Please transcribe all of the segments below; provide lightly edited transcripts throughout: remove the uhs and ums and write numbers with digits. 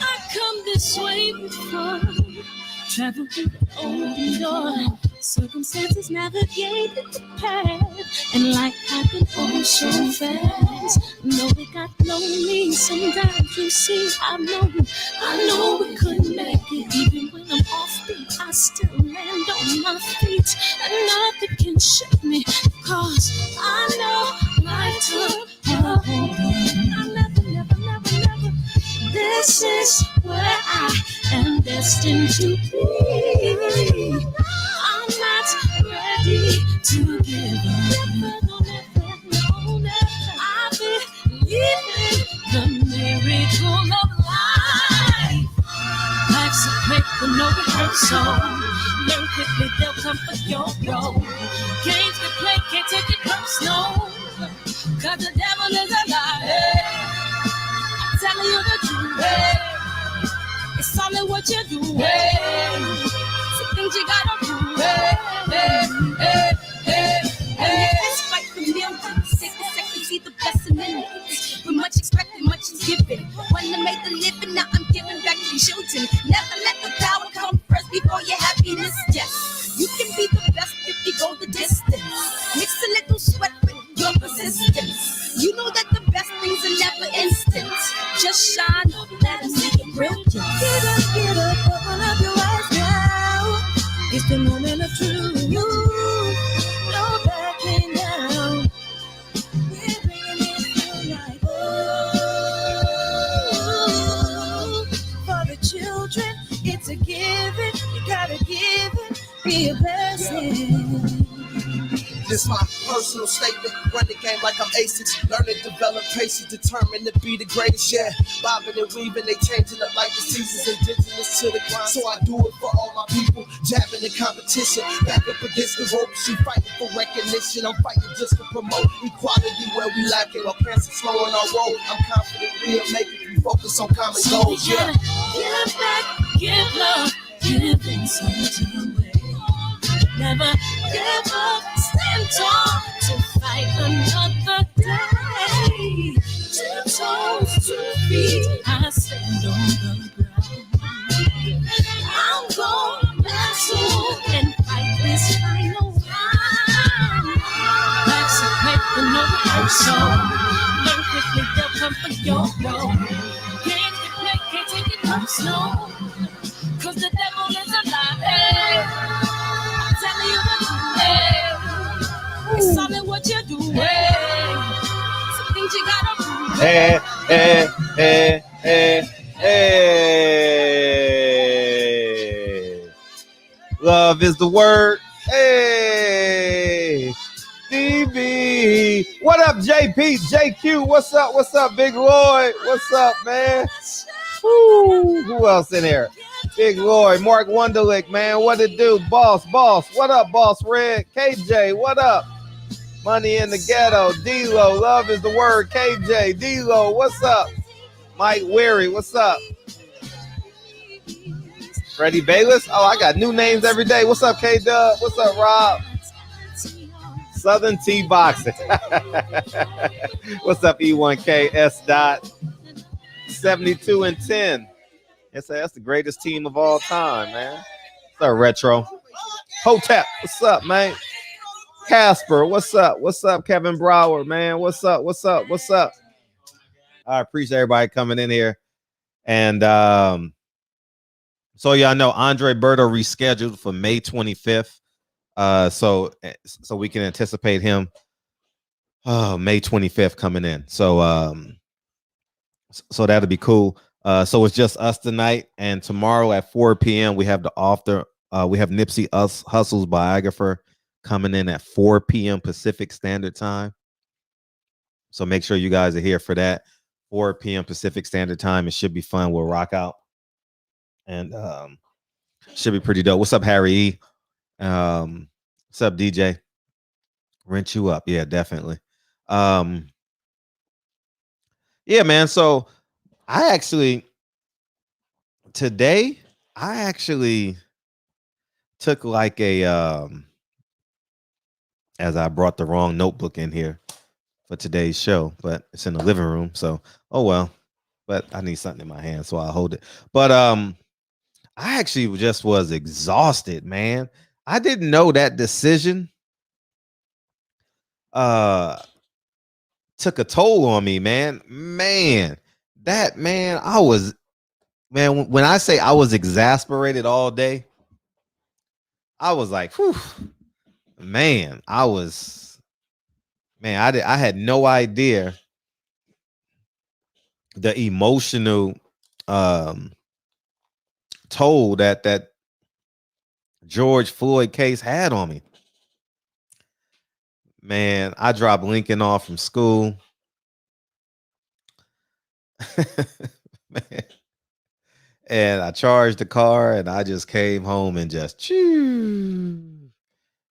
I come this way before, travel through the open door. Circumstances navigated the path, and life happened all so fast. No, it got lonely. Sometimes you see, I know we couldn't make it. Even when I'm off beat, I still land on my feet, and nothing can shake me. Cause I know life took a hold of me. I never. This is where I am destined to be. I'm not ready to give up. No. I believe in the miracle of life. Life's a break for no rehearsal. Learn quickly, they'll come for your role. Games we play, can't take it personal. Cause the devil is a liar. I'm telling you the truth. It's all in what you do. Some things you gotta do. Fight for millions. Take a second, see the blessing in it. With much expected, much is given. When I made the living, now I'm giving back to children. Never let the power come first before your happiness. Yes, you can be the best if you go the distance. Mix a little sweat with your persistence. You know that the best things are never instant. Just shine, let us make it brilliant. Get up, open up your eyes now. It's the moment of truth. No backing down. We're bringing it to life. Oh, for the children, it's a given. You gotta give it, be a blessing. This my personal statement. Run the game like I'm acing. Learn and develop patience, determined to be the greatest. Yeah, bobbing and weaving, they changing up like the seasons. Indigenous to the grind, so I do it for all my people. Jabbing the competition, back up against the rope. She fighting for recognition. I'm fighting just to promote equality where we lack it. While cancer slowing our road, I'm confident we'll make it. We focus on common goals. Yeah, give back, give love, give something away. Never give up, stand tall to fight another day. 2 toes, 2 feet, I stand on the ground. I'm going back soon and fight this final round. Life's a great for no rehearsal. Learn quickly, they'll come for your role. Games we play, can't take it personal. Cause the devil is alive. Telling you the truth. It's all in what you do. Some things you gotta do. Love is the word. Hey, DB. What up, JP, JQ? What's up, Big Lloyd? What's up, man? Woo. Who else in here? Big Lloyd, Mark Wunderlich, man, what it do? Boss, what up, Boss Red? KJ, what up? Money in the Ghetto, D-Lo, love is the word, KJ, D-Lo, what's up? Mike Weary, what's up? Freddie Bayless, oh, I got new names every day. What's up, K-Dub? What's up, Rob? Southern T Boxing. What's up, E1K, S. Dot? 72 and 10. That's the greatest team of all time, man. What's up, Retro? Hotep, what's up, man? Casper, what's up? What's up, Kevin Brower, man? What's up? I appreciate everybody coming in here. And so y'all know Andre Berto rescheduled for May 25th. So we can anticipate him May 25th coming in. So that'll be cool. So it's just us tonight, and tomorrow at 4 p.m. we have the author. We have Nipsey Hussle's biographer coming in at 4 p.m. Pacific Standard Time. So make sure you guys are here for that. 4 p.m. Pacific Standard Time. It should be fun. We'll rock out, and should be pretty dope. What's up, Harry E? What's up, DJ? Rent you up, yeah, definitely. Yeah, man. So today I actually took like a as I brought the wrong notebook in here for today's show, but it's in the living room, so oh well. but I need something in my hand, so I'll hold it. But I actually just was exhausted, man. I didn't know that decision uh took a toll on me, man. Man, that man, I was man, when I say I was exasperated all day, I was like, whew, man, I had no idea the emotional um toll that George Floyd case had on me. Man, I dropped Lincoln off from school. Man, and I charged the car and I just came home and just choo.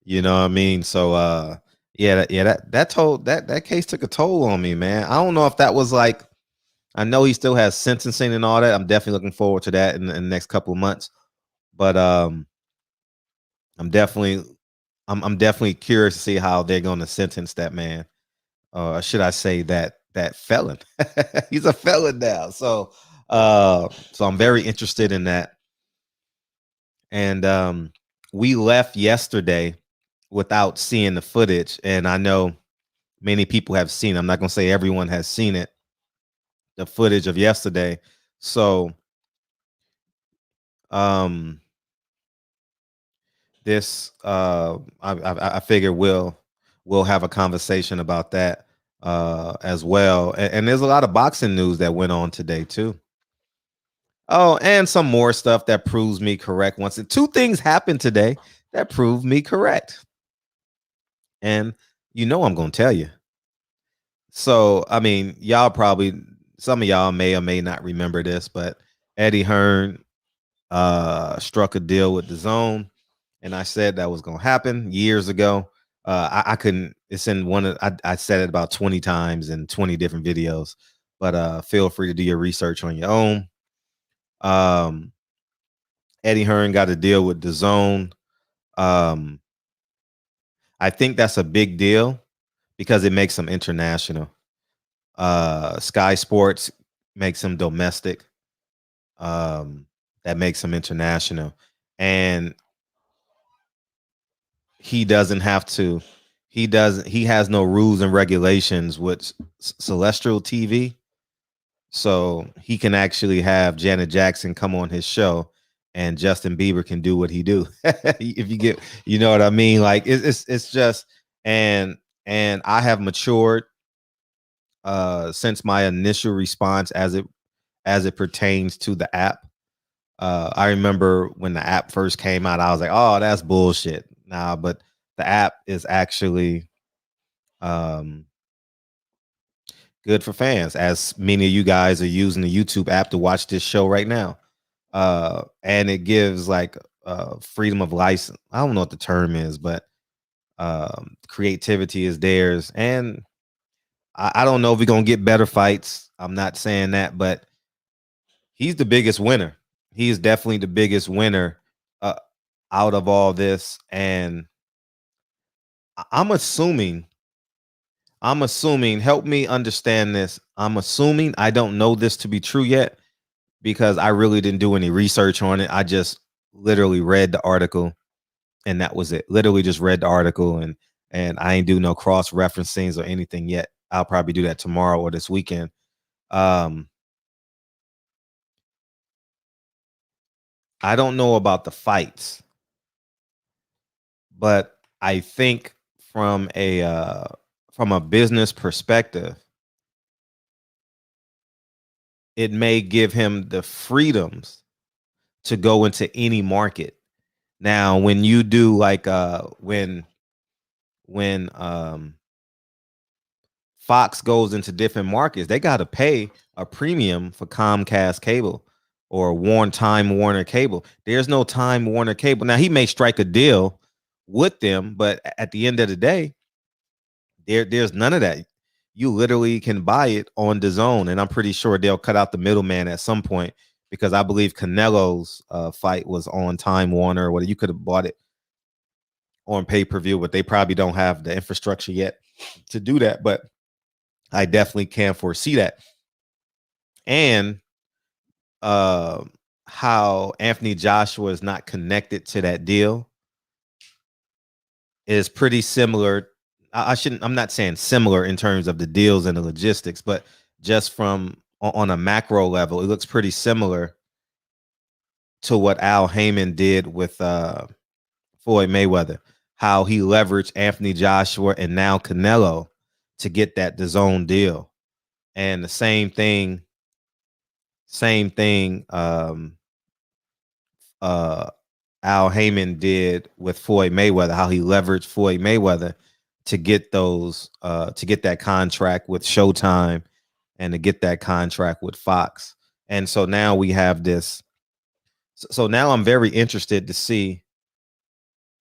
You know what I mean? So yeah, that case took a toll on me, man. I don't know if that was like, I know he still has sentencing and all that. I'm definitely looking forward to that in the next couple of months. But I'm definitely I'm definitely curious to see how they're going to sentence that man. Should I say that felon? He's a felon now. So I'm very interested in that. And we left yesterday without seeing the footage, and I know many people have seen. I'm not going to say everyone has seen it. The footage of yesterday. So um this I figure we'll have a conversation about that as well. And there's a lot of boxing news that went on today too. Oh, and some more stuff that proves me correct. Two things happened today that proved me correct, and I'm gonna tell you. So I mean, some of y'all may or may not remember this, but Eddie Hearn struck a deal with the Zone, and I said that was gonna happen years ago. I couldn't. It's in one of. I said it about 20 times in 20 different videos, but feel free to do your research on your own. Um, Eddie Hearn got a deal with the Zone. Um, I think that's a big deal because it makes them international. Sky Sports makes them domestic. That makes him international, and he doesn't have to. He doesn't. He has no rules and regulations with Celestial TV, so he can actually have Janet Jackson come on his show, and Justin Bieber can do what he do. If you get, you know what I mean. Like it's just and I have matured since my initial response as it pertains to the app. I remember when the app first came out, I was like, "Oh, that's bullshit." Nah, but the app is actually um, good for fans, as many of you guys are using the YouTube app to watch this show right now. And it gives like freedom of license. I don't know what the term is, but creativity is theirs. And I don't know if we're gonna get better fights. I'm not saying that, but he's the biggest winner. He is definitely the biggest winner uh, out of all this. And I'm assuming, help me understand this. I'm assuming, I don't know this to be true yet because I really didn't do any research on it. I just literally read the article and that was it. Literally just read the article and I ain't do no cross referencings or anything yet. I'll probably do that tomorrow or this weekend. I don't know about the fights, but I think from a business perspective, it may give him the freedoms to go into any market. Now, when you do like when Fox goes into different markets, they got to pay a premium for Comcast cable or Time Warner cable. There's no Time Warner cable. Now he may strike a deal with them, but at the end of the day, there's none of that. You literally can buy it on the Zone, and I'm pretty sure they'll cut out the middleman at some point because I believe Canelo's fight was on Time Warner, or you could have bought it on pay-per-view, but they probably don't have the infrastructure yet to do that. But I definitely can foresee that. and uh, how Anthony Joshua is not connected to that deal is pretty similar. I shouldn't. I'm not saying similar in terms of the deals and the logistics, but just from on a macro level, it looks pretty similar to what Al Heyman did with Floyd Mayweather. How he leveraged Anthony Joshua and now Canelo to get that DAZN deal, and the same thing. Uh, Al Heyman did with Floyd Mayweather, how he leveraged Floyd Mayweather to get to get that contract with Showtime and to get that contract with Fox. And so now we have this. So now I'm very interested to see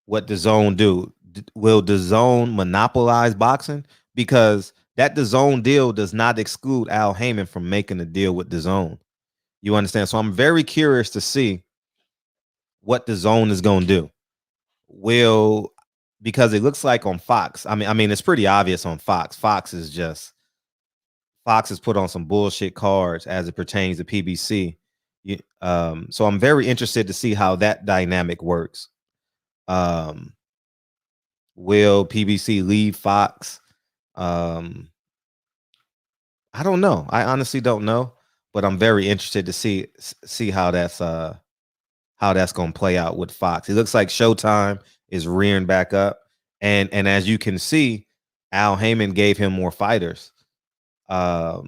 what the zone do. Will the zone monopolize boxing? Because that the zone deal does not exclude Al Heyman from making a deal with the zone. You understand? So I'm very curious to see what the zone is going to do. Will, because it looks like on Fox. I mean, it's pretty obvious on Fox. Fox has put on some bullshit cards as it pertains to PBC. So I'm very interested to see how that dynamic works. Will PBC leave Fox? I don't know. I honestly don't know, but I'm very interested to see how that's going to play out with Fox. It looks like Showtime is rearing back up, and as you can see, Al Heyman gave him more fighters. So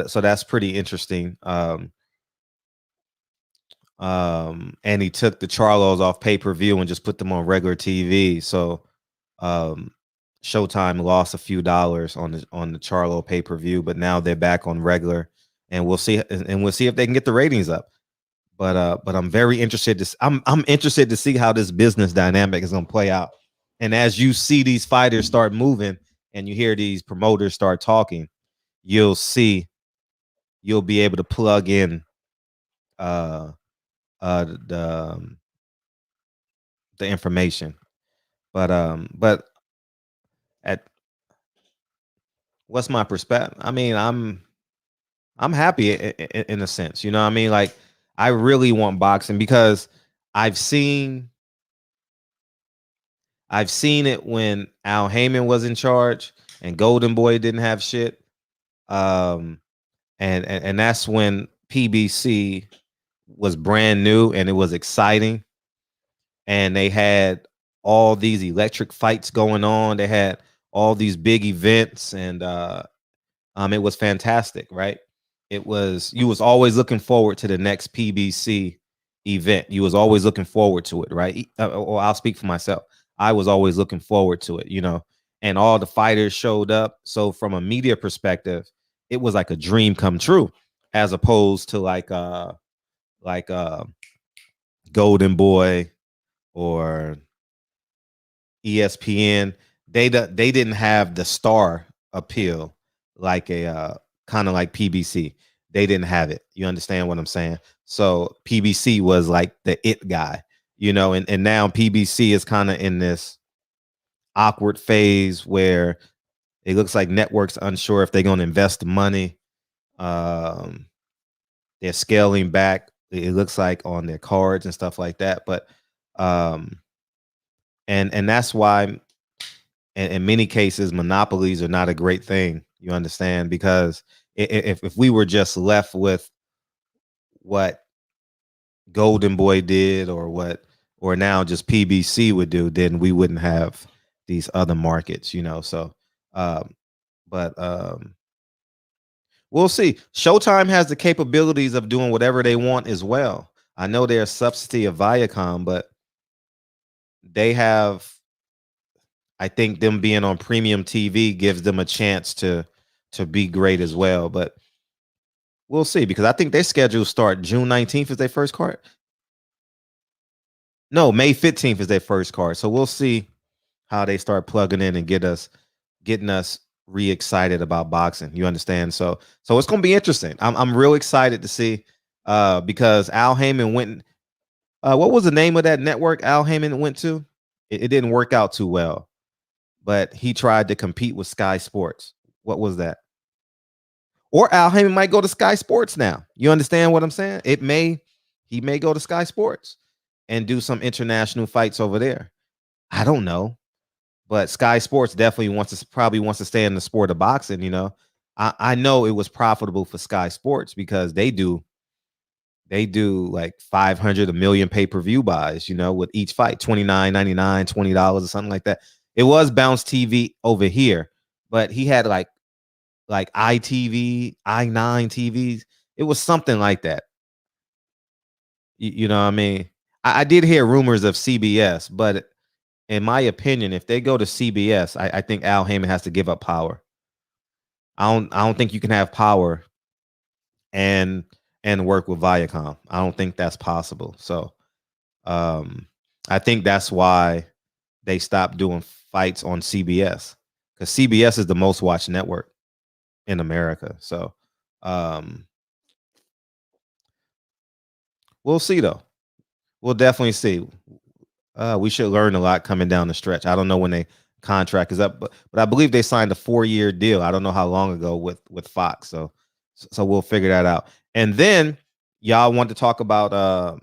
that's pretty interesting. And he took the Charlos off pay-per-view and just put them on regular TV. So Showtime lost a few dollars on the Charlo pay-per-view, but now they're back on regular, and we'll see if they can get the ratings up. But I'm very interested I'm interested to see how this business dynamic is going to play out. And as you see these fighters start moving and you hear these promoters start talking, you'll be able to plug in the information. But at what's my perspective? I mean, I'm happy in a sense, you know what I mean? Like, I really want boxing because I've seen it when Al Heyman was in charge and Golden Boy didn't have shit. And that's when PBC was brand new and it was exciting. And they had all these electric fights going on. They had all these big events, and it was fantastic, right? You was always looking forward to the next PBC event. You was always looking forward to it, right? Or I'll speak for myself. I was always looking forward to it, and all the fighters showed up. So from a media perspective, it was like a dream come true, as opposed to like Golden Boy or ESPN. They didn't have the star appeal like a kind of like PBC. They didn't have it. You understand what I'm saying? So PBC was like the it guy, and now PBC is kind of in this awkward phase where it looks like networks unsure if they're going to invest the money. They're scaling back. It looks like on their cards and stuff like that. But and that's why in many cases monopolies are not a great thing. You understand? Because if we were just left with what Golden Boy did or now just PBC would do, then we wouldn't have these other markets, so but we'll see. Showtime has the capabilities of doing whatever they want as well. I know they're a subsidy of Viacom, but they have, I think them being on premium TV gives them a chance to be great as well. But we'll see, because I think their schedule start June 19th is their first card. No, May 15th is their first card. So we'll see how they start plugging in and getting us re-excited about boxing. You understand? So it's gonna be interesting. I'm real excited to see because Al Heyman went. What was the name of that network Al Heyman went to? It didn't work out too well, but he tried to compete with Sky Sports. What was that? Or Al Heyman might go to Sky Sports now. You understand what I'm saying? He may go to Sky Sports and do some international fights over there. I don't know, but Sky Sports definitely probably wants to stay in the sport of boxing. I know it was profitable for Sky Sports because they do like 500 a million pay-per-view buys, with each fight, $29.99, $20 or something like that. It was Bounce TV over here, but he had like ITV, I9 TVs. It was something like that. You know what I mean? I did hear rumors of CBS, but in my opinion, if they go to CBS, I think Al Heyman has to give up power. I don't think you can have power and work with Viacom. I don't think that's possible. So I think that's why they stopped doing fights on CBS, because CBS is the most watched network in America. So we'll see though. We'll definitely see. We should learn a lot coming down the stretch. I don't know when they contract is up, but I believe they signed a 4-year deal. I don't know how long ago with Fox. So we'll figure that out. And then y'all want to talk about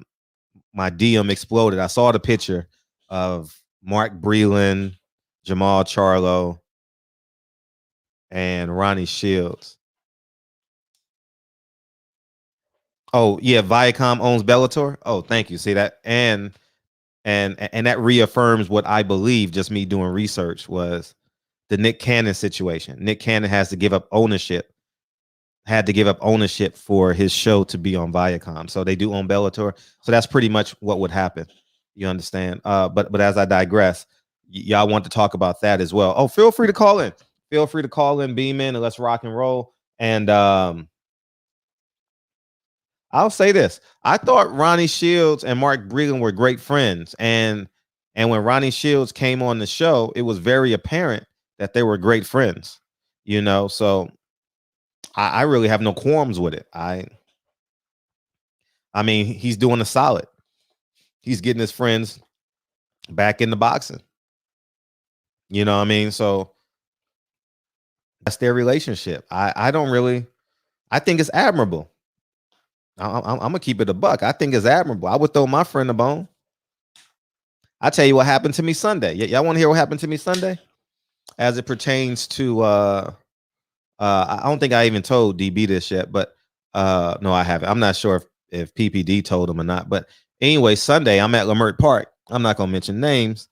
my DM exploded. I saw the picture of Mark Breland, Jamal Charlo, and Ronnie Shields. Oh yeah, Viacom owns Bellator. Oh, thank you. See that, and that reaffirms what I believe. Just me doing research was the Nick Cannon situation. Nick Cannon had to give up ownership for his show to be on Viacom. So they do own Bellator. So that's pretty much what would happen. You understand? But as I digress, y'all want to talk about that as well. Oh, feel free to call in. Feel free to call in, beam in, and let's rock and roll. And I'll say this. I thought Ronnie Shields and Mark Breland were great friends. And when Ronnie Shields came on the show, it was very apparent that they were great friends. So I really have no qualms with it. I mean, he's doing a solid. He's getting his friends back into boxing. You know what I mean? So that's their relationship. I think it's admirable. I'm gonna keep it a buck. I think it's admirable. I would throw my friend a bone. I tell you what happened to me Sunday. Y'all want to hear what happened to me Sunday, as it pertains to I don't think I even told DB this yet, but no, I haven't. I'm not sure if PPD told him or not. But anyway, Sunday I'm at Lamert Park. I'm not gonna mention names,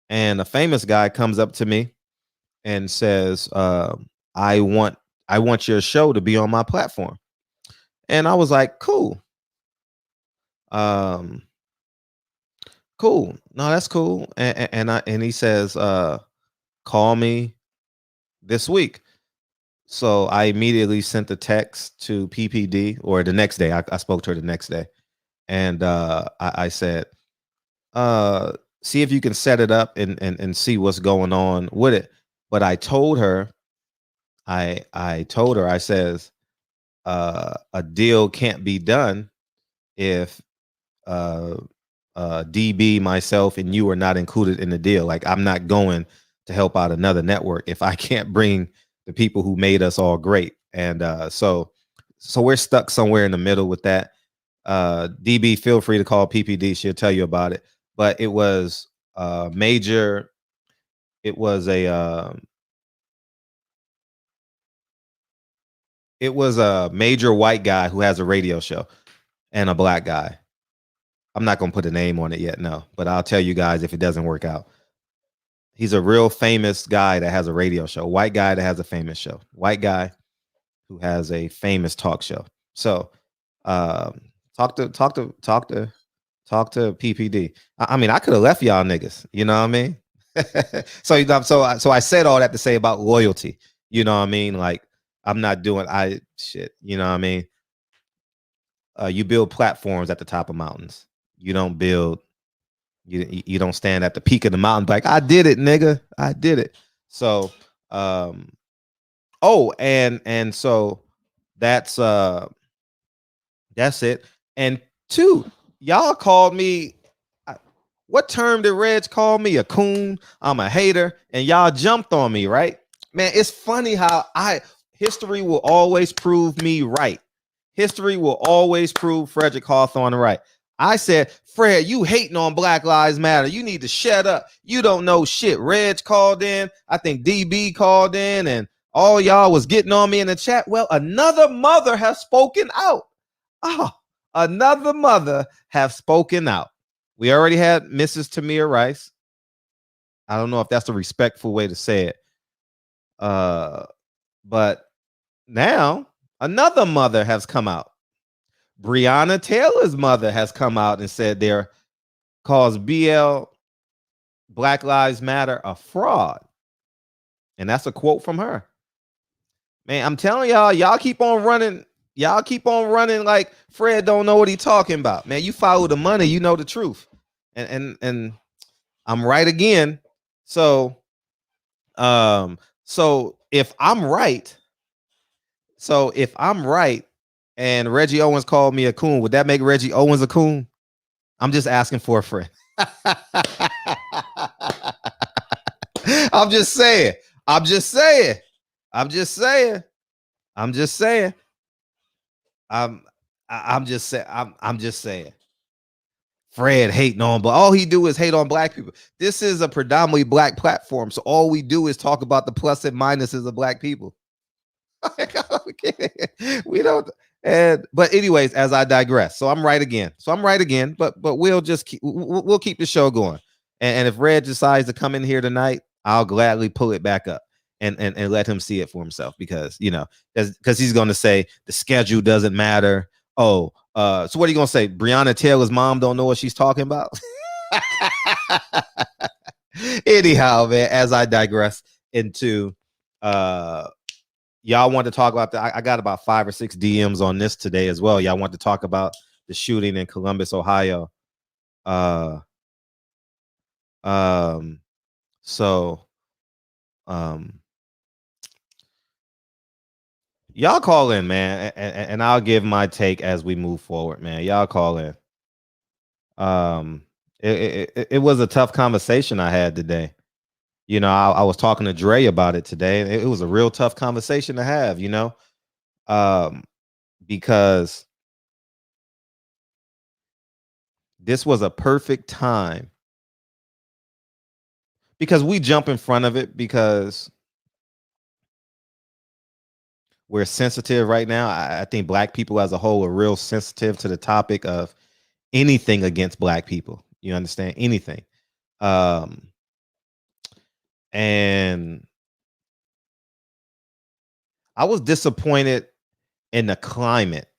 and a famous guy comes up to me and says, "I want your show to be on my platform." And I was like, "Cool, cool. No, that's cool." And he says, "Call me this week." So I immediately sent a text to PPD, or the next day. I spoke to her the next day, and I said, "See if you can set it up and see what's going on with it." But I told her, I says, a deal can't be done if DB, myself, and you are not included in the deal. Like, I'm not going to help out another network if I can't bring the people who made us all great. And so we're stuck somewhere in the middle with that. DB, feel free to call PPD. She'll tell you about it. But it was major. It was a major white guy who has a radio show, and a black guy. I'm not gonna put a name on it yet, no, but I'll tell you guys if it doesn't work out. He's a real famous guy that has a radio show. White guy that has a famous show. White guy who has a famous talk show. So talk to PPD. I mean, I could have left y'all niggas. You know what I mean? So I said all that to say about loyalty. You know what I mean? Like, I'm not doing shit. You know what I mean? You build platforms at the top of mountains. You don't build. You don't stand at the peak of the mountain like, I did it, nigga. I did it. So, and so that's it. And two, y'all called me. What term did Reg call me? A coon. I'm a hater, and y'all jumped on me, right? Man, it's funny how History will always prove me right. History will always prove Frederick Hawthorne right. I said, Fred, you hating on Black Lives Matter. You need to shut up. You don't know shit. Reg called in. I think DB called in, and all y'all was getting on me in the chat. Well, another mother has spoken out. Oh, another mother have spoken out. We already had Mrs. Tamir Rice. I don't know if that's a respectful way to say it. But now another mother has come out. Breonna Taylor's mother has come out and said they're calls BL Black Lives Matter a fraud. And that's a quote from her. Man, I'm telling y'all keep on running. Y'all keep on running like Fred don't know what he talking about. Man, you follow the money, you know the truth. And I'm right again. So if I'm right, and Reggie Owens called me a coon, would that make Reggie Owens a coon? I'm just asking for a friend. I'm just saying. I'm just saying. I'm just saying. I'm just saying. I'm just saying. Fred hating on, but all he do is hate on black people. This is a predominantly black platform, so all we do is talk about the plus and minuses of black people. We don't. But anyways, as I digress, so I'm right again. But we'll just we'll keep the show going. And if Red decides to come in here tonight, I'll gladly pull it back up and let him see it for himself, because because he's going to say the schedule doesn't matter. Oh, so what are you going to say? Breonna Taylor's mom don't know what she's talking about. Anyhow, man, as I digress into y'all want to talk about I got about 5 or 6 DMs on this today as well. Y'all want to talk about the shooting in Columbus, Ohio. Y'all call in, man, and I'll give my take as we move forward, man. Y'all call in. It was a tough conversation I had today. I was talking to Dre about it today. It was a real tough conversation to have, because this was a perfect time, because we jump in front of it because we're sensitive right now. I think black people as a whole are real sensitive to the topic of anything against black people. You understand? Anything. And I was disappointed in the climate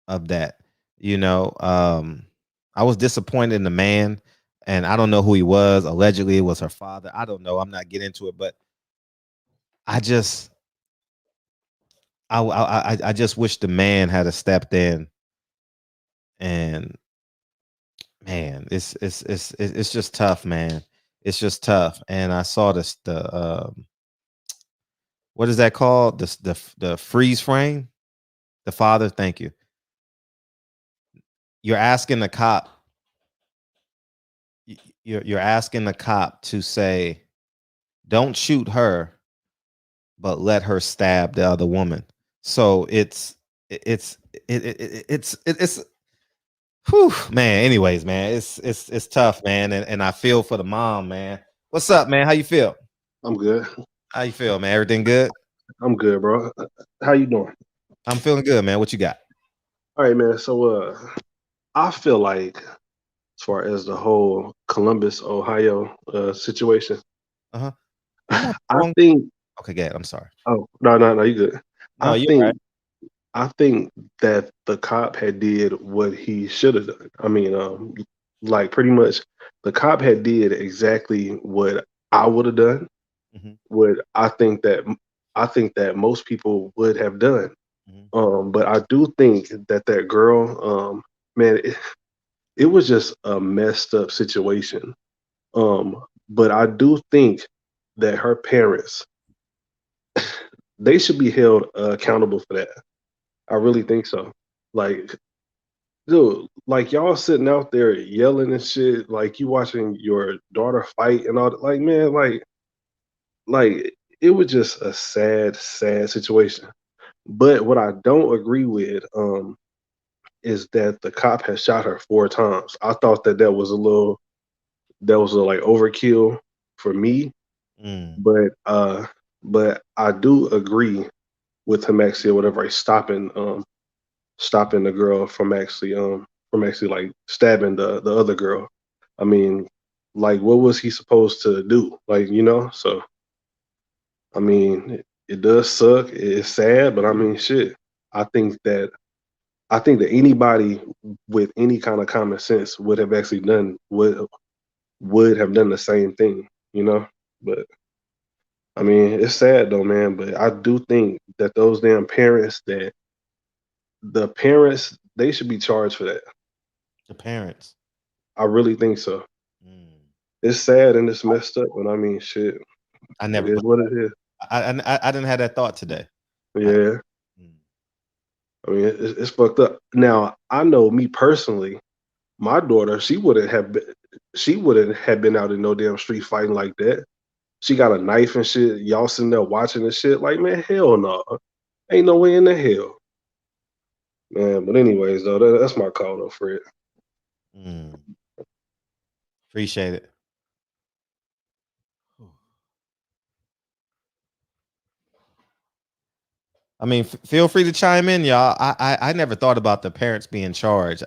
of that. I was disappointed in the man, and I don't know who he was. Allegedly, it was her father. I don't know. I'm not getting into it, but I just wish the man had stepped in. And man, it's just tough, man. It's just tough. And I saw the what is that called? The freeze frame. The father, thank you. You're asking the cop. You're asking the cop to say, "Don't shoot her, but let her stab the other woman." So it's whew, man. Anyways, man, it's tough, man, and I feel for the mom, man. What's up, man? How you feel? I'm good. How you feel, man? Everything good? I'm good, bro. How you doing? I'm feeling good, man. What you got? All right, man. So I feel like, as far as the whole Columbus, Ohio situation, Uh-huh. I think Okay, good. I'm sorry. oh no, you good. No, you're think right. I think that the cop had did what he should have done. I mean, like pretty much the cop had did exactly what I would have done, Mhm, what I think that most people would have done. mhm. But I do think that that girl, man, it was just a messed up situation. But I do think that her parents, they should be held accountable for that. I really think so. Like, dude, like y'all sitting out there yelling and shit, like you watching your daughter fight and all that. Like, man, like it was just a sad, sad situation. But what I don't agree with is that the cop has shot her 4 times. I thought that that was a like overkill for me, Mm. but I do agree with him actually or whatever, like stopping the girl from actually like stabbing the other girl. I mean, like what was he supposed to do? Like, so I mean, it does suck. It's sad, but I mean, shit. I think that I think that anybody with any kind of common sense would have actually would have done the same thing. But I mean, it's sad though, man. But I do think that those damn parents, that the parents, they should be charged for that. The parents. I really think so. Mm. It's sad and it's messed up, but I mean, shit, I it never is put. what it is. I didn't have that thought today. I, Yeah, mm. I mean, it's fucked up. Now, I know me personally, my daughter, she wouldn't have been out in no damn street fighting like that. She got a knife and shit. Y'all sitting there watching the shit, like, man, hell no, ain't no way in the hell, man. But anyways, though, that's my call though, Fred. Mm. Appreciate it. I mean, feel free to chime in, y'all. I never thought about the parents being charged.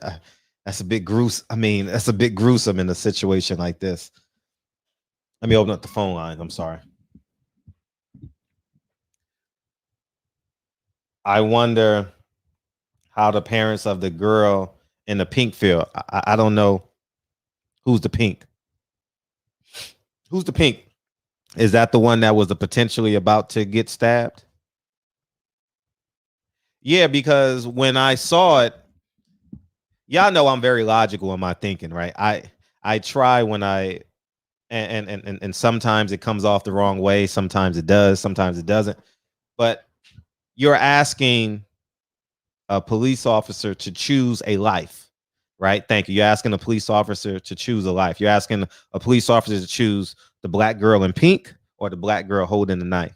That's a bit gruesome. I mean, that's a bit gruesome in a situation like this. Let me open up the phone lines. I'm sorry. I wonder how the parents of the girl in the pink feel. I don't know who's the pink. Who's the pink? Is that the one that was potentially about to get stabbed? Yeah, because when I saw it, y'all know I'm very logical in my thinking, right? I try when I and sometimes it comes off the wrong way, sometimes it does, sometimes it doesn't. But you're asking a police officer to choose a life, right? Thank you. You're asking a police officer to choose a life. You're asking a police officer to choose the black girl in pink or the black girl holding the knife.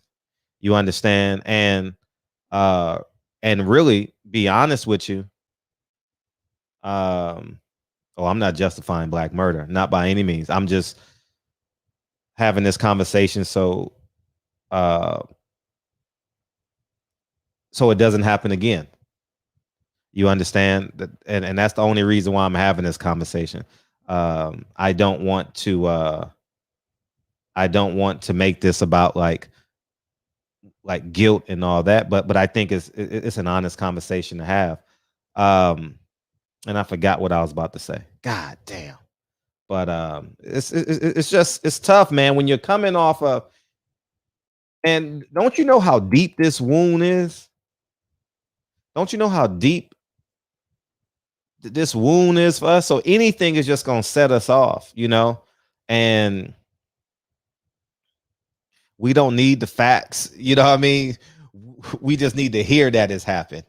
You understand? Uh and really be honest with you, oh, I'm not justifying black murder, not by any means. I'm just having this conversation uh so it doesn't happen again. You understand that, and that's the only reason why I'm having this conversation. I don't want to make this about like guilt and all that, but I think it's an honest conversation to have. And I forgot what I was about to say. God damn. But it's just it's tough, man, when you're coming off of, and don't you know how deep this wound is? Don't you know how deep this wound is for us? So anything is just gonna set us off. And we don't need the facts, you know what I mean? We just need to hear that it's happened,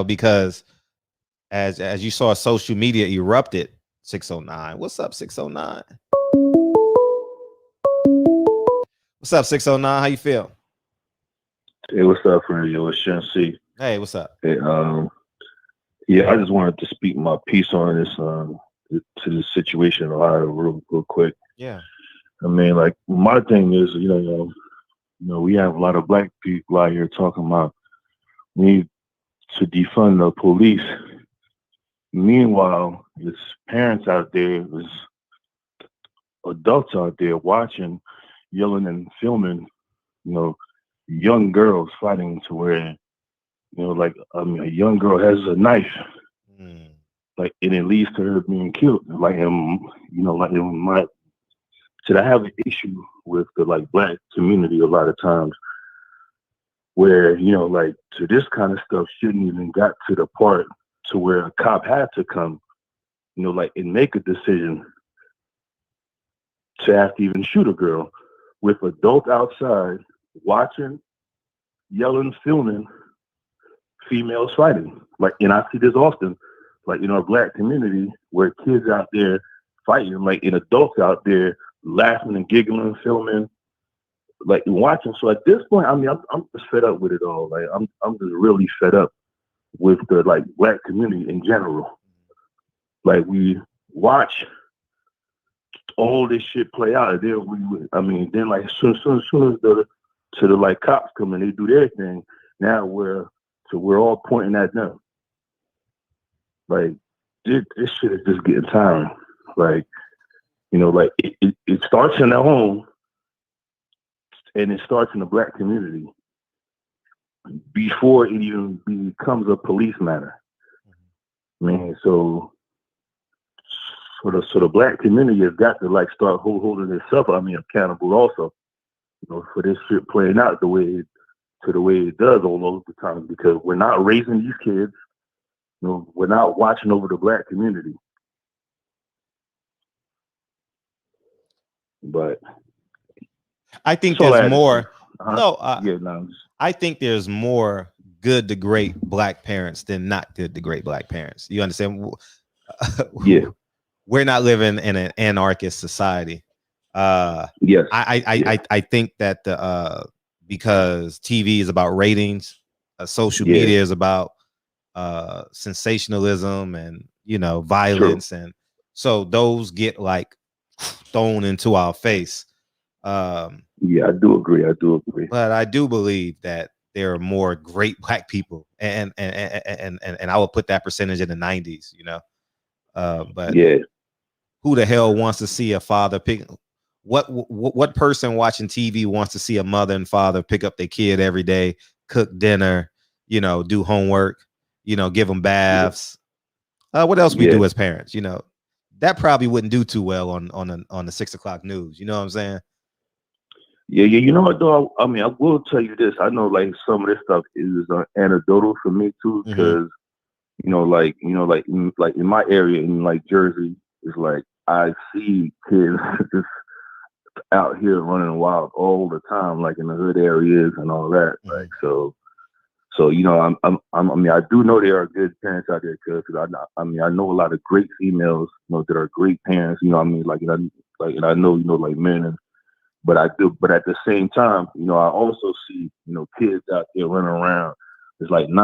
because as you saw, social media erupted. 609. What's up, 609? What's up, 609? How you feel? Hey, what's up, friend? Yo, it's Shensi. Hey, what's up? Hey, yeah, I just wanted to speak my piece on this, to the situation in Ohio real quick. Yeah. I mean, like, my thing is, we have a lot of black people out here talking about we need to defund the police. Meanwhile, there's parents out there, there's adults out there watching, yelling and filming, young girls fighting to where, like, a young girl has a knife, like, and it leads to her being killed. Like, I have an issue with the, like, black community a lot of times where, like, to this kind of stuff shouldn't even got to the part to where a cop had to come, like, and make a decision to have to even shoot a girl with adults outside watching, yelling, filming females fighting. Like, and I see this often, like, in our black community where kids out there fighting, like, and adults out there laughing and giggling, filming. like watching. So at this point, I mean, I'm just fed up with it all. Like I'm just really fed up with the like black community in general. Like we watch all this shit play out, and then I mean, then like soon as the like cops come and they do their thing, now we're all pointing at them. Like this shit is just getting tiring. Like, you know, like it starts in the home and it starts in the black community before it even becomes a police matter. I mean, so the black community has got to like start holding itself, I mean, accountable also, you know, for this shit playing out the way it does all the time, because we're not raising these kids, you know, we're not watching over the black community. But I think there's more. Yeah, no. I think there's more good to great black parents than not good to great black parents. You understand? Yeah. We're not living in an anarchist society. Yes. I think that because TV is about ratings, social media is about sensationalism and, you know, violence. True. And so those get like thrown into our face. Yeah, I do agree. But I do believe that there are more great black people, and I will put that percentage in the 90s, you know. But yeah, who the hell wants to see a father pick? What person watching TV wants to see a mother and father pick up their kid every day, cook dinner, you know, do homework, you know, give them baths? What else we do as parents? You know, that probably wouldn't do too well on the 6 o'clock news. You know what I'm saying? Yeah. You know what though? I mean, I will tell you this. I know like some of this stuff is anecdotal for me too, because you know, like in my area in like Jersey, it's like I see kids just out here running wild all the time, like in the hood areas and all that. Like so you know, I mean, I do know there are good parents out there, because I know a lot of great females, you know, that are great parents. You know, I mean, and I know, you know, like men. But at the same time, you know, I also see, you know, kids out there running around. It's like 10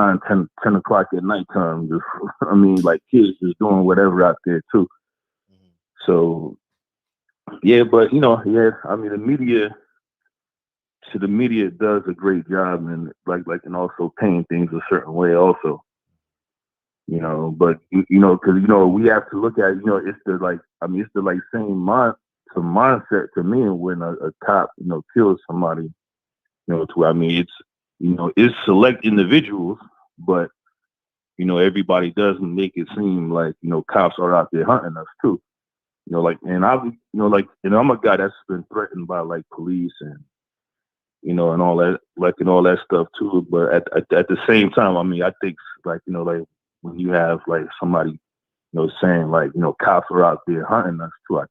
o'clock at nighttime. Just, I mean, like kids just doing whatever out there too. So, yeah, but you know, I mean, the media does a great job, and and also paint things a certain way also. You know, but you know, because you know, we have to look at, you know, it's the same mindset to me when a cop, you know, kills somebody, you know, I mean, it's, you know, it's select individuals, but, you know, everybody doesn't make it seem like, you know, cops are out there hunting us too. You know, like, and I'm a guy that's been threatened by like police and, you know, and all that stuff too. But at the same time, I mean, I think like, you know, like when you have like somebody, you know, saying like, you know, cops are out there hunting us too, I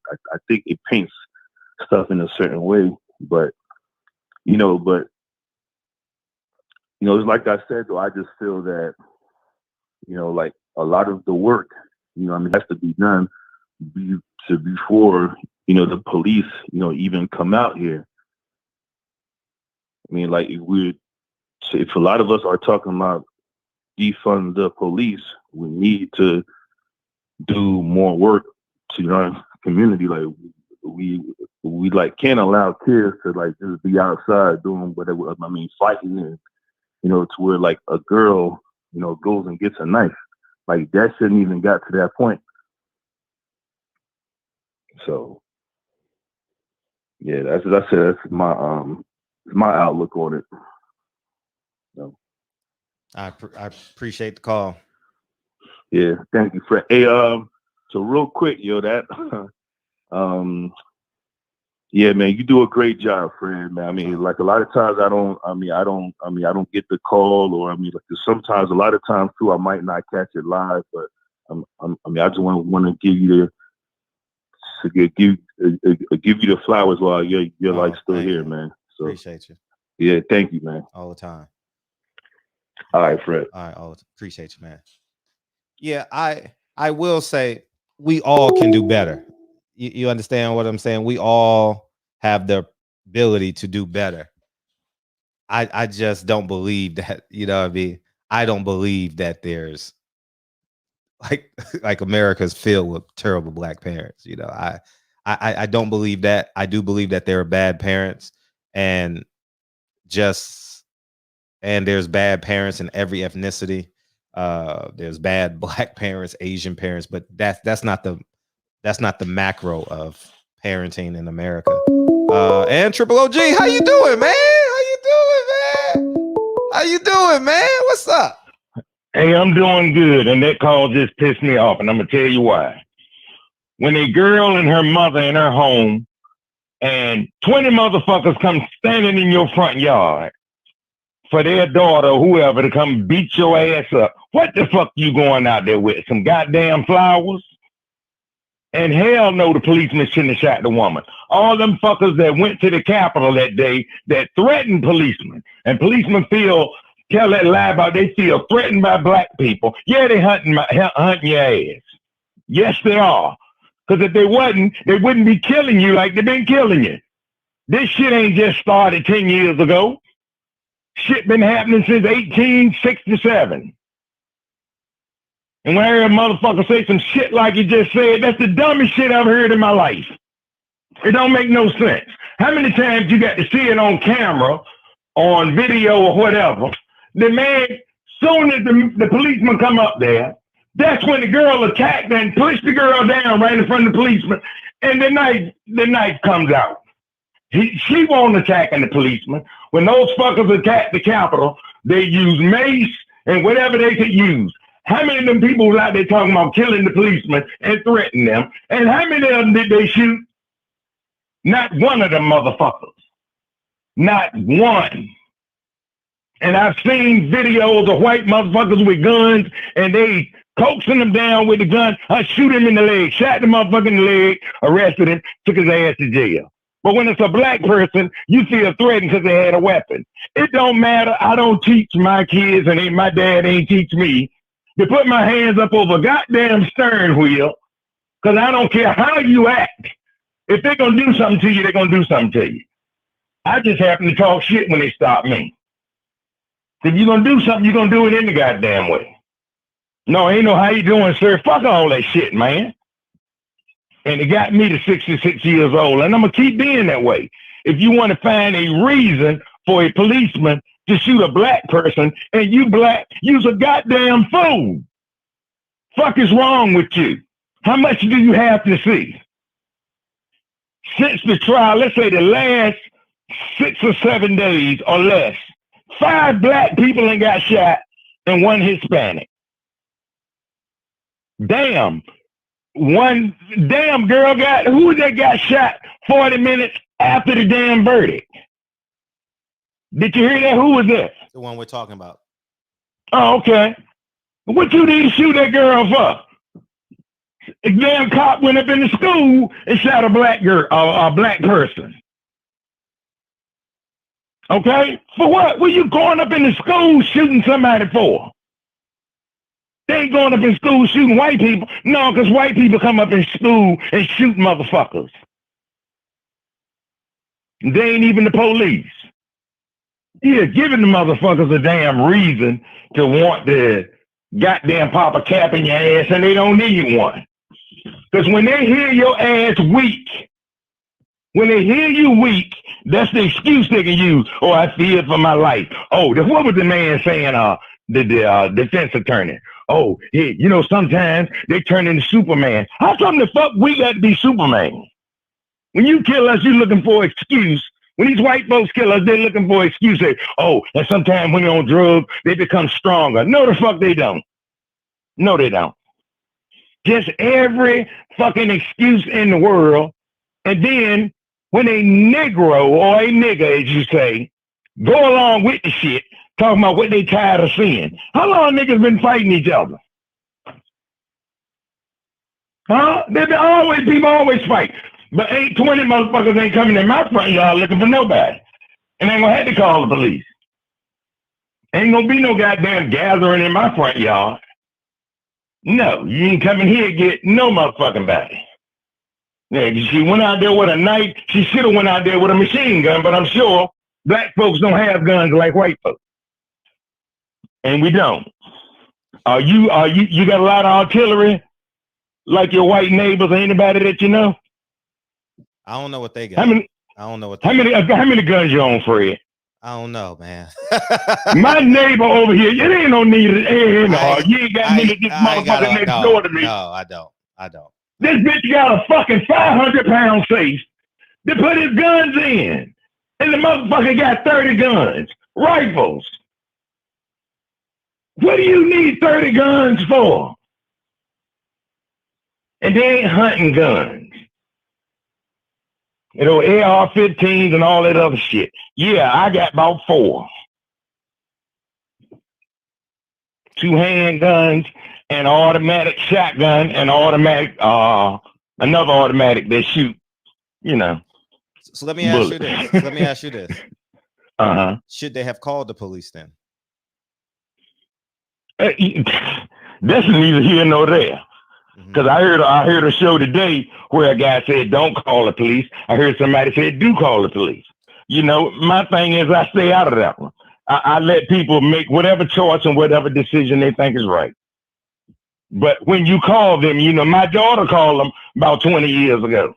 think it paints stuff in a certain way. But it's like I said, though, I just feel that, you know, like a lot of the work, you know, I mean, has to be done before, you know, the police, you know, even come out here. I mean, like if a lot of us are talking about defund the police, we need to do more work to our community. Like we like can't allow kids to like just be outside doing whatever. I mean, fighting and, you know, to where like a girl, you know, goes and gets a knife. Like that shouldn't even got to that point. So yeah, that's my outlook on it. So, I appreciate the call. Yeah, thank you, Fred. Hey, so real quick, yo, that yeah, man, you do a great job, Fred, man. I mean, like a lot of times I don't get the call, or I mean, like sometimes a lot of times too, I might not catch it live, but I just want to give you the flowers while you're like still here, man. So appreciate you. Yeah, thank you, man. All the time. All right, Fred. All right, appreciate you, man. Yeah, I will say we all can do better. You understand what I'm saying? We all have the ability to do better. I just don't believe that, you know what I mean? I don't believe that there's like America's filled with terrible black parents. You know, I don't believe that. I do believe that there are bad parents, and there's bad parents in every ethnicity. There's bad black parents, Asian parents, but that's not the macro of parenting in America. And Triple OG, how you doing, man? How you doing, man? What's up? Hey, I'm doing good, and that call just pissed me off, and I'm gonna tell you why. When a girl and her mother in her home, and 20 motherfuckers come standing in your front yard for their daughter or whoever to come beat your ass up, what the fuck you going out there with? Some goddamn flowers? And hell no, the policeman shouldn't have shot the woman. All them fuckers that went to the Capitol that day that threatened policemen, and policemen tell that lie about they feel threatened by black people. Yeah, they hunting your ass. Yes, they are. Because if they wasn't, they wouldn't be killing you like they've been killing you. This shit ain't just started 10 years ago. Shit been happening since 1867. And when I hear a motherfucker say some shit like you just said, that's the dumbest shit I've heard in my life. It don't make no sense. How many times you got to see it on camera, on video or whatever? The man, soon as the policeman come up there, that's when the girl attacked and pushed the girl down right in front of the policeman. And the knife comes out. She won't attack the policeman. When those fuckers attack the Capitol, they use mace and whatever they could use. How many of them people was out there talking about killing the policemen and threatening them? And how many of them did they shoot? Not one of them motherfuckers. Not one. And I've seen videos of white motherfuckers with guns and they coaxing them down with the gun. I shoot him in the leg, shot the motherfucker in the leg, arrested him, took his ass to jail. But when it's a black person, you feel threatened because they had a weapon. It don't matter. I don't teach my kids, and my dad ain't teach me to put my hands up over a goddamn steering wheel, because I don't care how you act. If they're going to do something to you, they're going to do something to you. I just happen to talk shit when they stop me. If you're going to do something, you're going to do it in the goddamn way. No, ain't no how you doing, sir. Fuck all that shit, man. And it got me to 66 years old, and I'm going to keep being that way. If you want to find a reason for a policeman to shoot a black person, and you black, you's a goddamn fool. Fuck is wrong with you? How much do you have to see? Since the trial, let's say the last 6 or 7 days or less, 5 black people ain't got shot and 1 Hispanic. Damn. One damn girl who got shot 40 minutes after the damn verdict. Did you hear that? Who was that? The one we're talking about. Oh, okay. What you need to shoot that girl for? A damn cop went up in the school and shot a black girl, a black person. Okay? For what? What you going up in the school shooting somebody for? They ain't going up in school shooting white people. No, because white people come up in school and shoot motherfuckers. They ain't even the police. Yeah, giving the motherfuckers a damn reason to want to goddamn pop a cap in your ass, and they don't need one. Because when they hear your ass weak, when they hear you weak, that's the excuse they can use. Oh, I fear for my life. Oh, what was the man saying? The defense attorney. Oh, hey, sometimes they turn into Superman. How come the fuck we got to be Superman? When you kill us, you're looking for an excuse. When these white folks kill us, they're looking for an excuse. Oh, and sometimes when you're on drugs, they become stronger. No, the fuck they don't. No, they don't. Just every fucking excuse in the world. And then when a Negro or a nigga, as you say, go along with the shit, talking about what they tired of seeing. How long niggas been fighting each other? Huh? People always fight. But 20 motherfuckers ain't coming in my front yard looking for nobody. And ain't gonna have to call the police. Ain't gonna be no goddamn gathering in my front yard. No, you ain't coming here to get no motherfucking body. Yeah, she went out there with a knife. She should have went out there with a machine gun, but I'm sure black folks don't have guns like white folks. And we don't. You got a lot of artillery like your white neighbors or anybody that you know? I don't know what they got. I don't know what. How many guns you own, Fred? I don't know, man. My neighbor over here, it ain't no need. You ain't got me this motherfucker next door to me. No, I don't. This bitch got a fucking 500-pound safe to put his guns in, and the motherfucker got 30 guns, rifles. What do you need 30 guns for? And they ain't hunting guns. You know, AR-15s and all that other shit. Yeah, I got about 4. 2 handguns, an automatic shotgun, and another automatic that shoot, you know. So let me ask you this. Uh-huh. Should they have called the police then? That's neither here nor there. Because I heard a show today where a guy said, don't call the police. I heard somebody say, do call the police. You know, my thing is I stay out of that one. I let people make whatever choice and whatever decision they think is right. But when you call them, you know, my daughter called them about 20 years ago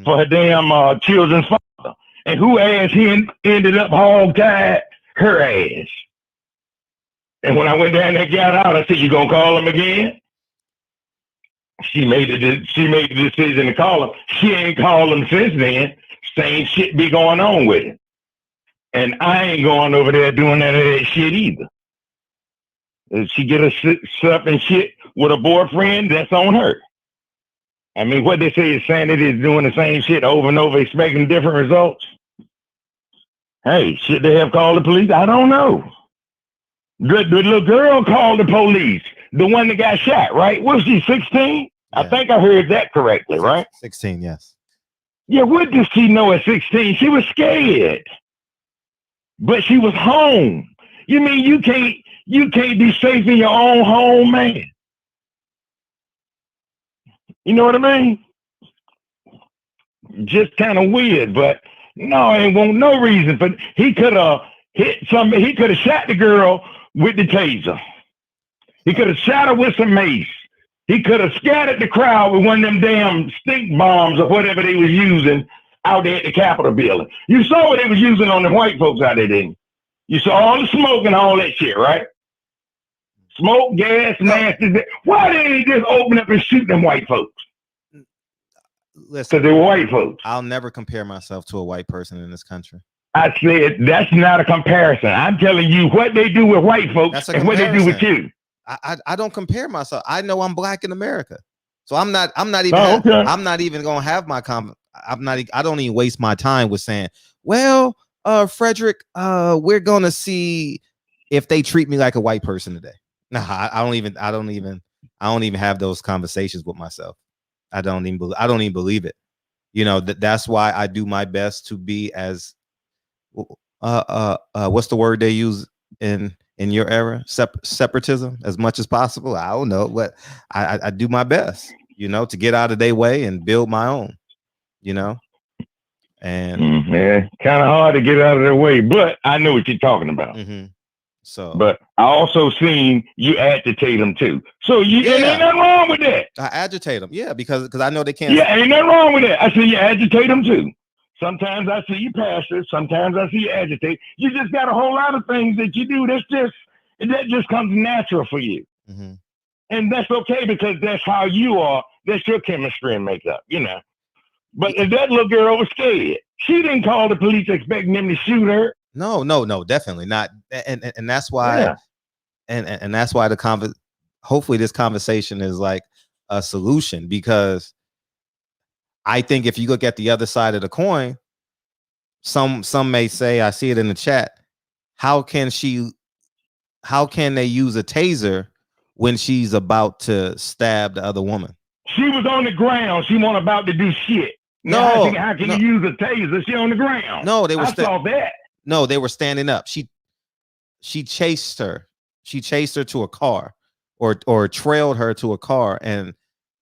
for her damn children's father. And who ass he ended up hog-tied? Her ass. And when I went down there and got out, I said, you gonna call him again? She made the decision to call him. She ain't called him since then. Same shit be going on with it. And I ain't going over there doing none of that shit either. If she get herself and shit with a boyfriend, that's on her. I mean, what they say is sanity is doing the same shit over and over, expecting different results. Hey, should they have called the police? I don't know. The little girl called the police. The one that got shot, right? Was she 16? Yeah. I think I heard that correctly, right? 16, yes. Yeah, what did she know at 16? She was scared. But she was home. You mean you can't be safe in your own home, man? You know what I mean? Just kind of weird, but no, ain't want no reason. But he could have hit somebody. He could have shot the girl with the taser. He could have shot her with some mace. He could have scattered the crowd with one of them damn stink bombs or whatever they was using out there at the Capitol building. You saw what they was using on the white folks out there, didn't you? You saw all the smoke and all that shit, right? Smoke, gas, masks. Why didn't they just open up and shoot them white folks? Listen, because they were white folks. I'll never compare myself to a white person in this country. I said that's not a comparison. I'm telling you what they do with white folks and what they do with you. I don't compare myself. I know I'm black in America, so I'm not even gonna have my I don't even waste my time with saying, well, Frederick, we're gonna see if they treat me like a white person today. No, I don't even have those conversations with myself. I don't even believe it. You know, that's why I do my best to be as what's the word they use in your era? Separatism, as much as possible. I don't know, but I do my best, you know, to get out of their way and build my own, you know. And yeah, kind of hard to get out of their way, but I know what you're talking about. So, but I also seen you agitate them too. So and ain't nothing wrong with that. I agitate them, yeah, because I know they can't. Yeah, ain't nothing wrong with that. I see you agitate them too. Sometimes I see you pastor. Sometimes I see you agitate. You just got a whole lot of things that you do. That just comes natural for you, and that's okay because that's how you are. That's your chemistry and makeup, you know. But if that little girl was scared, she didn't call the police expecting them to shoot her. No, definitely not. And that's why, and that's why hopefully this conversation is like a solution, because I think if you look at the other side of the coin, some may say, I see it in the chat, how can they use a taser when she's about to stab the other woman? She was on the ground. She wasn't about to do shit. How can you use a taser? She on the ground. No, they were. I saw that. No, they were standing up. She chased her. She chased her to a car, or trailed her to a car, and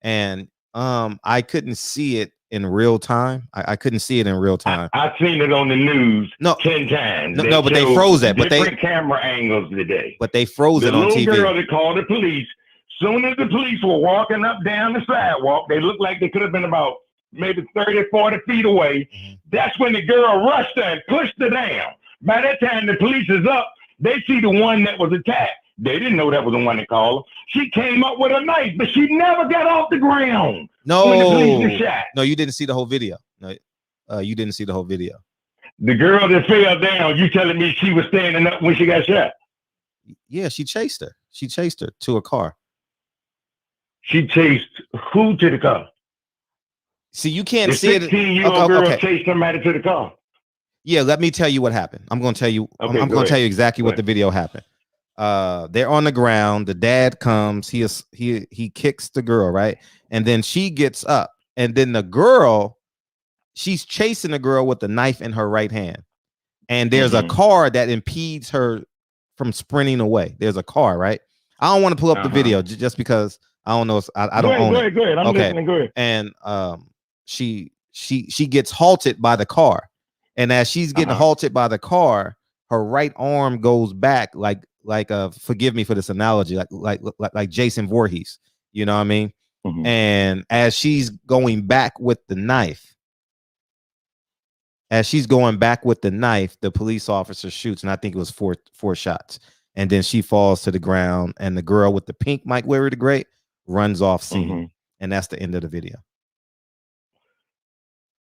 I couldn't see it in real time. I couldn't see it in real time. I've seen it on the news 10 times. No, but they froze that. But different camera angles today. But they froze it on TV. The little girl that called the police. Soon as the police were walking up down the sidewalk, they looked like they could have been about maybe 30, 40 feet away. That's when the girl rushed her and pushed her down. By that time, the police is up. They see the one that was attacked. They didn't know that was the one that called her. She came up with a knife, but she never got off the ground. No, when the police were shot. No, you didn't see the whole video. No, you didn't see the whole video. The girl that fell down, you telling me she was standing up when she got shot? Yeah, she chased her. She chased her to a car. She chased who to the car? See, you can't see it. 16-year-old girl chased somebody to the car. Yeah, let me tell you what happened. I'm going to tell you. Okay, I'm going to tell you exactly what the video happened. They're on the ground. The dad comes. He kicks the girl, right, and then she gets up, and then the girl, she's chasing the girl with the knife in her right hand, and there's a car that impedes her from sprinting away. There's a car, right? I don't want to pull up the video just because I don't know. I don't own it. Go ahead. I'm listening. Go ahead. And she gets halted by the car, and as she's getting halted by the car, her right arm goes back like forgive me for this analogy, like Jason Voorhees, you know what I mean? And as she's going back with the knife, the police officer shoots, and I think it was four shots, and then she falls to the ground, and the girl with the pink Mike Weary the Great runs off scene, and that's the end of the video.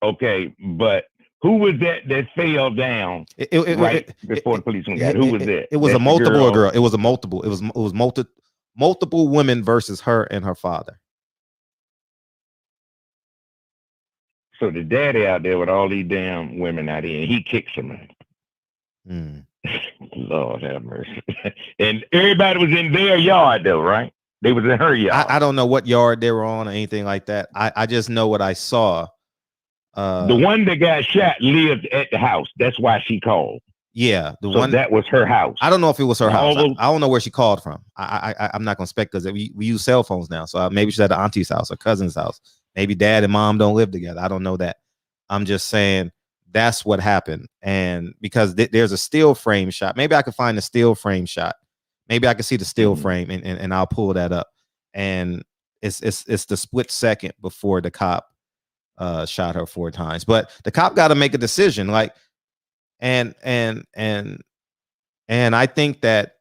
Okay, but who was that fell down before the police got? Who was that? It was a multiple girl. It was a multiple. It was multiple women versus her and her father. So the daddy out there with all these damn women out here, and he kicks them. Lord have mercy. And everybody was in their yard though, right? They was in her yard. I don't know what yard they were on or anything like that. I just know what I saw. The one that got shot lived at the house. That's why she called. Yeah, one that was her house. I don't know if it was her house. I don't know where she called from. I'm not gonna spec because we use cell phones now. So maybe she's at the auntie's house or cousin's house. Maybe dad and mom don't live together. I don't know that. I'm just saying that's what happened. And because there's a still frame shot. Maybe I could find the still frame shot. Maybe I can see the still frame and I'll pull that up. And it's the split second before the cop shot her 4 times. But the cop got to make a decision. Like, and I think that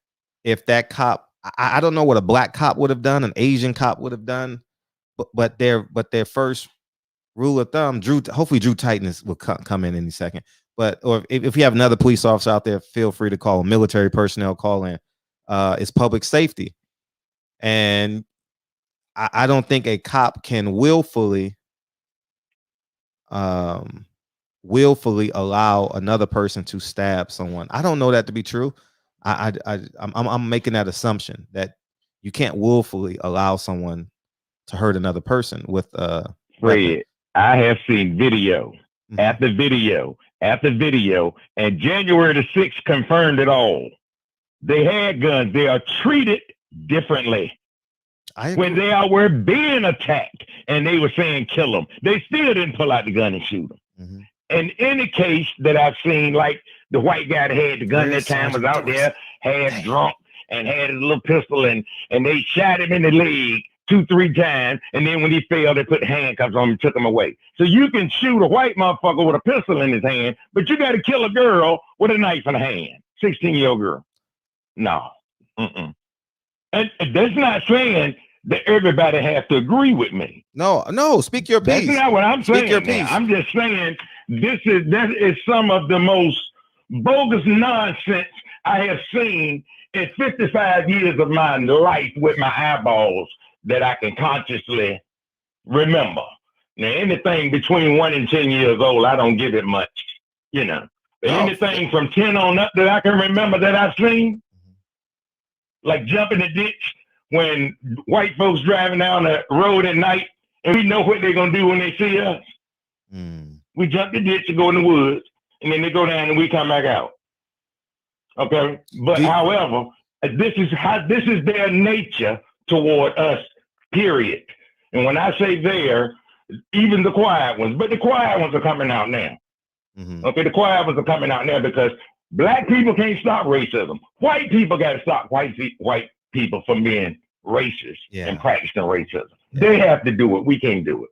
if that cop, I don't know what a black cop would have done, an Asian cop would have done, but their first rule of thumb, hopefully Drew Titan will come in any second. But or if you have another police officer out there, feel free to call. Military personnel call in. It's public safety, and I don't think a cop can willfully allow another person to stab someone. I don't know that to be true. I'm making that assumption that you can't willfully allow someone to hurt another person with Fred, I have seen video after video after video, and January the 6th confirmed it all. They had guns. They are treated differently. When they were being attacked and they were saying kill them, they still didn't pull out the gun and shoot them. And any case that I've seen, like the white guy that had the gun that time was out there, had drunk and had a little pistol, and they shot him in the leg 2-3 times, and then when he failed, they put handcuffs on him and took him away. So you can shoot a white motherfucker with a pistol in his hand, but you got to kill a girl with a knife in her hand, 16-year-old girl. No. And that's not saying that everybody has to agree with me. No, speak your piece. That's not what I'm saying. I'm just saying that is some of the most bogus nonsense I have seen in 55 years of my life with my eyeballs that I can consciously remember. Now, anything between 1 and 10 years old, I don't give it much, you know. But anything from 10 on up that I can remember that I've seen, like jumping the ditch when white folks driving down the road at night and we know what they're going to do when they see us. We jump the ditch and go in the woods, and then they go down and we come back out. Okay? But however, this is their nature toward us, period. And when I say there, even the quiet ones. But the quiet ones are coming out now. Mm-hmm. Okay, the quiet ones are coming out now because black people can't stop racism. White people got to stop white people from being racist and practicing racism. They have to do it. We can't do it.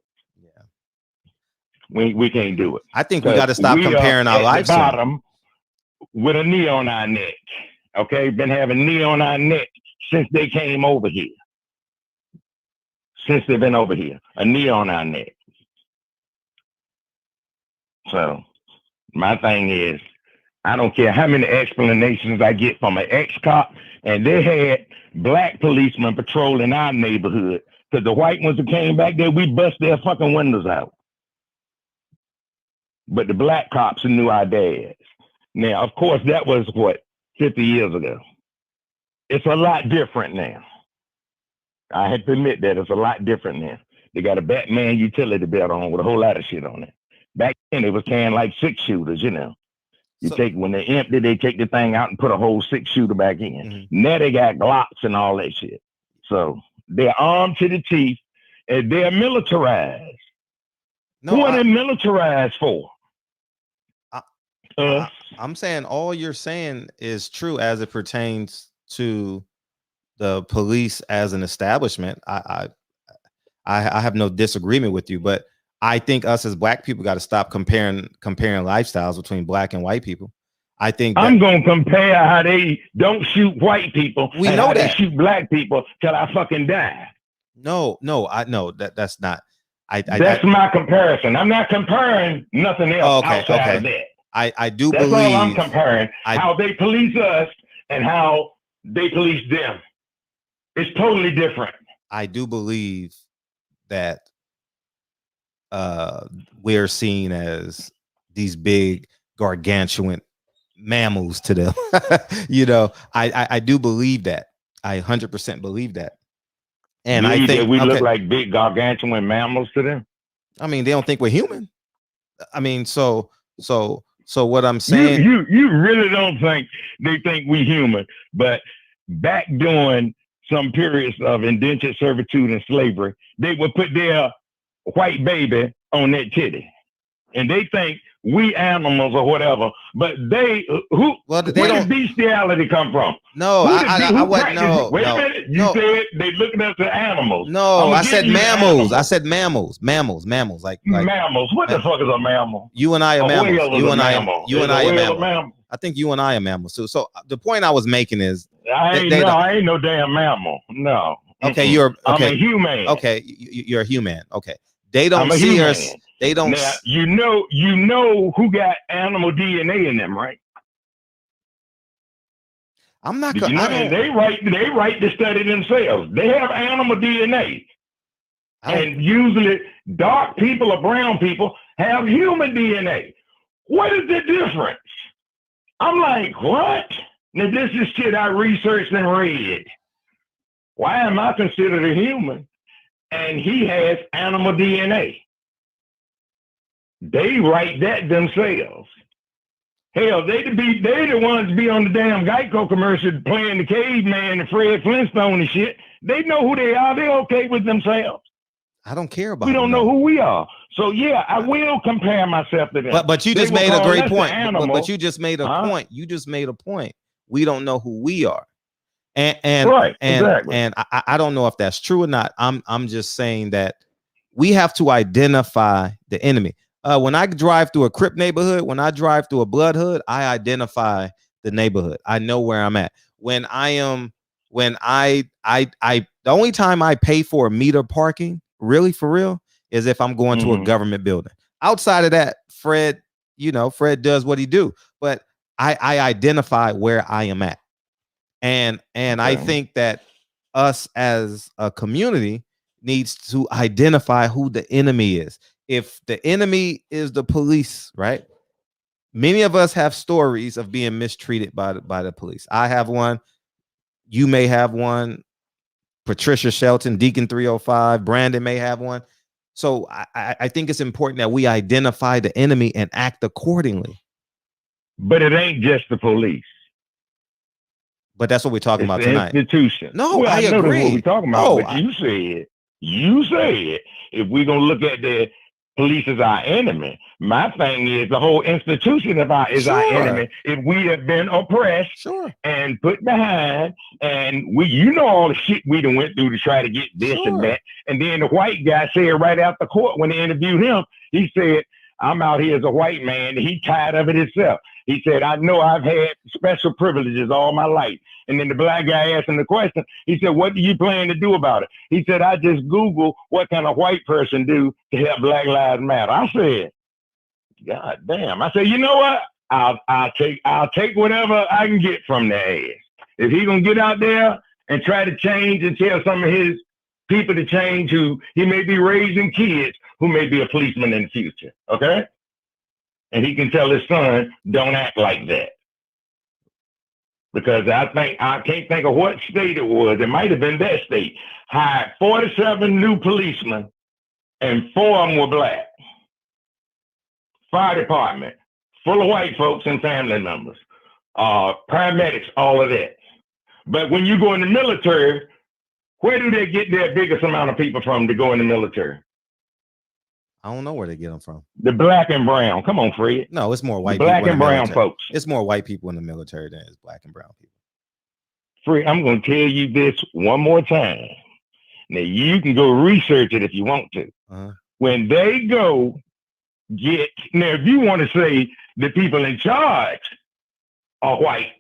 We can't do it. I think we got to stop comparing our lives at the bottom with a knee on our neck. Okay, been having knee on our neck since they came over here. Since they've been over here, a knee on our neck. So my thing is, I don't care how many explanations I get from an ex-cop, and they had black policemen patrolling our neighborhood because the white ones that came back there, we bust their fucking windows out. But the black cops knew our dads. Now, of course, that was, 50 years ago. It's a lot different now. I had to admit that it's a lot different now. They got a Batman utility belt on with a whole lot of shit on it. Back then, they was carrying like 6-shooters, you know. When they're empty, they take the thing out and put a whole 6-shooter back in. Mm-hmm. Now they got Glocks and all that shit. So they're armed to the teeth and they're militarized. Who are they militarized for? I'm saying all you're saying is true as it pertains to the police as an establishment. I have no disagreement with you, but I think us as black people got to stop comparing lifestyles between black and white people. I think I'm going to compare how they don't shoot white people. We know that they shoot black people till I fucking die. No, that's not. That's my comparison. I'm not comparing nothing else outside of that. I do that's believe. All I'm comparing how they police us and how they police them. It's totally different. I do believe that we're seen as these big gargantuan mammals to them. You know, I do believe that. I 100% believe that. And I think we look like big gargantuan mammals to them. I mean, they don't think we're human. I mean, so what I'm saying, you really don't think they think we human, but back during some periods of indentured servitude and slavery, they would put their white baby on that titty, and they think we animals or whatever. But they where did bestiality come from? No, I wasn't. No, wait a minute. You said they looking at the animals. No, I said mammals. I said mammals. Like mammals. What the fuck is a mammal? You and I are mammals. You and I are mammals. I think you and I are mammals too. So the point I was making is, I ain't no damn mammal. No. Okay, I'm a human. Okay, you're a human. Okay, they don't see us. They don't. Now, you know who got animal DNA in them, right? I'm not. They write the study themselves. They have animal DNA, and usually dark people or brown people have human DNA. What is the difference? I'm like, what? Now this is shit I researched and read. Why am I considered a human? And he has animal DNA. They write that themselves. Hell, they the ones to be on the damn Geico commercial playing the caveman and Fred Flintstone and shit. They know who they are. They're okay with themselves. I don't care about. We don't know who we are. So yeah, I will compare myself to them. But you just made a great point. But you just made a point. You just made a point. We don't know who we are. And right, exactly. And I don't know if that's true or not. I'm just saying that we have to identify the enemy. When I drive through a Crip neighborhood, when I drive through a Blood hood, I identify the neighborhood. I know where I'm at. The only time I pay for a meter parking, really for real, is if I'm going to a government building. Outside of that, Fred does what he do, but I identify where I am at. And I think that us as a community needs to identify who the enemy is. If the enemy is the police, right? Many of us have stories of being mistreated by the police. I have one. You may have one. Patricia Shelton, Deacon 305, Brandon may have one. So I think it's important that we identify the enemy and act accordingly. But it ain't just the police. But that's what we're talking about tonight. Institution. No, I agree. That's what we're talking about. But you said You said if we're gonna look at the police as our enemy, my thing is the whole institution is our enemy. If we have been oppressed and put behind, and you know all the shit we done went through to try to get this and that, and then the white guy said right after court when they interviewed him, he said, "I'm out here as a white man." He tired of it himself. He said, "I know I've had special privileges all my life." And then the black guy asked him the question. He said, "What do you plan to do about it?" He said, "I just Google what can a white person do to help Black Lives Matter." I said, "God damn." I said, "You know what? I'll take whatever I can get from that ass. If he gonna get out there and try to change and tell some of his people to change, who he may be raising kids who may be a policeman in the future, okay? And he can tell his son, don't act like that." Because I can't think of what state it was. It might have been that state. Hired 47 new policemen, and 4 of them were black. Fire department, full of white folks and family members. Paramedics, all of that. But when you go in the military, where do they get their biggest amount of people from to go in the military? I don't know where they get them from. The black and brown. Come on, Fred. No, it's more white people. Black and brown folks. It's more white people in the military than it's black and brown people. Fred, I'm going to tell you this one more time. Now, you can go research it if you want to. When they go now, if you want to say the people in charge are white,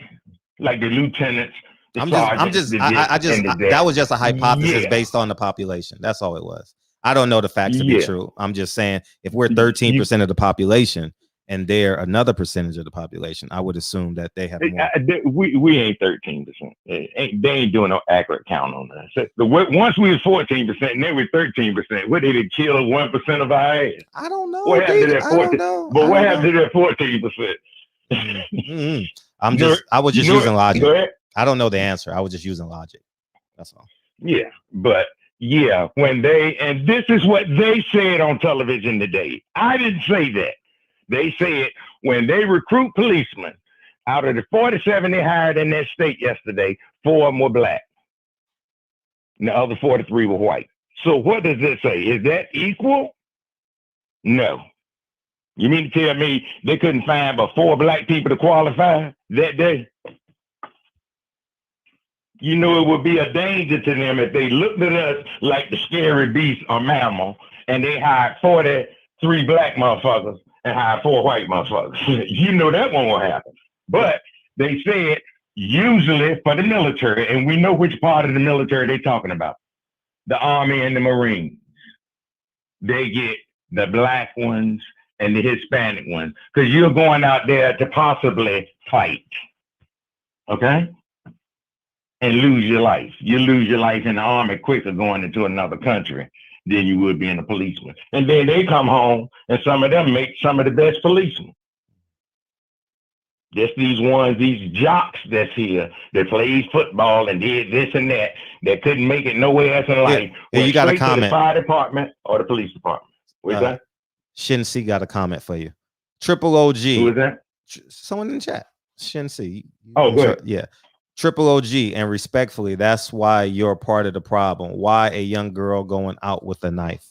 like the lieutenants, that was just a hypothesis based on the population. That's all it was. I don't know the facts to be true. I'm just saying if we're 13% of the population and they're another percentage of the population, I would assume that they have more. We ain't 13%. They ain't doing no accurate count on that. Once we was 14% and then we 13%, what did it kill 1% of our ass? I don't know. What happened to that 14? But what happened to that 14%? I was just using logic. I don't know the answer. I was just using logic. That's all. Yeah, but yeah, and this is what they said on television today. I didn't say that. They said when they recruit policemen, out of the 47 they hired in that state yesterday, 4 of them were black. And the other 43 were white. So what does this say? Is that equal? No. You mean to tell me they couldn't find but 4 black people to qualify that day? You know, it would be a danger to them if they looked at us like the scary beast or mammal and they hired 43 black motherfuckers and hired 4 white motherfuckers. You know that won't happen. But they said usually for the military, and we know which part of the military they're talking about, the Army and the Marines. They get the black ones and the Hispanic ones because you're going out there to possibly fight. Okay? And lose your life. You lose your life in the Army quicker going into another country than you would being a policeman. And then they come home and some of them make some of the best policemen. Just these jocks that's here that plays football and did this and that couldn't make it nowhere else in life. Yeah, you got a comment. To the fire department or the police department. What's that? Shin C got a comment for you. Triple OG. Who is that? Someone in the chat. Shin C. Oh, good. Yeah. Triple OG, and respectfully, that's why you're part of the problem. Why a young girl going out with a knife?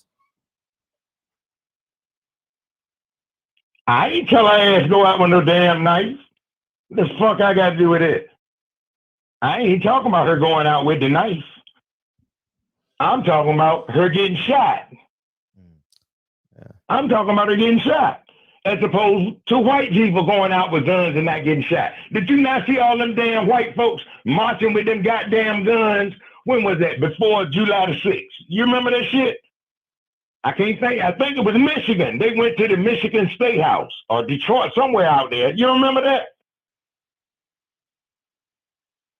I ain't tell her ass go out with no damn knife. What the fuck I got to do with it? I ain't talking about her going out with the knife. I'm talking about her getting shot. Yeah. I'm talking about her getting shot. As opposed to white people going out with guns and not getting shot. Did you not see all them damn white folks marching with them goddamn guns? When was that? Before July the 6th. You remember that shit? I think it was Michigan. They went to the Michigan State House or Detroit, somewhere out there. You remember that?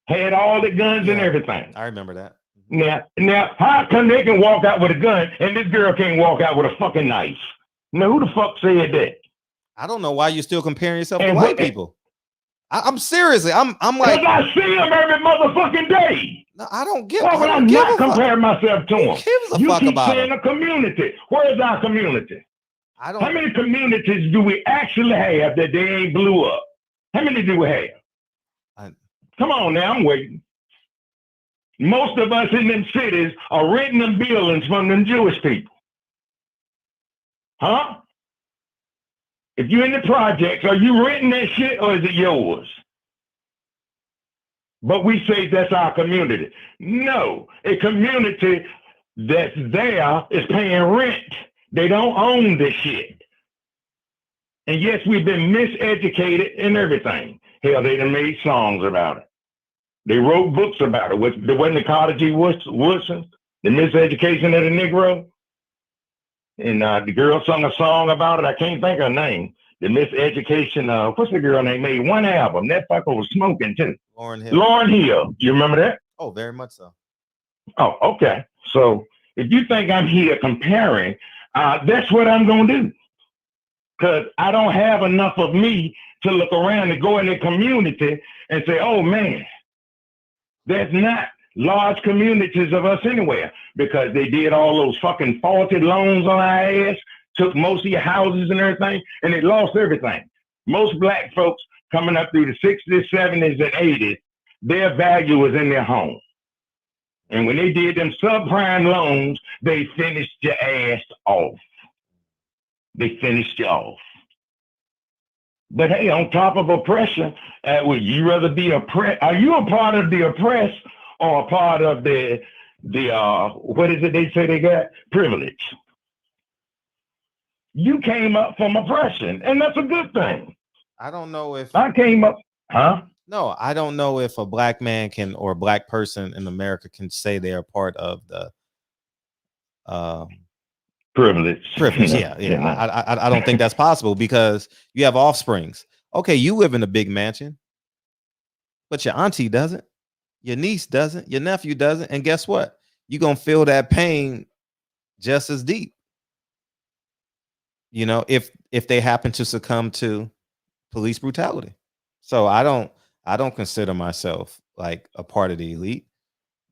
Had all the guns and everything. I remember that. Now, how come they can walk out with a gun and this girl can't walk out with a fucking knife? Now, who the fuck said that? I don't know why you're still comparing yourself to white people. I'm seriously, I'm like, because I see them every motherfucking day. No, I don't give. Why would I not compare myself to them? Who gives a fuck about saying them? A community. Where is our community? How many communities do we actually have that they ain't blew up? How many do we have? Come on now, I'm waiting. Most of us in them cities are renting them buildings from them Jewish people. Huh? If you're in the projects, are you renting that shit or is it yours? But we say that's our community. No, a community that's there is paying rent. They don't own this shit. And yes, we've been miseducated in everything. Hell, they done made songs about it. They wrote books about it. Wasn't the Carter G. Woodson, the miseducation of the Negro? And the girl sung a song about it. I can't think of her name. The miseducation. What's the girl name? Made one album. That fucker was smoking too. Lauryn Hill. Lauryn Hill. You remember that? Oh, very much so. Oh, okay. So if you think I'm here comparing, that's what I'm going to do. Because I don't have enough of me to look around and go in the community and say, oh, man, there's not large communities of us anywhere, because they did all those fucking faulty loans on our ass, took most of your houses and everything, and they lost everything. Most black folks coming up through the 60s, 70s, and 80s, their value was in their home. And when they did them subprime loans, they finished your ass off. They finished you off. But hey, on top of oppression, would you rather be oppressed? Are you a part of the oppressed or a part of the what is it they say they got? Privilege. You came up from oppression, and that's a good thing. I don't know if I came up, huh? No, I don't know if a black man can, or a black person in America can say they are part of the privilege. Yeah. I don't think that's possible, because you have offsprings. Okay, you live in a big mansion, but your auntie doesn't, your niece doesn't, your nephew doesn't, and guess what? You're gonna feel that pain just as deep. You know, if they happen to succumb to police brutality. So I don't consider myself like a part of the elite.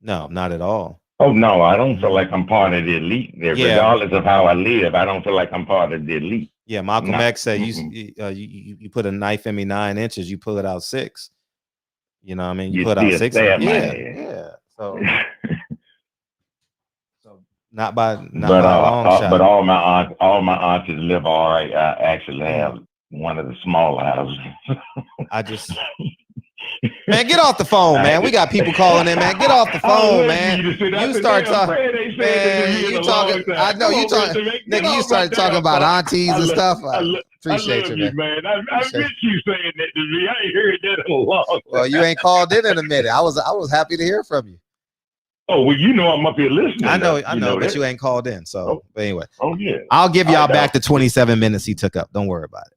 No, not at all. Oh no, I don't feel like I'm part of the elite. Regardless of how I live, I don't feel like I'm part of the elite. Yeah, Malcolm X said, you put a knife in me 9 inches, you pull it out 6. You know what I mean? You put out 6. Yeah. So not by a long shot. But all my aunties live all right. I actually have one of the smaller houses. Man, get off the phone, man. We got people calling in, man. Get off the phone, man. You start talking, man. You talking? I know you talking, nigga. You started talking about aunties and stuff. I appreciate you, man. I miss you saying that to me. I ain't heard that in a long time. Well, you ain't called in a minute. I was happy to hear from you. Oh, well, you know I'm up here listening. I know, but you ain't called in. So, but anyway. Oh yeah. I'll give y'all back the 27 minutes he took up. Don't worry about it.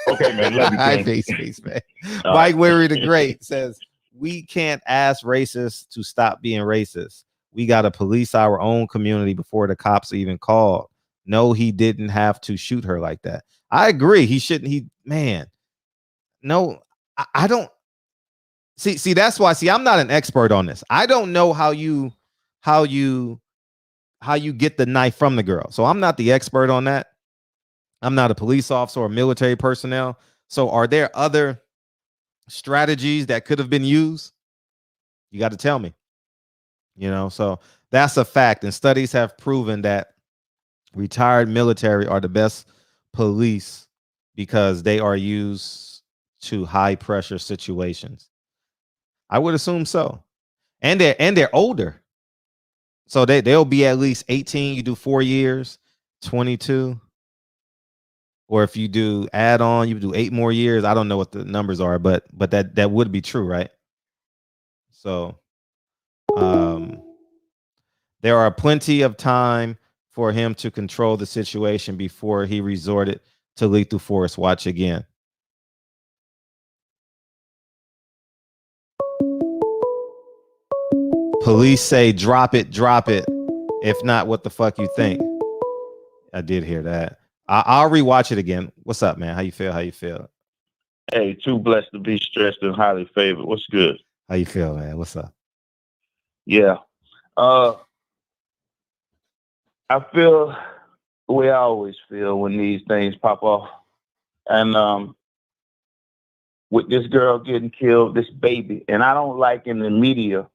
Okay, man. Love you. All right, peace, man. Mike Weary the Great says, we can't ask racists to stop being racist. We got to police our own community before the cops even called. No, he didn't have to shoot her like that. I agree. He shouldn't. No, I don't. See, that's why. See, I'm not an expert on this. I don't know how you get the knife from the girl. So I'm not the expert on that. I'm not a police officer or military personnel. So are there other strategies that could have been used? You got to tell me. You know, so that's a fact. And studies have proven that retired military are the best police because they are used to high pressure situations. I would assume so. And they're older. So they'll be at least 18. You do 4 years, 22. Or if you do add on, you do 8 more years. I don't know what the numbers are, but that would be true, right? So there are plenty of time for him to control the situation before he resorted to lethal force. Watch again. Police say, drop it. If not, what the fuck you think? I did hear that. I'll rewatch it again. What's up, man? How you feel? Hey, too blessed to be stressed and highly favored. What's good? How you feel, man? What's up? Yeah. I feel the way I always feel when these things pop off. And with this girl getting killed, this baby, and I don't like in the media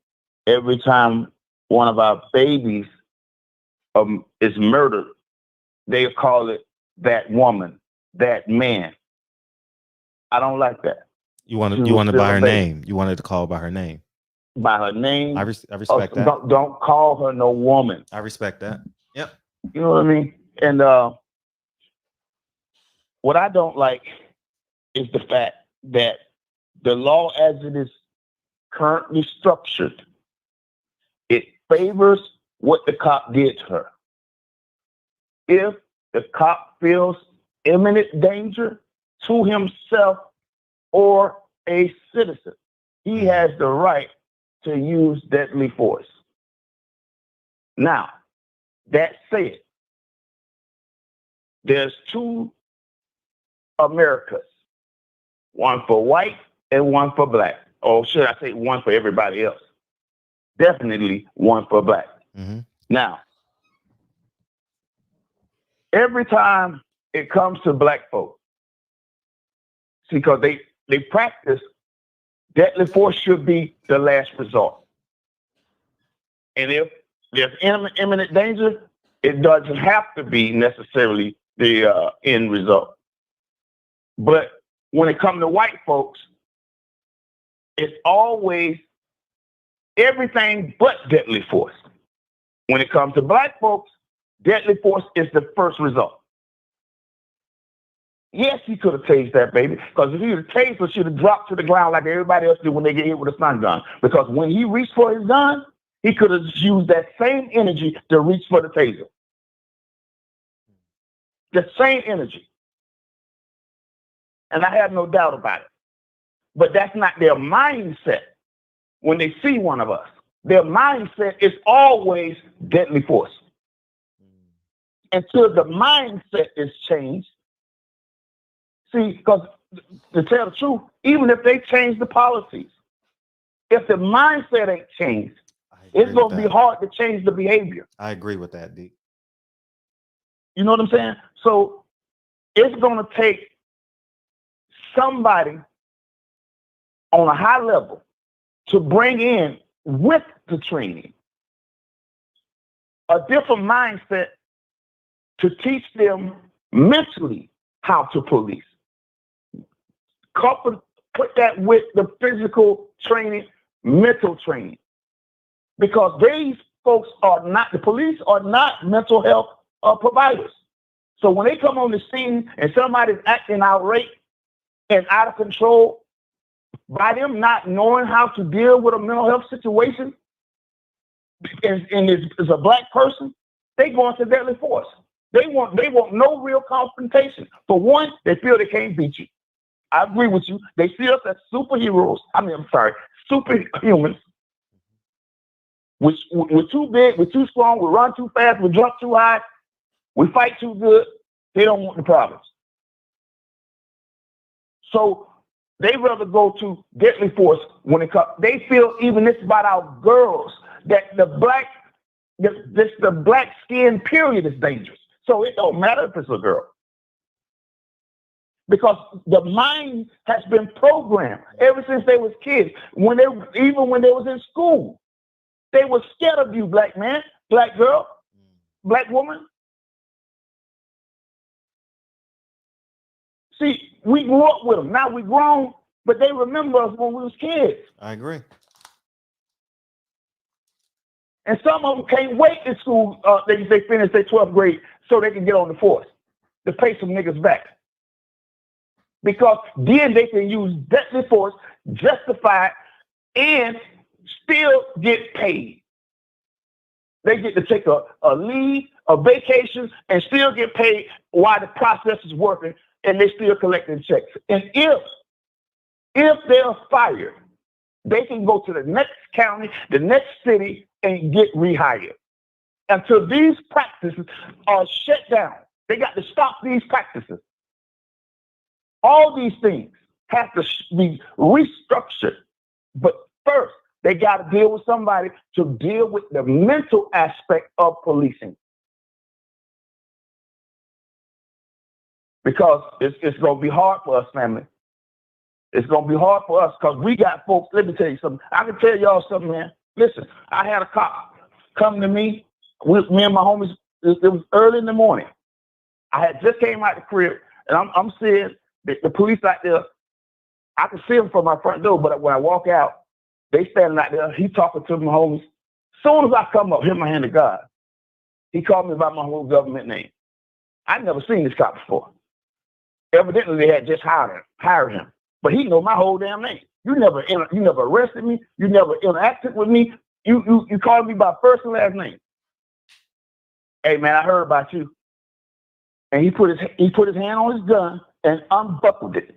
every time one of our babies is murdered, they call it that woman, that man. I don't like that. You wanted by her name. You wanted to call by her name. By her name. I respect that. Don't call her no woman. I respect that. Yep. You know what I mean? And what I don't like is the fact that the law as it is currently structured, it favors what the cop did to her. If the cop feels imminent danger to himself or a citizen, he has the right to use deadly force. Now, that said, there's two Americas, one for white and one for black. Or should I say one for everybody else? Definitely one for black. Mm-hmm. Now, every time it comes to black folk, because they practice deadly force should be the last resort. And if there's imminent danger, it doesn't have to be necessarily the end result. But when it comes to white folks, it's always everything but deadly force. When it comes to black folks, deadly force is the first result. Yes, he could have tased that baby, because if he would have tased her, she'd have dropped to the ground like everybody else did when they get hit with a stun gun. Because when he reached for his gun, he could have used that same energy to reach for the taser. The same energy. And I have no doubt about it. But that's not their mindset when they see one of us. Their mindset is always deadly force. Until the mindset is changed. See, because to tell the truth, even if they change the policies, if the mindset ain't changed, it's going to be hard to change the behavior. I agree with that, D. You know what I'm saying? So it's going to take somebody on a high level to bring in with the training a different mindset to teach them mentally how to police. Put that with the physical training, mental training. Because these folks are not, the police are not mental health providers. So when they come on the scene and somebody's acting outrage and out of control, by them not knowing how to deal with a mental health situation, and is a black person, they go into deadly force. They want no real confrontation. For one, they feel they can't beat you. I agree with you. They see us as superheroes. Superhumans. We're too big, we're too strong, we run too fast, we jump too high, we fight too good. They don't want the problems. So they rather go to deadly force when it comes. They feel even this about our girls, that the black skin period is dangerous. So it don't matter if it's a girl. Because the mind has been programmed ever since they was kids. Even when they was in school, they were scared of you, black man, black girl, black woman. See, we grew up with them. Now we grown, but they remember us when we was kids. I agree. And some of them can't wait in school. They finish their 12th grade so they can get on the force to pay some niggas back. Because then they can use deadly force, justify, and still get paid. They get to take a leave, a vacation, and still get paid while the process is working, and they still collecting checks. And if they're fired, they can go to the next county, the next city, and get rehired. Until these practices are shut down. They got to stop these practices. All these things have to be restructured. But first, they got to deal with somebody to deal with the mental aspect of policing. Because it's going to be hard for us, family. It's going to be hard for us because we got folks. Let me tell you something. I can tell y'all something, man. Listen, I had a cop come to me with me and my homies. It was early in the morning. I had just came out the crib, and I'm seeing the police out there. I can see them from my front door, but when I walk out, they standing out there. He talking to my homies. As soon as I come up, hit my hand to God. He called me by my whole government name. I'd never seen this cop before. Evidently, they had just hired him. But he know my whole damn name. You never arrested me. You never interacted with me. You called me by first and last name. Hey man, I heard about you. And he put his hand on his gun and unbuckled it.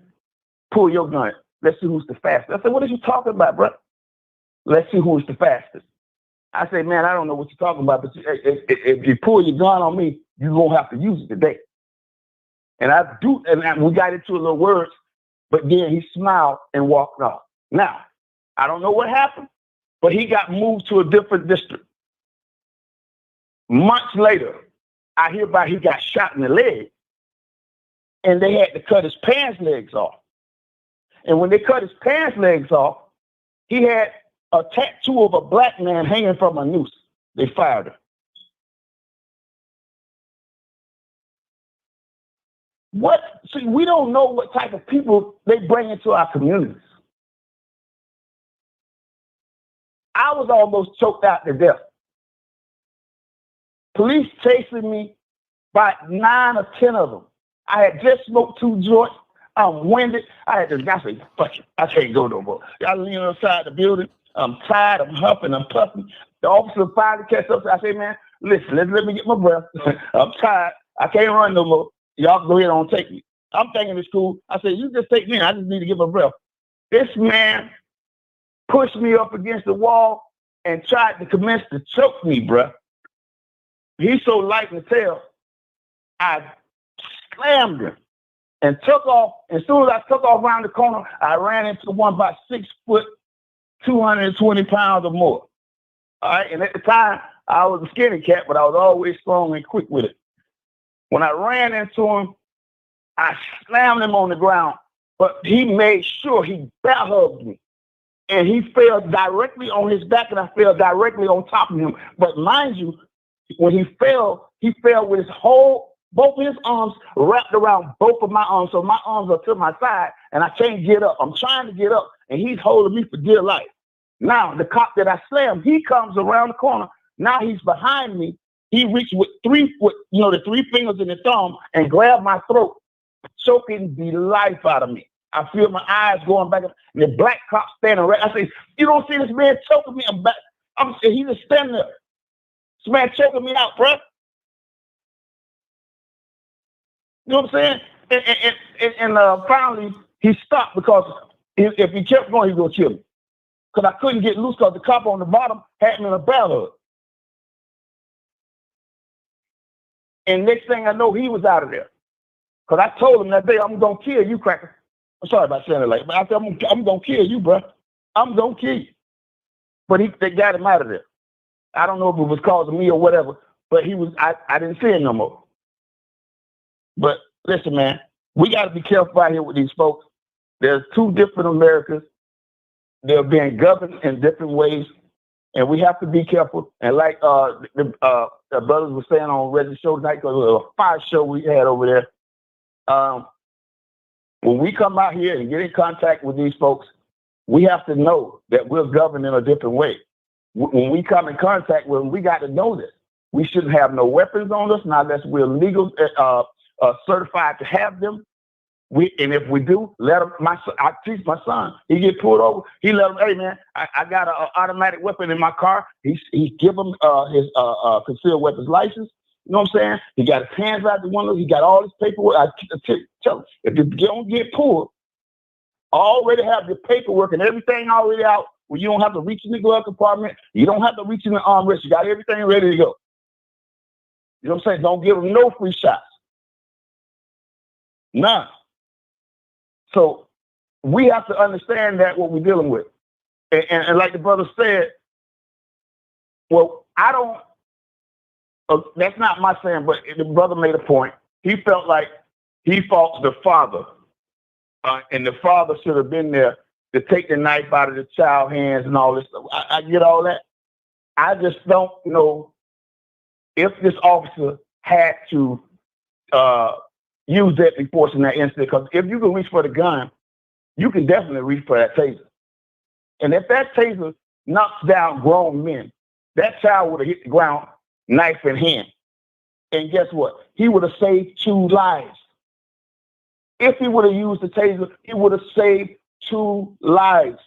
Pull your gun. Let's see who's the fastest. I said, what are you talking about, bro? Let's see who's the fastest. I said, man, I don't know what you're talking about, but if you pull your gun on me, you won't have to use it today. And we got into a little words, but then he smiled and walked off. Now, I don't know what happened, but he got moved to a different district. Months later, I hear about he got shot in the leg, and they had to cut his pants legs off. And when they cut his pants legs off, he had a tattoo of a black man hanging from a noose. They fired him. See, we don't know what type of people they bring into our communities. I was almost choked out to death. Police chasing me, by 9 or 10 of them. I had just smoked 2 joints. I'm winded. I say, fuck it. I can't go no more. I lean outside the building. I'm tired. I'm huffing. I'm puffing. The officer finally catch up. I say, man, listen, let me get my breath. I'm tired. I can't run no more. Y'all go ahead and take me. I'm thinking it's cool. I said, you just take me. I just need to get my breath. This man pushed me up against the wall and tried to commence to choke me, bruh. He's so light in the tail. I slammed him and took off. As soon as I took off around the corner, I ran into one about 6 foot, 220 pounds or more. All right. And at the time, I was a skinny cat, but I was always strong and quick with it. When I ran into him, I slammed him on the ground, but he made sure he bear hugged me. And he fell directly on his back, and I fell directly on top of him. But mind you, when he fell with his both of his arms wrapped around both of my arms. So my arms are to my side, and I can't get up. I'm trying to get up, and he's holding me for dear life. Now, the cop that I slammed, he comes around the corner. Now he's behind me. He reached with the 3 fingers and the thumb and grabbed my throat, choking the life out of me. I feel my eyes going back, and the black cop standing right. I say, you don't see this man choking me? I'm back. He's just standing there. This man choking me out, bro. You know what I'm saying? And finally, he stopped because if he kept going, he was going to kill me. Because I couldn't get loose because the cop on the bottom had me in a barrel. And next thing I know, he was out of there. Because I told him that day, I'm going to kill you, cracker. I'm sorry about saying it like that, but I said, I'm going to kill you, bro. I'm going to kill you. But they got him out of there. I don't know if it was causing me or whatever, but I didn't see him no more. But listen, man, we got to be careful out here with these folks. There's 2 different Americas. They're being governed in different ways, and we have to be careful. And like the brothers were saying on Reggie's show tonight, because it was a fire show we had over there. When we come out here and get in contact with these folks, we have to know that we're governed in a different way. When we come in contact with them, we got to know this. We shouldn't have no weapons on us, not unless we're legal, certified to have them. And if we do, let them. I teach my son. He get pulled over. He let him. Hey man, I got an automatic weapon in my car. He give him his concealed weapons license. You know what I'm saying? He got his hands out the window. He got all his paperwork. I tell him, if you don't get pulled, already have your paperwork and everything already out, where you don't have to reach in the glove compartment. You don't have to reach in the armrest. You got everything ready to go. You know what I'm saying? Don't give them no free shots. None. So we have to understand that what we're dealing with. And like the brother said, well, I don't, that's not my saying, but the brother made a point. He felt like he faults the father, and the father should have been there to take the knife out of the child's hands and all this stuff. I get all that, I just don't know if this officer had to use deadly force in that instance, because if you can reach for the gun, you can definitely reach for that taser. And if that taser knocks down grown men, that child would have hit the ground, knife in hand. And guess what? He would have saved 2 lives. If he would have used the taser, he would have saved 2 lives.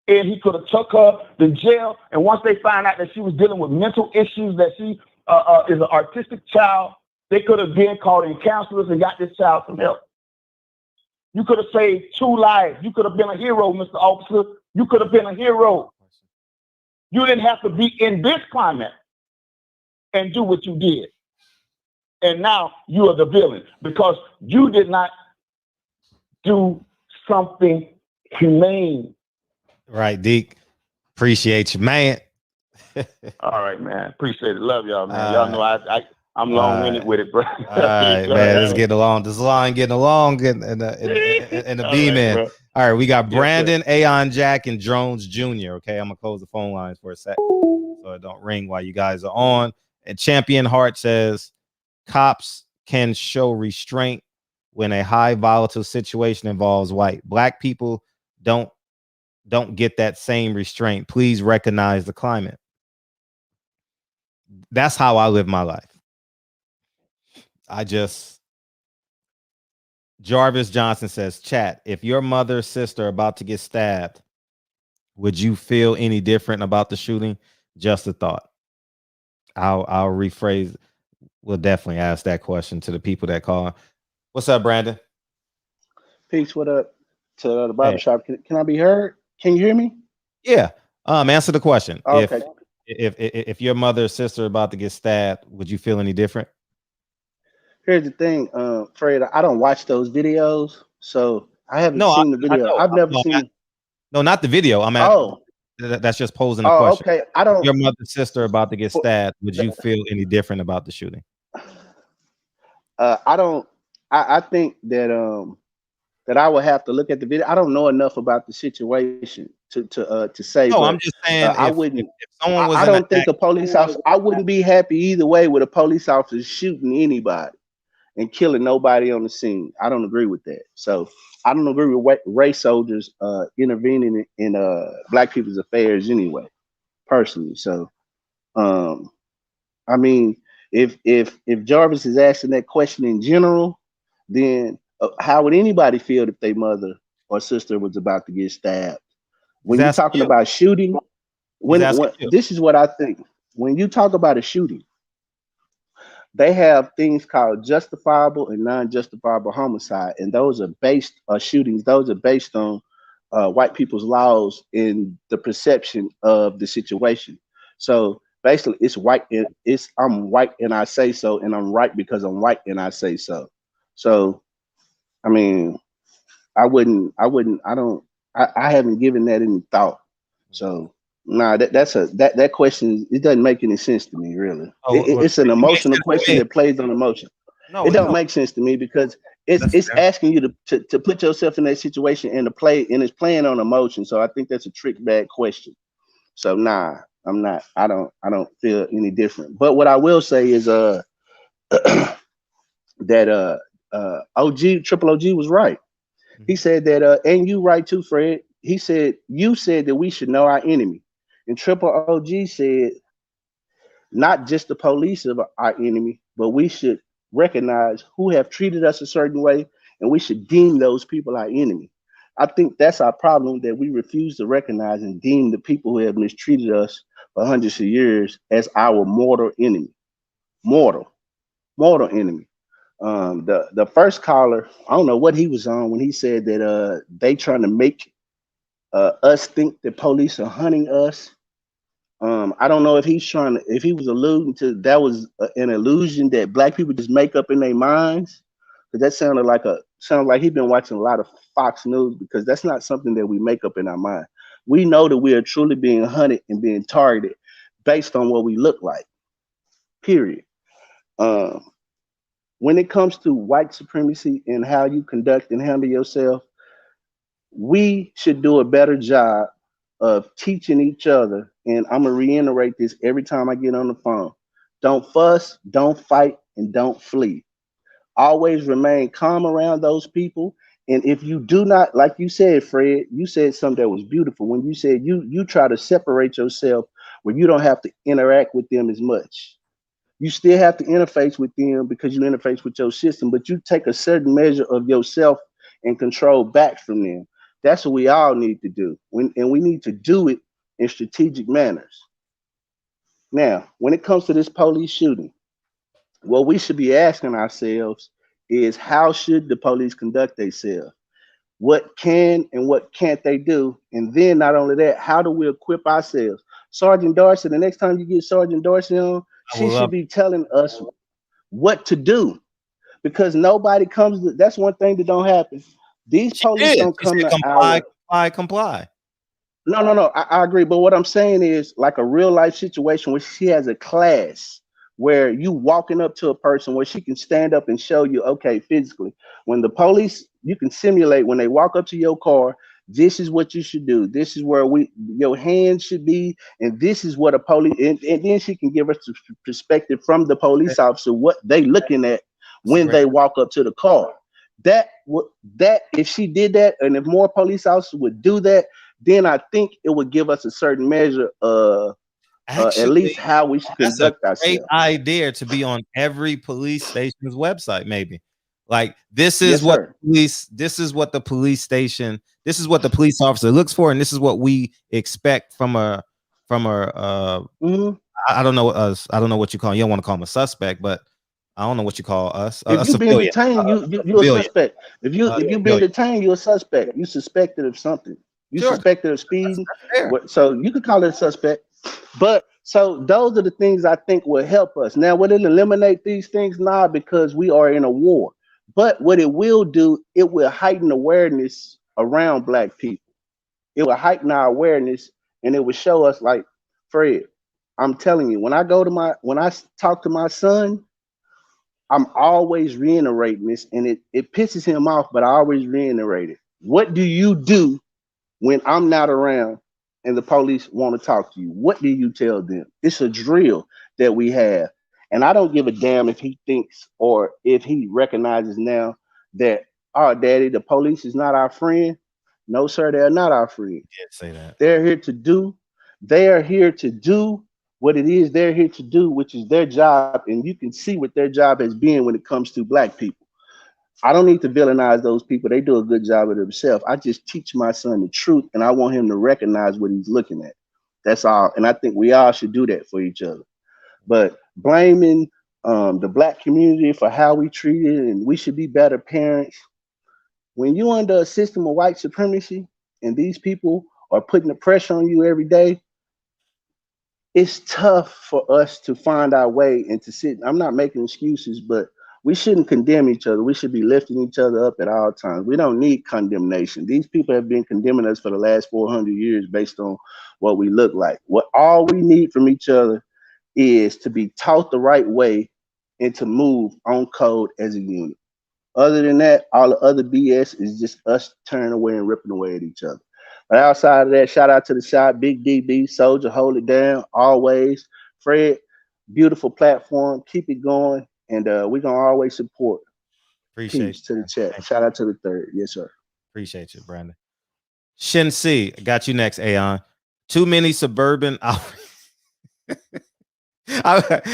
And he could have took her to jail. And once they find out that she was dealing with mental issues, that she is an artistic child, they could have then called in counselors and got this child some help. You could have saved 2 lives. You could have been a hero, Mr. Officer. You could have been a hero. You didn't have to be in this climate and do what you did. And now you are the villain because you did not do something humane. Right, Deke. Appreciate you, man. All right, man. Appreciate it. Love y'all, man. Y'all know I'm long-winded with it, bro. All right, man. Let's get along. This line getting along in the beam in. All right, we got Brandon, Aon Jack, and Jones Jr. Okay, I'm gonna close the phone lines for a sec so it don't ring while you guys are on. And Champion Heart says cops can show restraint when a high volatile situation involves white. Black people don't get that same restraint. Please recognize the climate. That's how I live my life. Jarvis Johnson says, chat, if your mother or sister are about to get stabbed, would you feel any different about the shooting? Just a thought. I'll rephrase. We'll definitely ask that question to the people that call. What's up, Brandon? Peace. What up to the barbershop? Hey. Can I be heard? Can you hear me? Yeah. Answer the question. Okay. If your mother or sister are about to get stabbed, would you feel any different? Here's the thing, Fred. I don't watch those videos, so I haven't seen the video. I've never seen. No, not the video. I'm at. Oh, that's just posing the question. Okay. I don't. Your mother or sister about to get stabbed. Would you feel any different about the shooting? I don't. I think that that I would have to look at the video. I don't know enough about the situation to say. No, I'm just saying. I wouldn't. If someone was I don't think a police officer. I wouldn't be happy either way with a police officer shooting anybody and killing nobody on the scene. I don't agree with that. So I don't agree with race soldiers intervening in black people's affairs anyway, personally. So, I mean, if Jarvis is asking that question in general, then how would anybody feel if their mother or sister was about to get stabbed? When you're talking about shooting, when this is what I think. When you talk about a shooting, they have things called justifiable and non-justifiable homicide, and those are based shootings. Those are based on white people's laws in the perception of the situation. So basically, it's white. I'm white and I say so, and I'm right because I'm white and I say so. So, I mean, I haven't given that any thought. So. Nah, that question, it doesn't make any sense to me, really. It's an emotional question that plays on emotion. No, it don't make sense to me because it's asking you to put yourself in that situation and it's playing on emotion. So I think that's a trick bag question. So nah, I'm not. I don't feel any different. But what I will say is that Triple OG was right. He said that and you right too, Fred. He said you said that we should know our enemy. And Triple OG said, not just the police are our enemy, but we should recognize who have treated us a certain way, and we should deem those people our enemy. I think that's our problem, that we refuse to recognize and deem the people who have mistreated us for hundreds of years as our mortal enemy. Mortal enemy. The first caller, I don't know what he was on when he said that they trying to make us think that police are hunting us. I don't know if he was alluding to that was an illusion that black people just make up in their minds. Because that sounded like he'd been watching a lot of Fox News, because that's not something that we make up in our mind. We know that we are truly being hunted and being targeted based on what we look like. Period. When it comes to white supremacy and how you conduct and handle yourself, we should do a better job of teaching each other, and I'm gonna reiterate this every time I get on the phone. Don't fuss, don't fight, and don't flee. Always remain calm around those people. And if you do not, like you said, Fred, you said something that was beautiful when you said you try to separate yourself where you don't have to interact with them as much. You still have to interface with them because you interface with your system, but you take a certain measure of yourself and control back from them. That's what we all need to do. And we need to do it in strategic manners. Now, when it comes to this police shooting, what we should be asking ourselves is how should the police conduct themselves? What can and what can't they do? And then not only that, how do we equip ourselves? Sergeant Darcy, the next time you get Sergeant Darcy on, I she will should be telling us what to do because nobody comes to, that's one thing that don't happen. These She police did. don't She come said to comply, our comply, comply. no. I agree. But what I'm saying is like a real life situation where she has a class where you walking up to a person where she can stand up and show you, okay, physically, when the police, you can simulate when they walk up to your car, this is what you should do. This is where your hands should be. And this is what a police, and then she can give us the perspective from the police officer, what they looking at That's a when great. they walk up to the car. That if she did that, and if more police officers would do that, then I think it would give us a certain measure of at least Actually, how we should that's a conduct great ourselves. idea to be on every police station's website, maybe. Like this is Yes, what sir. this is what the police station, this is what the police officer looks for, and this is what we expect from a hmm I don't know I don't know what you call, you don't want to call him a suspect, but I don't know what you call us, If a you been civilian. detained, A you're a civilian. suspect. A If you been civilian. detained, you're a suspect. You suspected of something. You Sure. suspected of That's speeding. fair. So you could call it a suspect. But so those are the things I think will help us. Now, will it eliminate these things? Nah, because we are in a war. But what it will do, it will heighten awareness around Black people. It will heighten our awareness, and it will show us, like Fred. I'm telling you, when I talk to my son, I'm always reiterating this, and it pisses him off, but I always reiterate it. What do you do when I'm not around and the police want to talk to you? What do you tell them? It's a drill that we have. And I don't give a damn if he thinks or if he recognizes now that, oh, daddy, the police is not our friend. No, sir, they're not our friend. Did say that. They're here to do, they are here to do what it is they're here to do, which is their job. And you can see what their job has been when it comes to Black people. I don't need to villainize those people. They do a good job of themselves. I just teach my son the truth, and I want him to recognize what he's looking at. That's all. And I think we all should do that for each other. But blaming the Black community for how we treat it, and we should be better parents. When you're under a system of white supremacy, and these people are putting the pressure on you every day, it's tough for us to find our way and to sit. I'm not making excuses, but we shouldn't condemn each other. We should be lifting each other up at all times. We don't need condemnation. These people have been condemning us for the last 400 years based on what we look like. What all we need from each other is to be taught the right way and to move on code as a unit. Other than that, all the other BS is just us turning away and ripping away at each other. But outside of that, shout out to the shot, Big DB, Soldier, hold it down, always. Fred, beautiful platform, keep it going, and we're gonna always support. Appreciate Peace to the you. chat. Thank Shout out to the third. Yes, sir. Appreciate you, Brandon. Shin C, got you next, Aon. Too many suburban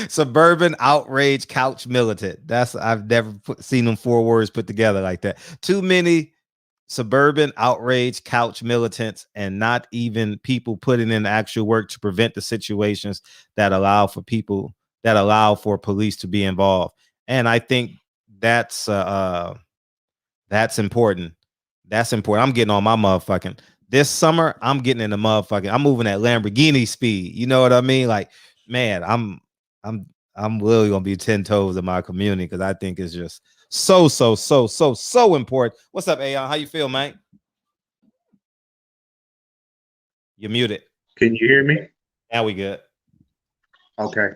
suburban outrage couch militant. That's I've never seen them 4 words put together like that. Too many suburban outrage couch militants, and not even people putting in actual work to prevent the situations that allow for police to be involved. And I think that's important. That's important. I'm getting on my motherfucking this summer. I'm getting in the motherfucking. I'm moving at Lamborghini speed. You know what I mean? Like, man, I'm really gonna be 10 toes in my community because I think it's just so important. What's up, Aon? How you feel, man? You're muted. Can you hear me? Now we good. Okay.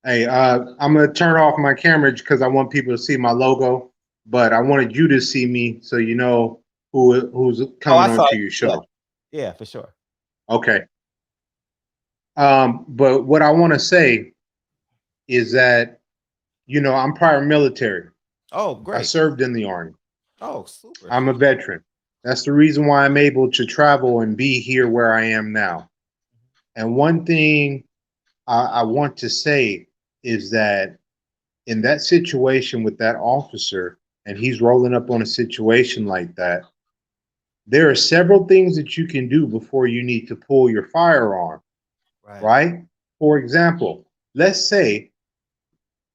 Hey, I'm gonna turn off my camera because I want people to see my logo, but I wanted you to see me so you know who's coming onto your show. Yeah, for sure. Okay. But what I want to say is that, you know, I'm prior military. Oh, I great. served in the Army. Oh, super. I'm a veteran. That's the reason why I'm able to travel and be here where I am now. And one thing I want to say is that in that situation with that officer, and he's rolling up on a situation like that, there are several things that you can do before you need to pull your firearm, Right. right? For example, let's say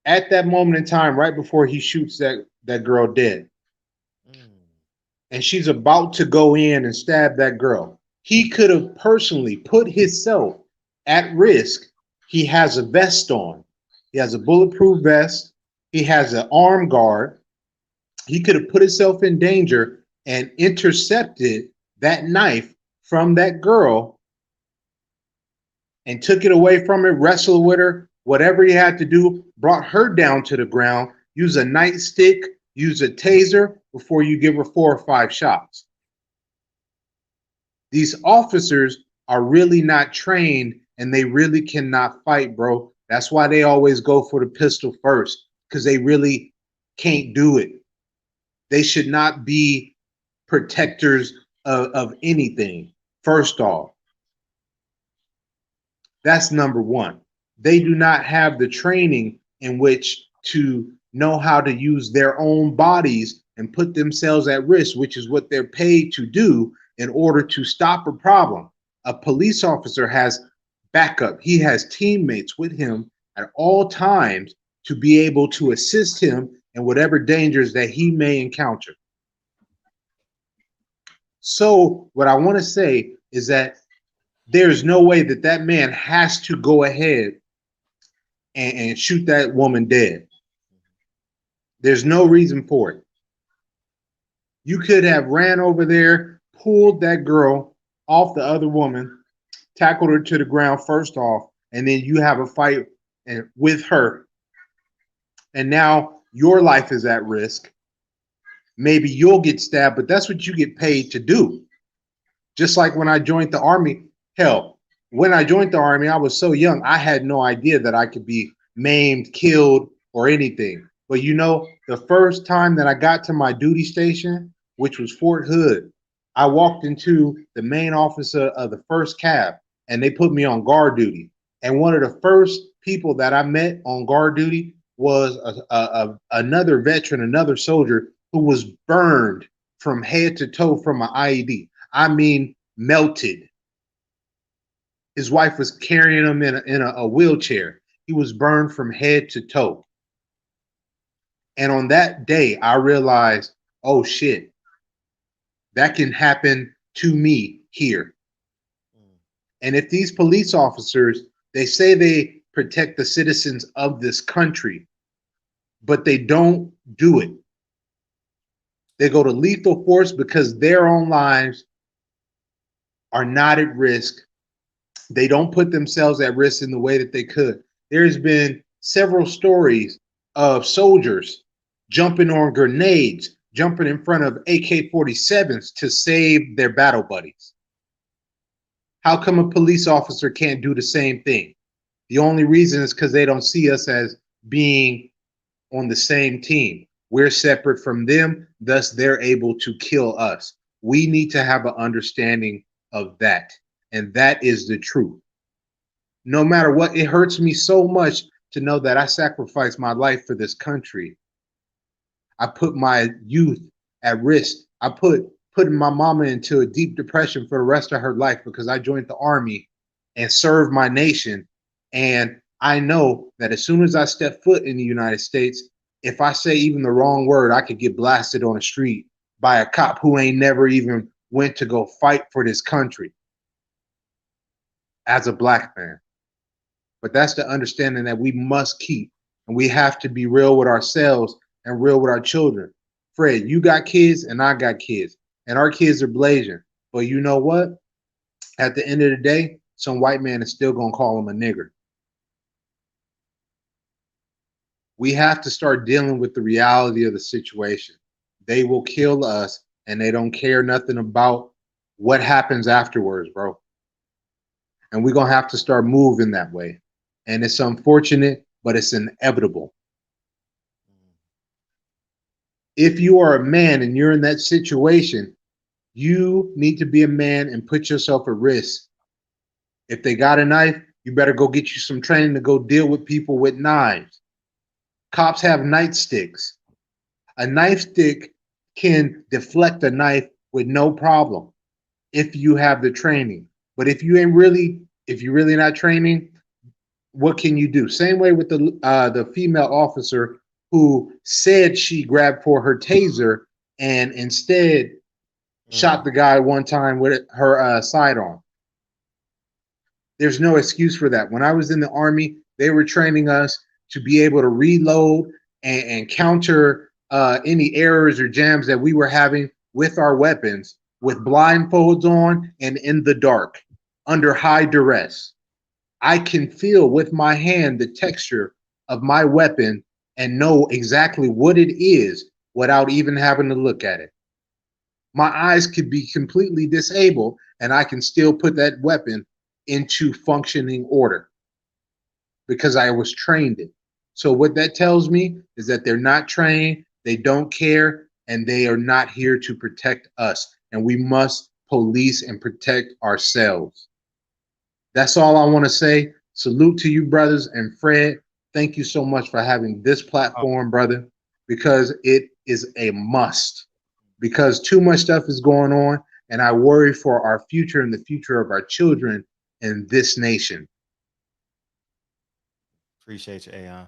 at that moment in time, right before he shoots that girl dead, Mm. and she's about to go in and stab that girl, he could have personally put himself at risk. He has a vest on. He has a bulletproof vest. He has an arm guard. He could have put himself in danger and intercepted that knife from that girl and took it away from her, wrestled with her, whatever he had to do, brought her down to the ground, use a nightstick, use a taser before you give her 4 or 5 shots. These officers are really not trained and they really cannot fight, bro. That's why they always go for the pistol first, because they really can't do it. They should not be protectors of anything, first off. That's number one. They do not have the training in which to know how to use their own bodies and put themselves at risk, which is what they're paid to do in order to stop a problem. A police officer has backup. He has teammates with him at all times to be able to assist him in whatever dangers that he may encounter. So what I want to say is that there's no way that that man has to go ahead and shoot that woman dead. There's no reason for it. You could have ran over there, pulled that girl off the other woman, tackled her to the ground first off, and then you have a fight with her. And now your life is at risk. Maybe you'll get stabbed, but that's what you get paid to do. Just like when I joined the Army, hell, when I joined the Army, I was so young, I had no idea that I could be maimed, killed, or anything. But you know, the first time that I got to my duty station, which was Fort Hood, I walked into the main office of the first cab and they put me on guard duty. And one of the first people that I met on guard duty was another veteran, another soldier who was burned from head to toe from an IED. I mean, melted. His wife was carrying him in a wheelchair. He was burned from head to toe. And on that day, I realized, oh shit, that can happen to me here. And if these police officers, they say they protect the citizens of this country, but they don't do it. They go to lethal force because their own lives are not at risk. They don't put themselves at risk in the way that they could. There's been several stories of soldiers jumping on grenades, jumping in front of AK-47s to save their battle buddies. How come a police officer can't do the same thing? The only reason is because they don't see us as being on the same team. We're separate from them, thus they're able to kill us. We need to have an understanding of that. And that is the truth. No matter what, it hurts me so much to know that I sacrificed my life for this country. I put my youth at risk. I put my mama into a deep depression for the rest of her life because I joined the Army and served my nation. And I know that as soon as I step foot in the United States, if I say even the wrong word, I could get blasted on the street by a cop who ain't never even went to go fight for this country as a black man. But that's the understanding that we must keep. And we have to be real with ourselves and real with our children. Fred, you got kids and I got kids. And our kids are blazing. But you know what? At the end of the day, some white man is still going to call him a nigger. We have to start dealing with the reality of the situation. They will kill us and they don't care nothing about what happens afterwards, bro. and we're gonna have to start moving that way. And it's unfortunate, but it's inevitable. If you are a man and you're in that situation, you need to be a man and put yourself at risk. If they got a knife, you better go get you some training to go deal with people with knives. Cops have nightsticks. A knife stick can deflect a knife with no problem if you have the training. But if you're really not training, what can you do? Same way with the female officer who said she grabbed for her taser and instead shot the guy one time with her sidearm. There's no excuse for that. When I was in the Army, they were training us to be able to reload and counter any errors or jams that we were having with our weapons with blindfolds on and in the dark under high duress. I can feel with my hand the texture of my weapon and know exactly what it is without even having to look at it. My eyes could be completely disabled and I can still put that weapon into functioning order because I was trained it. So what that tells me is that they're not trained, they don't care, and they are not here to protect us. And we must police and protect ourselves. That's all I want to say. Salute to you, brothers. And Fred, thank you so much for having this platform, brother, because it is a must. Because too much stuff is going on, and I worry for our future and the future of our children in this nation. Appreciate you, Aon.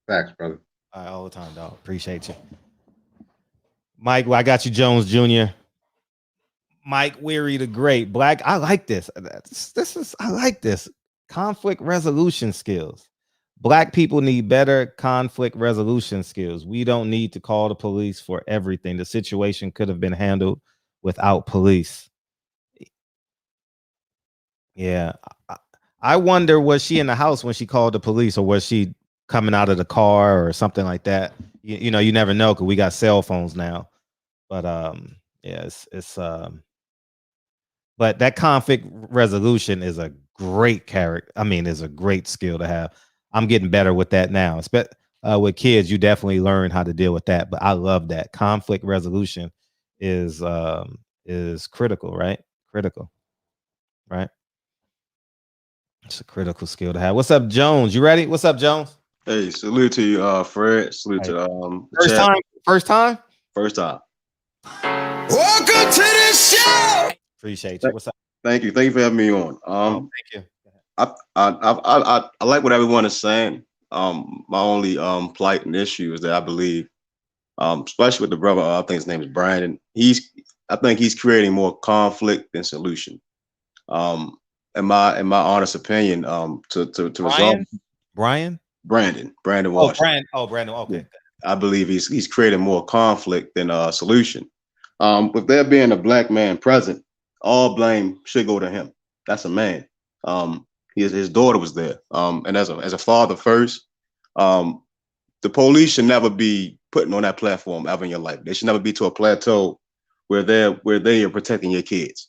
Facts, brother. All the time, dog. Appreciate you. Mike, well, I got you, Jones Jr. Mike Weary the Great. Black, I like this. I like this. Conflict resolution skills. Black people need better conflict resolution skills. We don't need to call the police for everything. The situation could have been handled without police. Yeah. I wonder, was she in the house when she called the police, or was she coming out of the car or something like that? You know, you never know because we got cell phones now. But yeah, but that conflict resolution is a great character. I mean, is a great skill to have. I'm getting better with that now. With kids, you definitely learn how to deal with that. But I love that conflict resolution is critical, right? Critical, right? It's a critical skill to have. What's up, Jones? You ready? What's up, Jones? Hey, salute to you, Fred. Salute to the first chat. First time? First time. Welcome to the show. Appreciate you. What's up? Thank you. Thank you for having me on. Thank you. I like what everyone is saying. My only plight and issue is that I believe, especially with the brother, I think his name is Bryant. I think he's creating more conflict than solution. In my honest opinion, to resolve Brandon Washington. Brandon. Okay. I believe he's creating more conflict than a solution. With there being a black man present, all blame should go to him. That's a man. His daughter was there. And as a father first, the police should never be putting on that platform ever in your life. They should never be to a plateau where they are protecting your kids,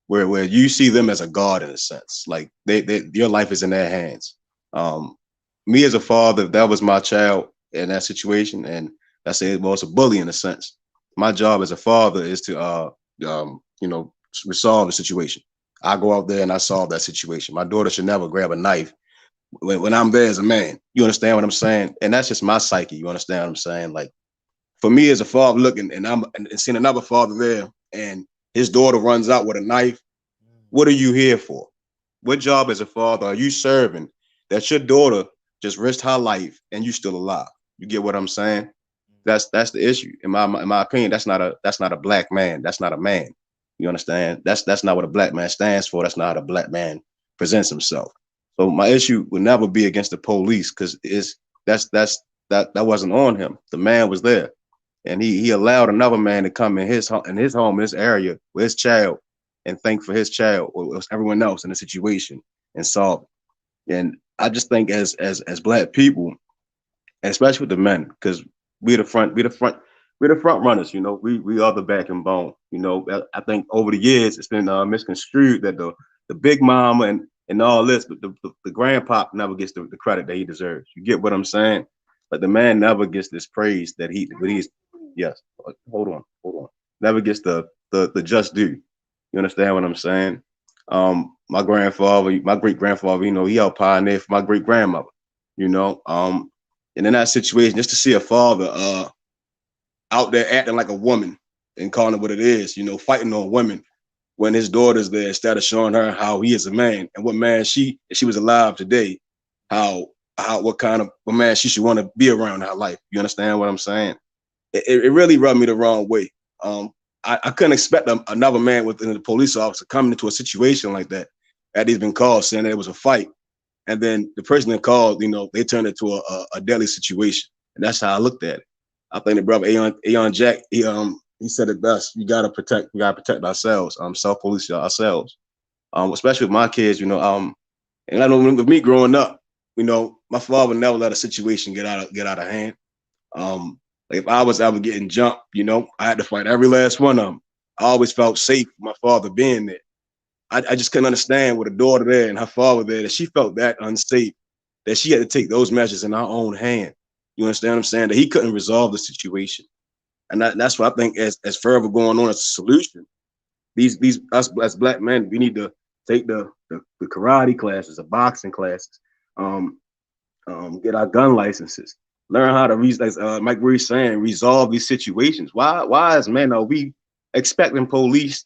where you see them as a god in a sense. Like your life is in their hands. Me as a father, if that was my child in that situation, and that's it, well, it's a bully in a sense. My job as a father is to resolve the situation. I go out there and I solve that situation. My daughter should never grab a knife when I'm there as a man. You understand what I'm saying? And that's just my psyche. You understand what I'm saying? Like, for me as a father looking and I'm seeing another father there and his daughter runs out with a knife, what are you here for? What job as a father are you serving that your daughter just risked her life and you still alive? You get what I'm saying? That's the issue. In my opinion, that's not a black man. That's not a man. You understand? That's not what a black man stands for. That's not how a black man presents himself. So my issue would never be against the police, because that wasn't on him. The man was there, and he allowed another man to come in his home, in this area with his child, and think for his child or everyone else in the situation and solve it. And I just think as black people, and especially with the men, because we're the front runners, we are the back and bone. I think over the years it's been misconstrued that the big mama and all this, but the grandpop never gets the credit that he deserves. You get what I'm saying? But the man never gets this praise that he's yes. Hold on. Never gets the just due. You understand what I'm saying? My grandfather, my great grandfather, you know, he helped pioneer for my great grandmother, you know. And in that situation, just to see a father out there acting like a woman and calling it what it is, you know, fighting on women when his daughter's there, instead of showing her how he is a man and what man if she was alive today, what kind of a man she should want to be around in her life. You understand what I'm saying? It really rubbed me the wrong way. I couldn't expect another man within the police officer coming into a situation like that he's been called saying that it was a fight. And then the person that called, you know, they turned it to a deadly situation. And that's how I looked at it. I think the brother Aeon Jack, he said it best. We gotta protect ourselves, self-police ourselves. Especially with my kids, you know, and I know with me growing up, you know, my father never let a situation get out of hand. Like if I was ever getting jumped, you know, I had to fight every last one of them. I always felt safe with my father being there. I just couldn't understand with a daughter there and her father there that she felt that unsafe, that she had to take those measures in her own hand. You understand what I'm saying? That he couldn't resolve the situation. And that's what I think as further going on as a solution, these us as black men, we need to take the karate classes, the boxing classes, get our gun licenses, learn how to as Mike Reed's saying, resolve these situations. Why as men are we expecting police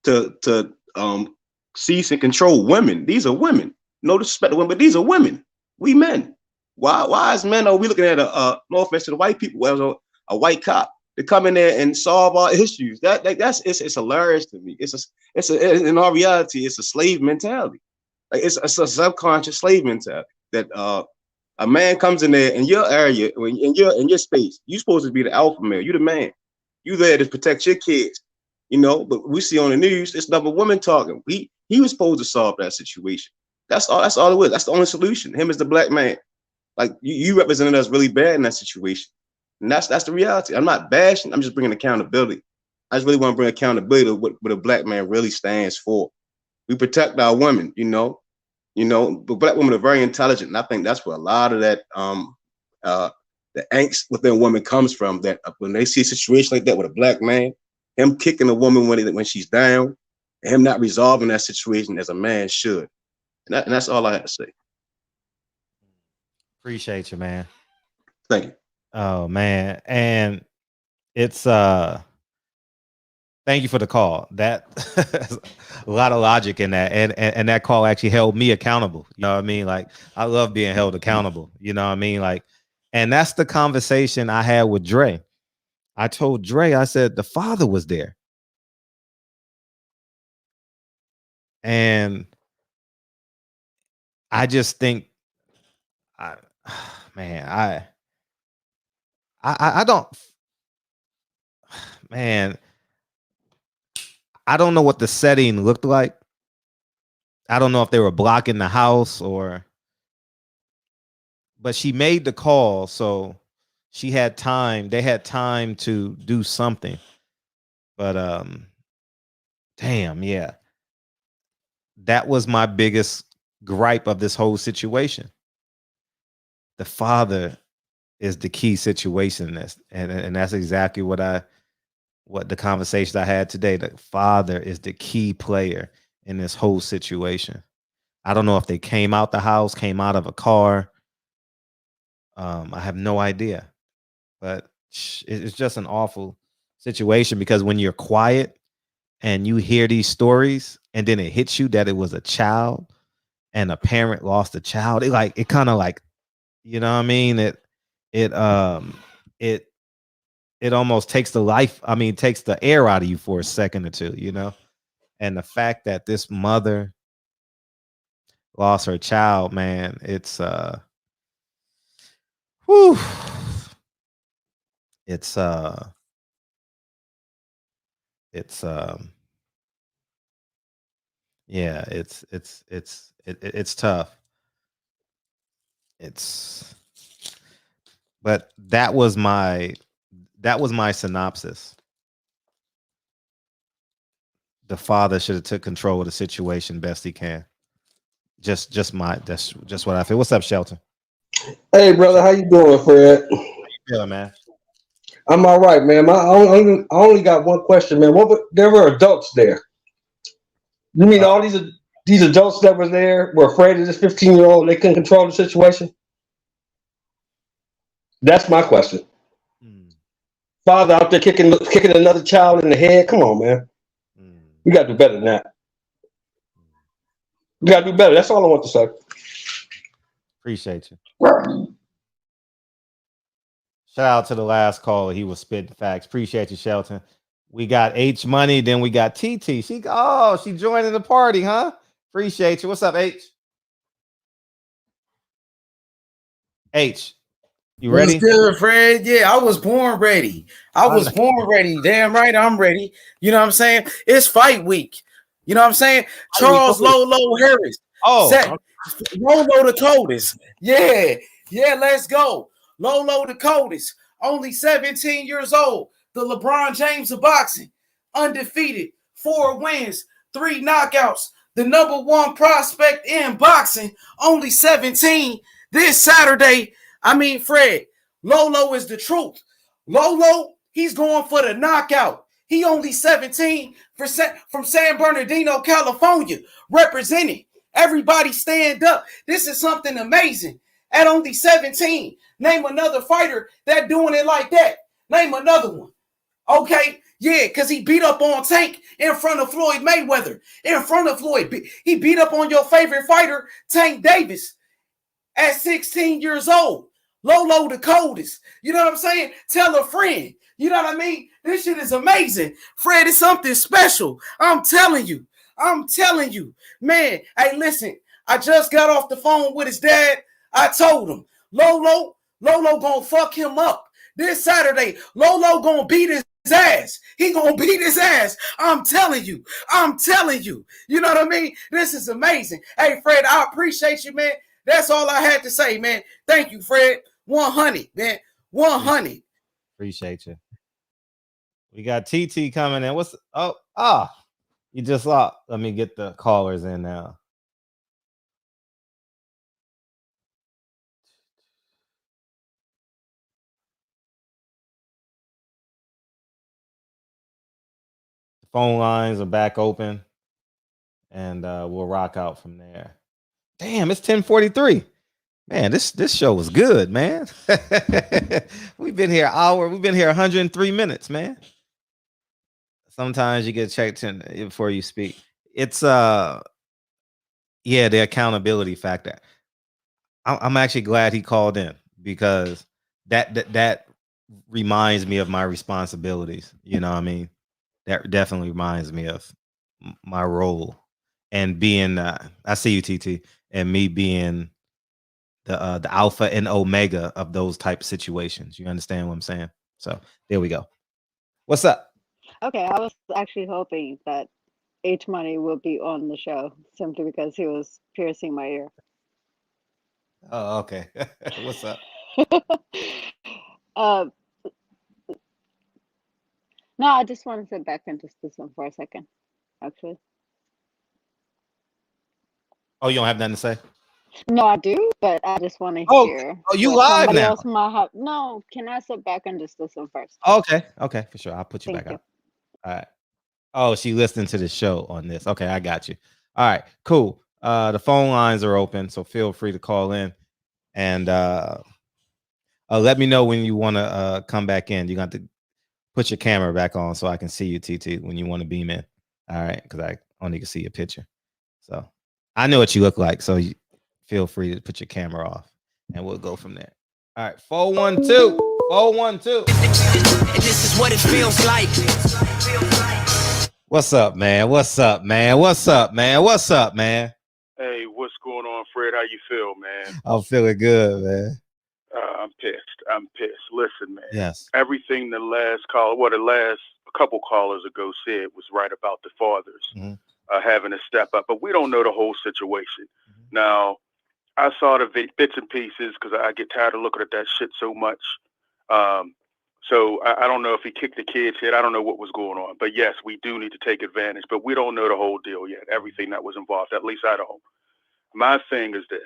to cease and control women? These are women. No disrespect to women, but these are women. We men. Why as men are we looking at no offense to the white people, well, a white cop to come in there and solve our issues? It's hilarious to me. In our reality, it's a slave mentality. Like it's a subconscious slave mentality that a man comes in there in your area, in your space. You're supposed to be the alpha male. You the man. You there to protect your kids. You know, but we see on the news, it's another woman talking. He was supposed to solve that situation. That's all it was. That's the only solution. Him as the black man. Like you represented us really bad in that situation. And that's the reality. I'm not bashing, I'm just bringing accountability. I just really want to bring accountability to what a black man really stands for. We protect our women, you know. But black women are very intelligent. And I think that's where a lot of that the angst within women comes from, that when they see a situation like that with a black man, him kicking a woman when she's down, and him not resolving that situation as a man should. And that's all I have to say. Appreciate you, man. Thank you. Oh man, and it's thank you for the call. That a lot of logic in that, and that call actually held me accountable. You know what I mean? Like I love being held accountable. You know what I mean? Like, and that's the conversation I had with Dre. I told Dre, I said the father was there, and I just think, man, I don't, man, I don't know what the setting looked like. I don't know if they were blocking the house but she made the call, so she had time. They had time to do something. But damn, yeah. That was my biggest gripe of this whole situation. The father is the key situation in this. And that's exactly what the conversation I had today. The father is the key player in this whole situation. I don't know if they came out the house, came out of a car. I have no idea, but it's just an awful situation, because when you're quiet and you hear these stories and then it hits you that it was a child and a parent lost a child, it kind of like, you know what I mean? It almost takes takes the air out of you for a second or two, you know? And the fact that this mother lost her child, man, it's whew, it's yeah, it's tough. But that was my synopsis. the father should have took control of the situation best he can. That's just what I feel. What's up, Shelton? Hey, brother, how you doing, Fred? Yeah, man. I'm all right, man. I only got one question, man. There were adults there. You mean all these adults that were there were afraid of this 15-year-old? They couldn't control the situation. That's my question. Father out there kicking another child in the head. Come on, man. We got to do better than that. We got to do better. That's all I want to say. Appreciate you. Shout out to the last caller. He was spitting facts. Appreciate you, Shelton. We got H Money, then we got TT. She joining the party, huh? Appreciate you. What's up, H? H, you ready? What's good, Fred? Yeah, I was born ready. Born ready. Damn right, I'm ready. You know what I'm saying? It's fight week. You know what I'm saying? Charles Lolo Harris. Lolo the coldest. Yeah, let's go. Lolo the coldest. Only 17 years old. The LeBron James of boxing. Undefeated. 4 wins. 3 knockouts. The #1 prospect in boxing. Only 17. This Saturday. I mean, Fred, Lolo is the truth. Lolo, he's going for the knockout. He only 17% from San Bernardino, California, representing. Everybody stand up. This is something amazing. At only 17, name another fighter that doing it like that. Name another one. Okay, yeah, because he beat up on Tank in front of Floyd Mayweather. In front of Floyd. He beat up on your favorite fighter, Tank Davis, at 16 years old. Lolo the coldest. You know what I'm saying? Tell a friend. You know what I mean? This shit is amazing. Fred, it's something special. I'm telling you. Man, hey, listen. I just got off the phone with his dad. I told him, Lolo gonna fuck him up. This Saturday, Lolo gonna beat his ass. He gonna beat his ass. I'm telling you. You know what I mean? This is amazing. Hey, Fred, I appreciate you, man. That's all I had to say, man. Thank you, Fred. 100, man. 100. Appreciate you. We got TT coming in. You just saw. Let me get the callers in now. The phone lines are back open, and we'll rock out from there. Damn, it's 10:43. Man, this show was good, man. We've been here an hour. We've been here 103 minutes, man. Sometimes you get checked in before you speak. It's the accountability factor. I'm actually glad he called in because that reminds me of my responsibilities. You know what I mean? That definitely reminds me of my role and being. I see you, TT, and me being the alpha and omega of those type of situations. You understand what I'm saying? So there we go. What's up? Okay, I was actually hoping that H Money would be on the show simply because he was piercing my ear. Oh, okay. What's up? No, I just want to sit back and just listen for a second, actually. Oh, you don't have nothing to say? No, I do, but I just want to hear. Oh, you live somebody now? Else might have. No, can I sit back and just listen first? Okay, for sure. I'll put you Thank back you. up. All right. Oh, she listening to the show on this. Okay, I got you. All right, cool. The phone lines are open, so feel free to call in and let me know when you want to come back in. You got to put your camera back on so I can see you, TT, when you want to beam in. All right, because I only can see your picture. So I know what you look like, so you feel free to put your camera off, and we'll go from there. All right, 412. And this is what it feels like. What's up, man? Hey, what's going on, Fred? How you feel, man? I'm feeling good, man. I'm pissed. Listen, man. Yes. Everything the last couple callers ago said was right about the fathers having to step up, but we don't know the whole situation. Now, I saw the bits and pieces because I get tired of looking at that shit so much. So I don't know if he kicked the kid's head. I don't know what was going on. But yes, we do need to take advantage. But we don't know the whole deal yet, everything that was involved. At least I don't. My thing is this.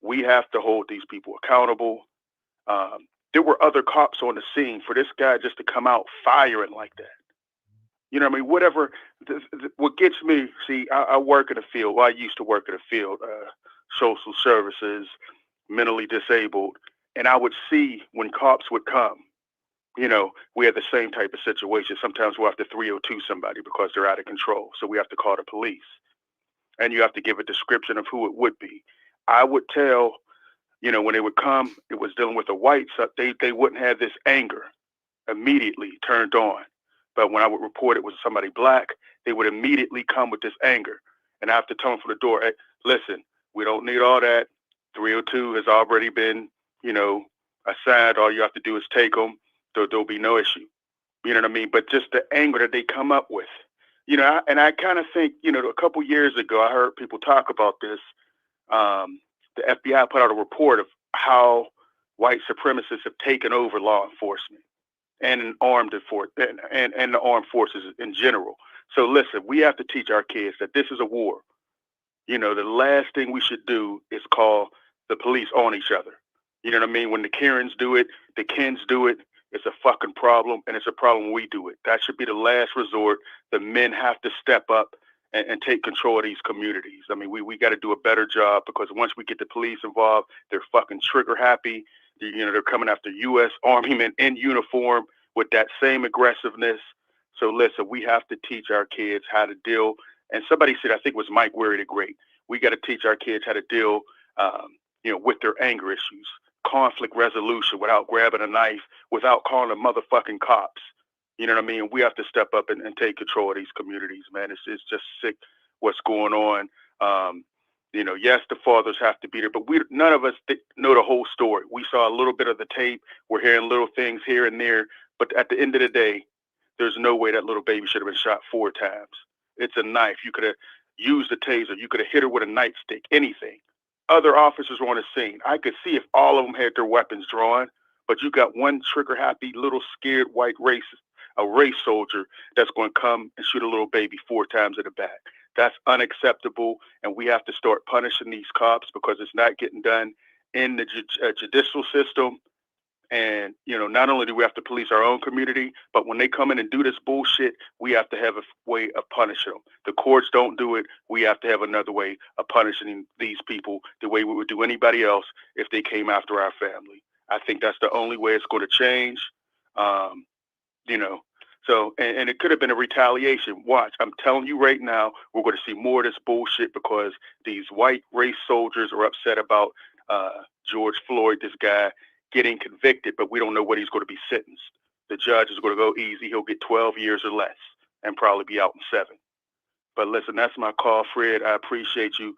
We have to hold these people accountable. There were other cops on the scene for this guy just to come out firing like that. You know what I mean? Whatever. What gets me, see, I work in the field. Well, I used to work in the field, social services, mentally disabled. And I would see when cops would come, you know, we had the same type of situation. Sometimes we'll have to 302 somebody because they're out of control. So we have to call the police. And you have to give a description of who it would be. I would tell, you know, when they would come, it was dealing with the whites. They wouldn't have this anger immediately turned on. But when I would report it was somebody black, they would immediately come with this anger. And I have to tell them from the door, hey, listen, we don't need all that. 302 has already been, you know, assigned. All you have to do is take them. There'll be no issue. You know what I mean? But just the anger that they come up with. You know, and I kind of think, you know, a couple years ago, I heard people talk about this. The FBI put out a report of how white supremacists have taken over law enforcement and the armed forces in general. So listen, we have to teach our kids that this is a war. You know, the last thing we should do is call the police on each other. You know what I mean? When the Karens do it, the Kens do it, it's a fucking problem, and it's a problem when we do it. That should be the last resort. The men have to step up and take control of these communities. I mean, we got to do a better job because once we get the police involved, they're fucking trigger happy. You know, they're coming after U.S. Army men in uniform with that same aggressiveness. So listen, we have to teach our kids how to deal. And somebody said, I think it was Mike Weary the Great, we got to teach our kids how to deal, you know, with their anger issues, conflict resolution without grabbing a knife, without calling the motherfucking cops. You know what I mean? We have to step up and take control of these communities, man. It's just sick what's going on. You know, yes, the fathers have to be there, but none of us know the whole story. We saw a little bit of the tape. We're hearing little things here and there. But at the end of the day, there's no way that little baby should have been shot 4 times. It's a knife. You could have used a taser. You could have hit her with a nightstick, anything. Other officers were on the scene. I could see if all of them had their weapons drawn, but you got one trigger-happy, little scared white racist, a race soldier that's going to come and shoot a little baby 4 times in the back. That's unacceptable, and we have to start punishing these cops because it's not getting done in the judicial system. And, you know, not only do we have to police our own community, but when they come in and do this bullshit, we have to have a way of punishing them. The courts don't do it. We have to have another way of punishing these people the way we would do anybody else if they came after our family. I think that's the only way it's going to change. You know, so, and it could have been a retaliation. Watch, I'm telling you right now, we're going to see more of this bullshit because these white race soldiers are upset about George Floyd, this guy, getting convicted, but we don't know what he's going to be sentenced. The judge is going to go easy. He'll get 12 years or less and probably be out in 7. But listen, that's my call, Fred. I appreciate you.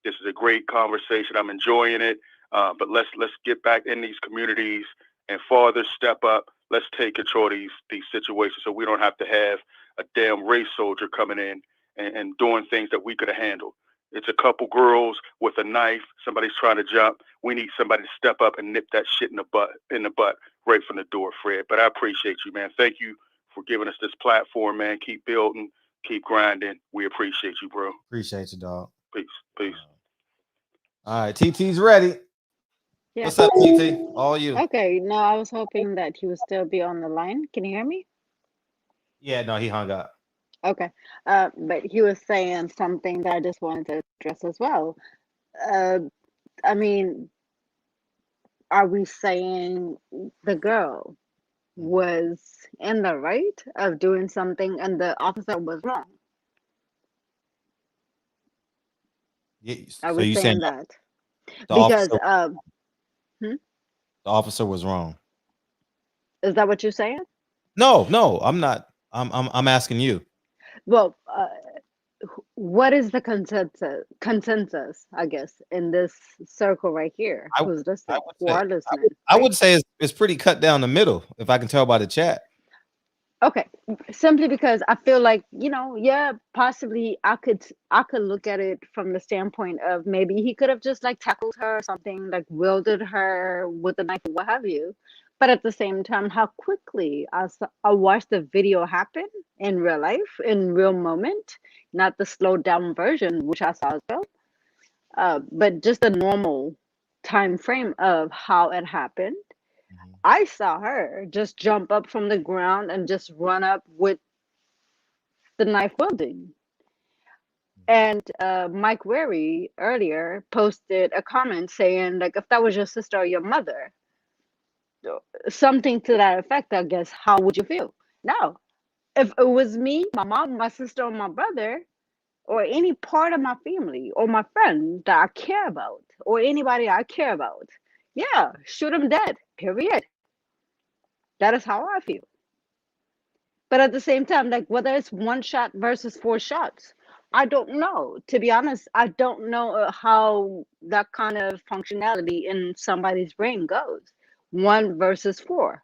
This is a great conversation. I'm enjoying it. But let's get back in these communities and fathers step up. Let's take control of these situations so we don't have to have a damn race soldier coming in and doing things that we could have handled. It's a couple girls with a knife. Somebody's trying to jump. We need somebody to step up and nip that shit in the butt right from the door, Fred. But I appreciate you, man. Thank you for giving us this platform, man. Keep building, keep grinding. We appreciate you, bro. Appreciate you, dog. Peace. All right, TT's ready. Yeah. What's up, TT? All you. Okay, no, I was hoping that he would still be on the line. Can you hear me? Yeah, no, he hung up. Okay. But he was saying something that I just wanted to address as well. I mean, are we saying the girl was in the right of doing something and the officer was wrong? Are So we you saying saying that? the Because officer, the officer was wrong? is that what you're saying? No, I'm not. I'm asking you. Well, what is the consensus, I guess, in this circle right here? Who's listening? Who are listening? I would say it's pretty cut down the middle, if I can tell by the chat. Okay, simply because I feel like, you know, yeah, possibly I could look at it from the standpoint of maybe he could have just like tackled her or something, like wielded her with a knife or what have you. But at the same time, how quickly I watched the video happen in real life, in real moment, not the slowed down version, which I saw as well, but just the normal time frame of how it happened. I saw her just jump up from the ground and just run up with the knife wielding. And Mike Wary earlier posted a comment saying, like, if that was your sister or your mother, something to that effect, I guess, how would you feel? Now, if it was me, my mom, my sister, or my brother, or any part of my family or my friend that I care about, or anybody I care about, yeah, shoot them dead, period. That is how I feel. But at the same time, like whether it's one shot versus four shots, I don't know. To be honest, I don't know how that kind of functionality in somebody's brain goes. One versus four.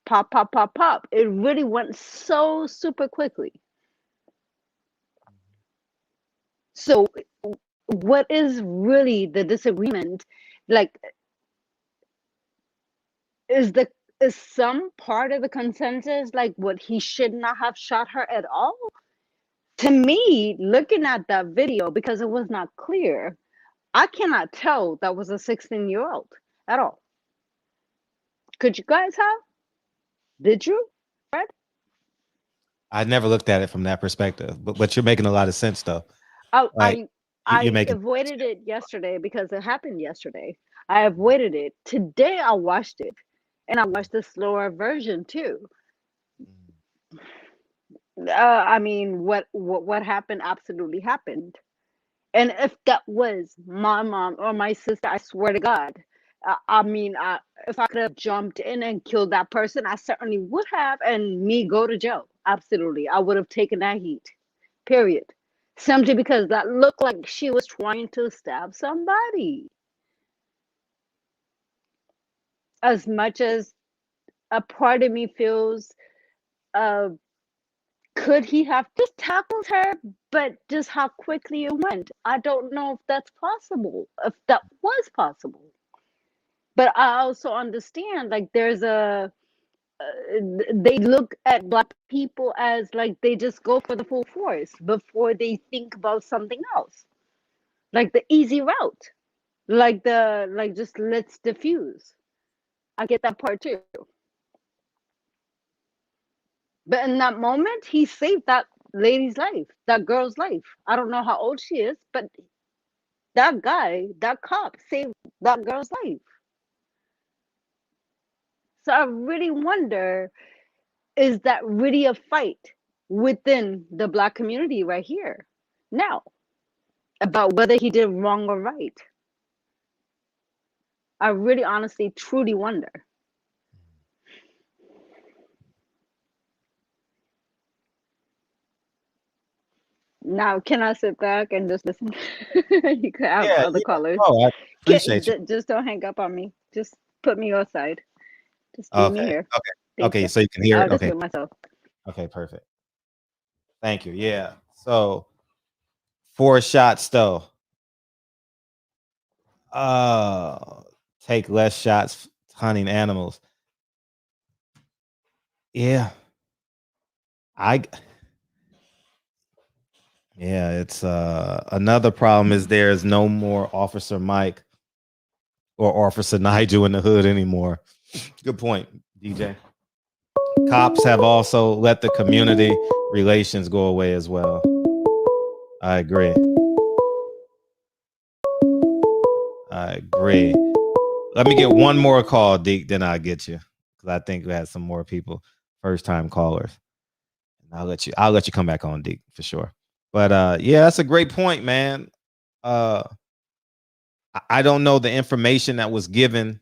Pop, pop, pop, pop. It really went so super quickly. So, what is really the disagreement? Like, is some part of the consensus like what he should not have shot her at all? To me, looking at that video, because it was not clear, I cannot tell that was a 16-year-old at all. Could you guys have? Did you, Fred? I never looked at it from that perspective, but you're making a lot of sense though. Like you're I making. avoided it yesterday because it happened yesterday. I avoided it. Today I watched it, and I watched the slower version too. I mean, what happened absolutely happened. And if that was my mom or my sister, I swear to God, I mean, if I could have jumped in and killed that person, I certainly would have, and me go to jail. Absolutely, I would have taken that heat. Period. Simply because that looked like she was trying to stab somebody. As much as a part of me feels, uh, could he have just tackled her, but just how quickly it went? I don't know if that's possible, if that was possible. But I also understand, like, there's they look at black people as like they just go for the full force before they think about something else, like the easy route, like just let's diffuse. I get that part too. But in that moment, he saved that lady's life, that girl's life. I don't know how old she is, but that guy, that cop, saved that girl's life. So I really wonder, is that really a fight within the black community right here now about whether he did wrong or right? I really honestly truly wonder. Now, can I sit back and just listen? You could have Yeah, other callers. Oh, I appreciate you. Just don't hang up on me. Just put me aside. Just leave me Okay. here. Okay. Thank Okay. you. So you can hear I'll it. just Okay. mute myself. Okay. Perfect. Thank you. Yeah. So 4 shots though. Take less shots hunting animals. Yeah. Yeah, it's another problem is there's no more Officer Mike or Officer Nigel in the hood anymore. Good point, DJ. Cops have also let the community relations go away as well. I agree. Let me get one more call, Deke, then I'll get you. Because I think we had some more people, first time callers. I'll let you come back on, Deke, for sure. But yeah, that's a great point, man. I don't know the information that was given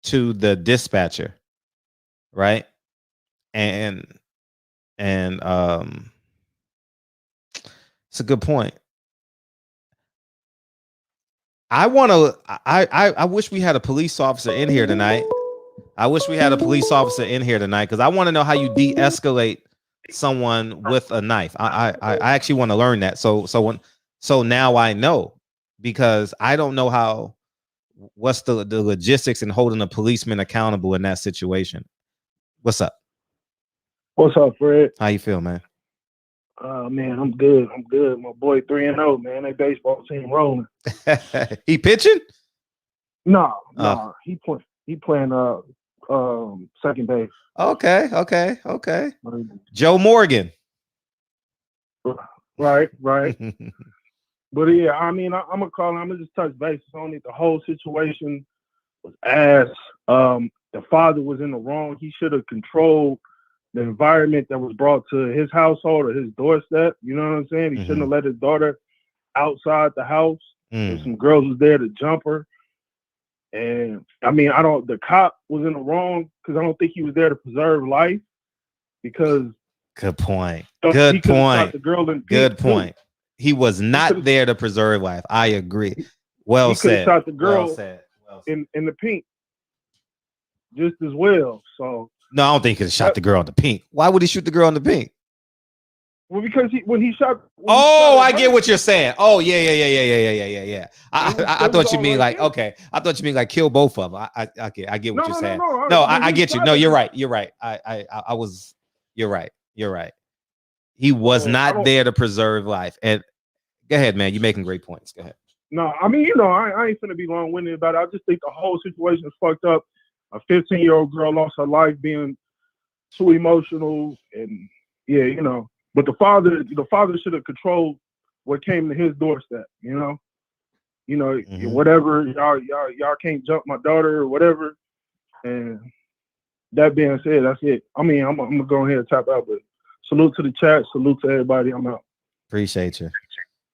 to the dispatcher, right? And it's a good point. I wish we had a police officer in here tonight. Because I want to know how you de-escalate someone with a knife. I actually want to learn that. So now I know, because I don't know how what's the logistics in holding a policeman accountable in that situation? What's up? What's up, Fred? How you feel, man? Man, I'm good. I'm good. My boy 3-0, man. They baseball team rolling. He pitching? No. He playing second base. Okay. Joe Morgan. Right. But yeah, I mean, I'm gonna call him. I'm gonna just touch base on it. The whole situation was ass. The father was in the wrong. He should have controlled the environment that was brought to his household or his doorstep. You know what I'm saying? He shouldn't have let his daughter outside the house. There's some girls was there to jump her. And I mean, the cop was in the wrong because I don't think he was there to preserve life. Because good point. Good point. The girl in good point. Too. He was not there to preserve life. I agree. Well said. He could have shot the girl in the pink just as well. So no, I don't think he could have shot the girl in the pink. Why would he shoot the girl in the pink? Well, because when he shot. I get what you're saying. Oh, yeah. I thought you mean like, okay. I thought you mean like kill both of them. I get what you're saying. No, I get you. No, you're right. You're right. You're right. He was not there to preserve life. And go ahead, man. You're making great points. Go ahead. No, I mean, I ain't finna be long-winded about it. I just think the whole situation is fucked up. A 15-year-old girl lost her life being too emotional, and But the father should have controlled what came to his doorstep. Whatever y'all can't jump my daughter or whatever. And that being said, that's it. I mean, I'm gonna go ahead and tap out, but salute to the chat, salute to everybody. I'm out. Appreciate you.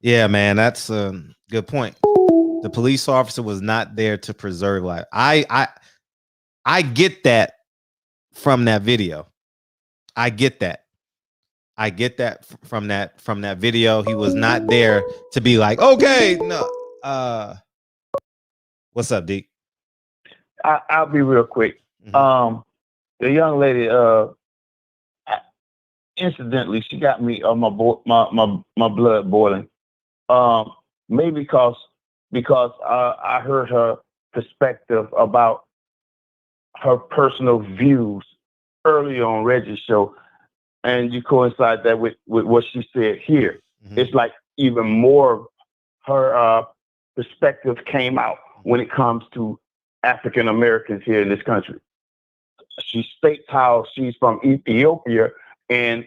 Yeah, man, that's a good point. The police officer was not there to preserve life. I get that from that video. I get that from that video. He was not there to be like, okay, no. What's up, D? I'll be real quick. The young lady, incidentally, she got me my blood boiling. Maybe because I heard her perspective about her personal views earlier on Reggie's show, and you coincide that with what she said here. It's like even more her perspective came out when it comes to African Americans here in this country. She states how she's from Ethiopia, and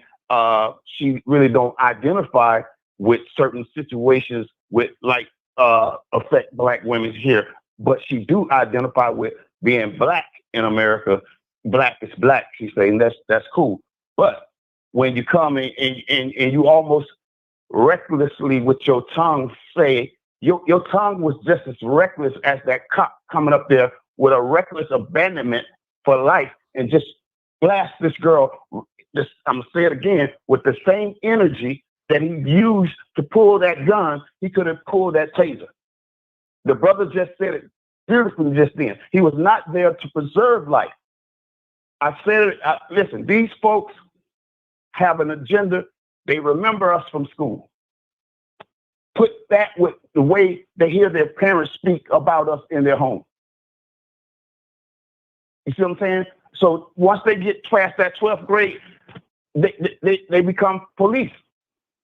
she really don't identify with certain situations with affect Black women here, but she do identify with being Black in America. Black is Black, she say, and that's cool. But when you come in and you almost recklessly with your tongue say, your tongue was just as reckless as that cop coming up there with a reckless abandonment for life and just blast this girl. I'm gonna say it again, with the same energy that he used to pull that gun, he could have pulled that taser. The brother just said it beautifully just then. He was not there to preserve life. I said it. Listen, these folks have an agenda. They remember us from school. Put that with the way they hear their parents speak about us in their home. You see what I'm saying? So once they get past that 12th grade, they become police.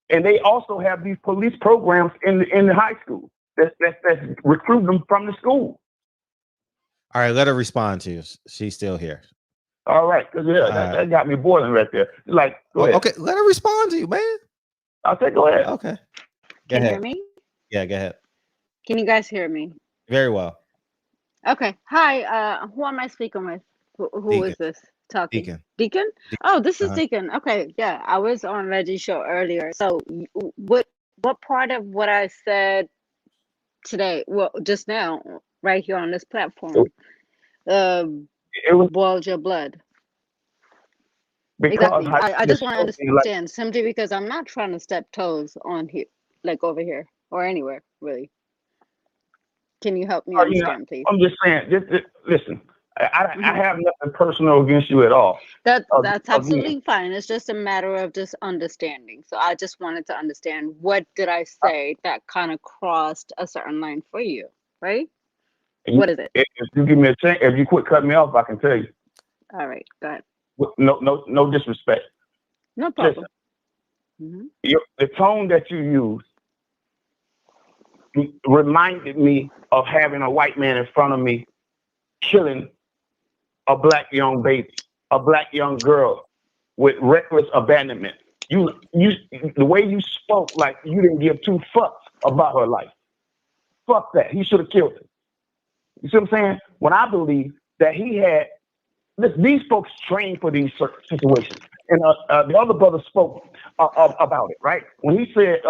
And they also have these police programs in the high school that recruit them from the school. All right, let her respond to you. She's still here. All right, because that got me boiling right there. Like, go ahead. Okay, let her respond to you, man. I'll say go ahead. Okay. Can you hear me? Yeah, go ahead. Can you guys hear me? Very well. Okay. Hi. Who am I speaking with? Who is this talking? Deacon? Oh, this is Deacon. Okay. Yeah, I was on Reggie's show earlier. So, what part of what I said today? Well, just now, right here on this platform, it boiled your blood. Exactly. I just want to understand simply because I'm not trying to step toes on here, like over here or anywhere really. Can you help me understand, please? I'm just saying. Listen, I have nothing personal against you at all. That's absolutely fine. It's just a matter of just understanding. So I just wanted to understand, what did I say that kind of crossed a certain line for you, right? What is it? If you give me a chance, if you quit cutting me off, I can tell you. All right, go ahead. No disrespect. No problem. Mm-hmm. The tone that you use reminded me of having a white man in front of me killing a black young baby, a black young girl with reckless abandonment. The way you spoke, like you didn't give two fucks about her life. Fuck that. He should have killed her. You see what I'm saying? When I believe that he had, these folks trained for these situations. And the other brother spoke about it, right? When he said,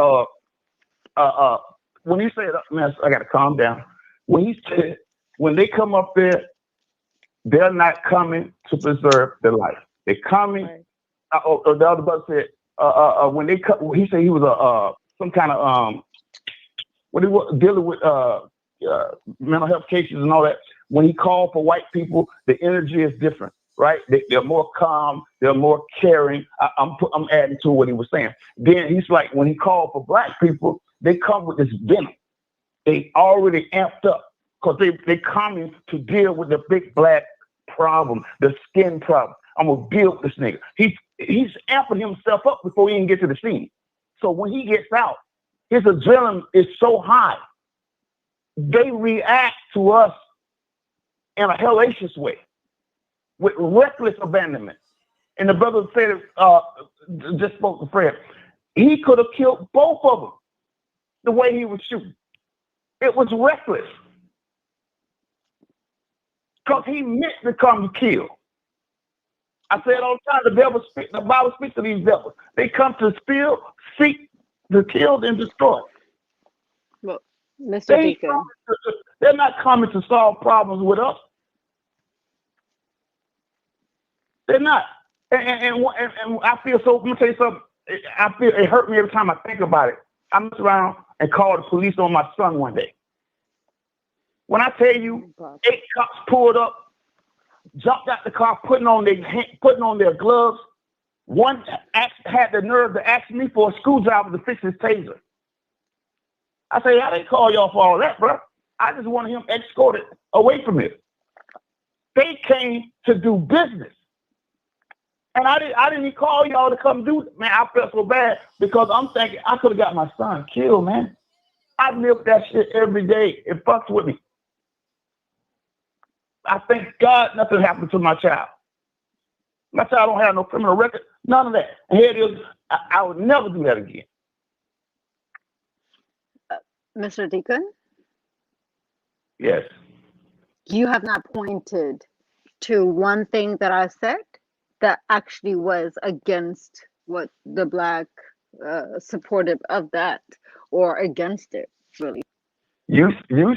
man, I got to calm down. When he said, when they come up there, they're not coming to preserve their life. They're coming. Right. The other brother said, when they come, he said he was some kind of when he was dealing with mental health cases and all that. When he called for white people, the energy is different, right? They're more calm, they're more caring. I'm adding to what he was saying. Then he's like, when he called for black people, they come with this venom. They already amped up because they coming to deal with the big black problem, the skin problem. I'm gonna deal with this nigga. He's amping himself up before he even get to the scene. So when he gets out, his adrenaline is so high. They react to us in a hellacious way with reckless abandonment. And the brother said, just spoke to Fred, he could have killed both of them the way he was shooting. It was reckless. Because he meant to come to kill. I said all the time, the Bible speaks to these devils. They come to steal, seek, to kill, and destroy. Well, Mr. Deacon. They're not coming to solve problems with us. They're not. And I feel so, let me tell you something. I feel it hurt me every time I think about it. I messed around and called the police on my son one day. When I tell you, 8 cops pulled up, jumped out the car, putting on their gloves. One had the nerve to ask me for a screwdriver to fix his taser. I say, I didn't call y'all for all that, bro. I just wanted him escorted away from it. They came to do business. And I didn't even call y'all to come do it. Man, I felt so bad because I'm thinking I could have got my son killed, man. I live that shit every day. It fucks with me. I thank God nothing happened to my child. My child don't have no criminal record, none of that. And here it is. I would never do that again. Mr. Deacon? Yes. You have not pointed to one thing that I said that actually was against what the black supportive of that or against it, really. You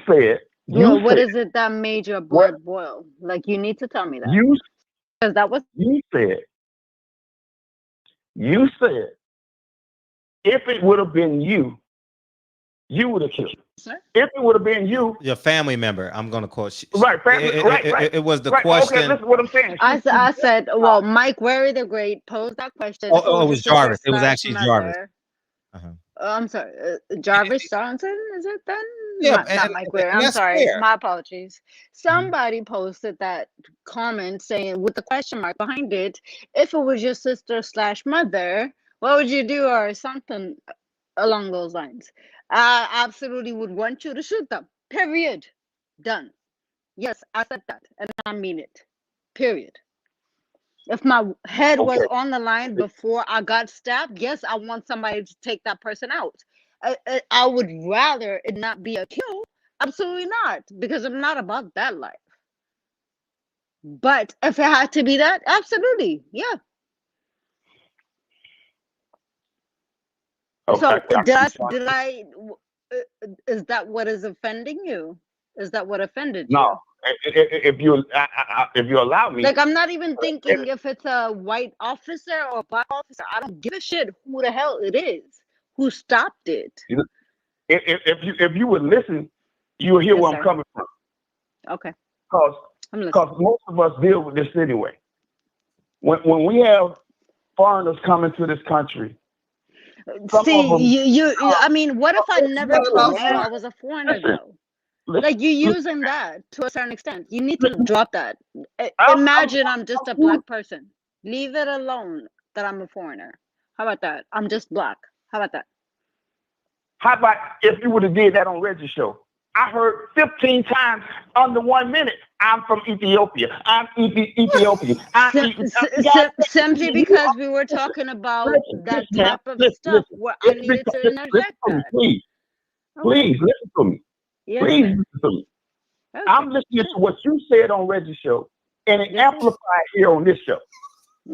said. What is it that made your blood boil? Like, you need to tell me that. Because that was. You said, if it would have been you, you would have killed him. Sir? If it would have been you, your family member, I'm going to quote. Right, It was the question. Okay, listen what I'm saying. I said, well, Mike Wary the Great posed that question. Oh, it was Jarvis. It was actually Jarvis. I'm sorry, Jarvis Johnson, is it then? Yeah, not Mike Ware. I'm sorry. Fair. My apologies. Somebody posted that comment saying, with the question mark behind it, if it was your sister / mother, what would you do, or something along those lines? I absolutely would want you to shoot them. Period. Done. Yes, I said that, and I mean it. Period. If my head was on the line before I got stabbed, yes, I want somebody to take that person out. I would rather it not be a kill. Absolutely not, because I'm not about that life. But if it had to be that, absolutely, yeah. Okay. So did I? Is that what is offending you? Is that what offended you? No. If you allow me, like, I'm not even thinking if it's a white officer or a black officer. I don't give a shit who the hell it is who stopped it. If you would listen, you would hear where I'm coming from. Okay. Because most of us deal with this anyway. When we have foreigners coming to this country. See, I mean, what if I never told you I was a foreigner though? Like you're using that to a certain extent. You need to drop that. Imagine I'm just a black person. Leave it alone that I'm a foreigner. How about that? I'm just black. How about that? How about if you would have did that on Reggie's show? I heard 15 times under 1 minute. I'm from Ethiopia. I'm Ethiopian. Simply because we were talking about that type of stuff where I needed to interject that. Please, please listen to me. Yes, Please listen to me. Okay. I'm listening to what you said on Reggie's show, and it amplified here on this show.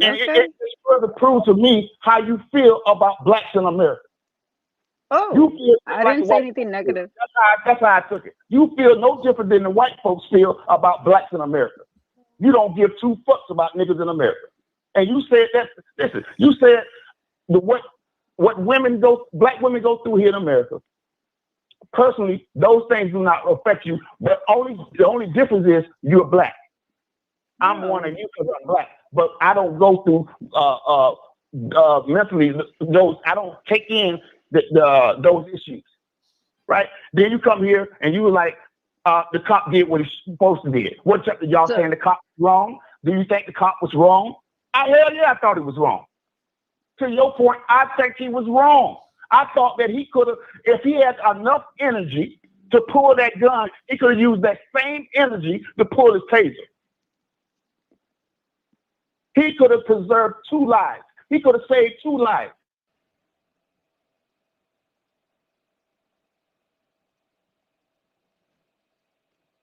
And it further proves to me how you feel about blacks in America. Oh, I didn't say anything negative. That's how I took it. You feel no different than the white folks feel about blacks in America. You don't give two fucks about niggas in America. And you said that. Listen, you said what black women go through here in America. Personally, those things do not affect you. But the only difference is you're black. I'm one of you because I'm black. But I don't go through mentally those. I don't take in those issues, right? Then you come here and you were like, the cop did what he's supposed to do. What y'all saying the cop was wrong? Do you think the cop was wrong? Hell yeah, I thought he was wrong. To your point, I think he was wrong. I thought that he could have, if he had enough energy to pull that gun, he could have used that same energy to pull his taser. He could have preserved 2 lives. He could have saved 2 lives.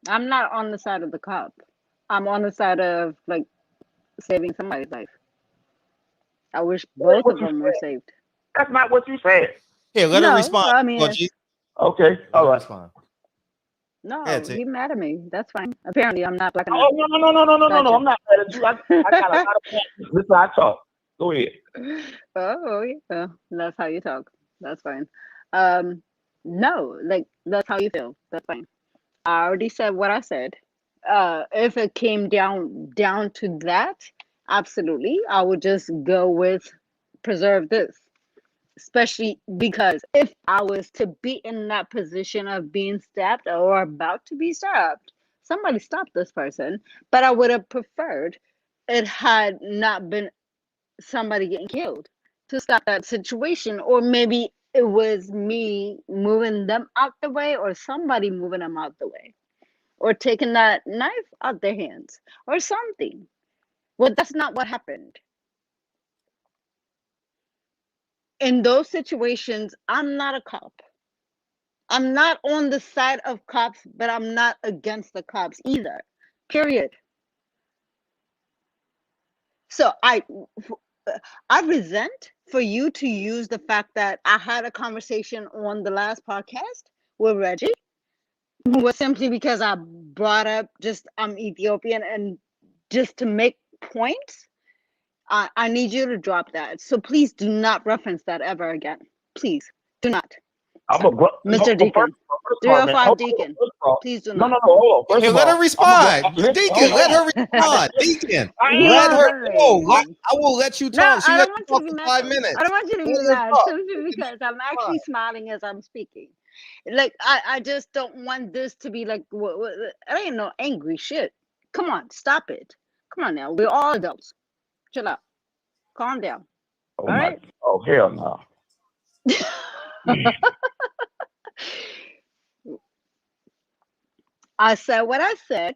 I'm not on the side of the cop. I'm on the side of like saving somebody's life. I wish both of them were saved. That's not what you said. Here, let her respond. I mean, okay, all right. No, he mad at me. That's fine. Apparently, I'm not black enough. Oh no! I'm not mad at you. I got a lot of points. This is how I talk. Go ahead. Oh yeah, that's how you talk. That's fine. No, like that's how you feel. That's fine. I already said what I said. If it came down to that, absolutely, I would just go with preserve this. Especially because if I was to be in that position of being stabbed or about to be stabbed, somebody stop this person. But I would have preferred it had not been somebody getting killed to stop that situation. Or maybe it was me moving them out the way or somebody moving them out the way. Or taking that knife out their hands or something. Well, that's not what happened. In those situations, I'm not a cop. I'm not on the side of cops, but I'm not against the cops either. Period. So I resent for you to use the fact that I had a conversation on the last podcast with Reggie, was simply because I brought up just I'm Ethiopian and just to make points. I need you to drop that. So please do not reference that ever again. Please do not. Mr. Deacon. 305 Deacon. Please do not. No. Hold on. Hey, let her respond. Deacon, let her respond. Deacon, let her go. I will let you talk. She let you talk for 5 minutes. I don't want you to be mad simply because I'm actually smiling as I'm speaking. Like, I just don't want this to be like, it ain't no angry shit. Come on, stop it. Come on now. We're all adults. Chill out. Calm down. Oh, all right? Oh, hell no. I said what I said.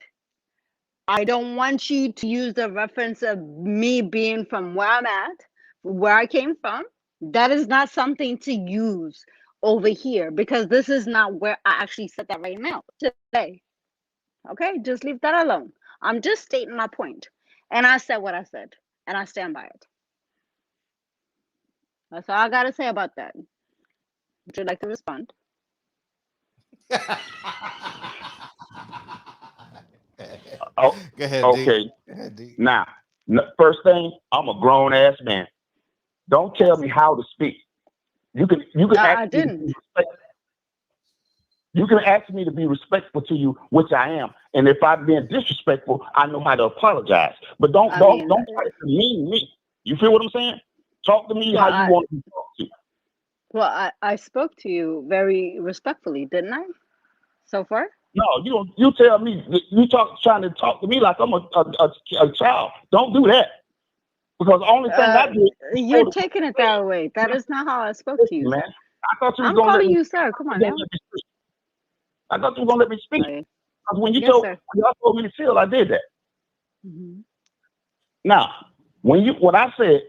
I don't want you to use the reference of me being from where I'm at, where I came from. That is not something to use over here because this is not where I actually said that right now, today. Okay, just leave that alone. I'm just stating my point. And I said what I said, and I stand by it. That's all I got to say about that. Would you like to respond? Oh, go ahead. Okay. Go ahead, D. Now, first thing, I'm a grown ass man. Don't tell me how to speak. You can ask me to be respectful. You can ask me to be respectful to you, which I am. And if I'm being disrespectful, I know how to apologize. But don't try to demean me. You feel what I'm saying? Talk to me how you want to be talked to. Well, I spoke to you very respectfully, didn't I? So far? No, you don't. You tell me trying to talk to me like I'm a child. Don't do that, because the only thing I do. You're taking it that way. That is not how I spoke to you, man. sir. I thought you was I'm gonna let calling me. you sir. Come on now. I thought you were gonna let me speak. Right. Because when you Yes, told sir. y'all told me to chill, I did that. Mm-hmm. Now, what I said,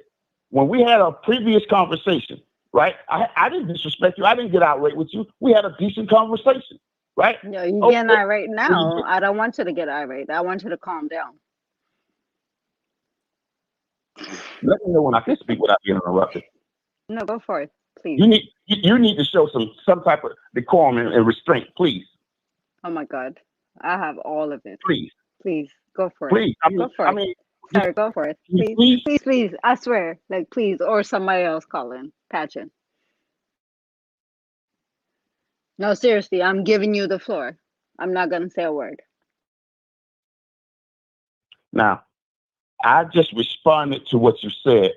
when we had a previous conversation, right? I didn't disrespect you. I didn't get outraged with you. We had a decent conversation, right? No, you're getting irate now. I don't want you to get irate. I want you to calm down. Let me know when I can speak without being interrupted. No, go for it, please. You need to show some type of decorum and restraint, please. Oh my God, I have all of it. Please, go for it. Please, Go for it. Sorry, go for it. Please. I swear, like please, or somebody else call in, patch in. No, seriously, I'm giving you the floor. I'm not gonna say a word. Now, I just responded to what you said.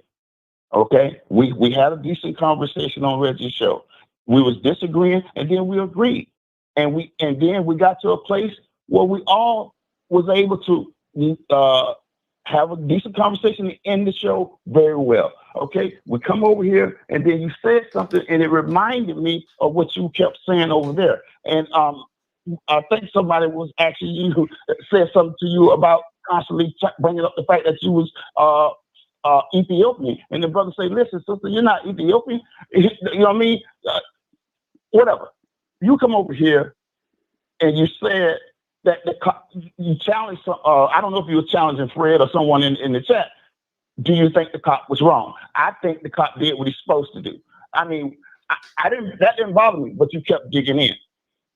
Okay, we had a decent conversation on Reggie's show. We was disagreeing, and then we agreed, and then we got to a place where we all was able to have a decent conversation and end the show very well. Okay, we come over here, and then you said something, and it reminded me of what you kept saying over there. And I think somebody was actually you said something to you about constantly bringing up the fact that you was Ethiopian, and the brother say, "Listen, sister, you're not Ethiopian." You know what I mean? Whatever. You come over here, and you said that you challenged. I don't know if you were challenging Fred or someone in the chat. Do you think the cop was wrong? I think the cop did what he's supposed to do. I mean, I didn't. That didn't bother me, but you kept digging in,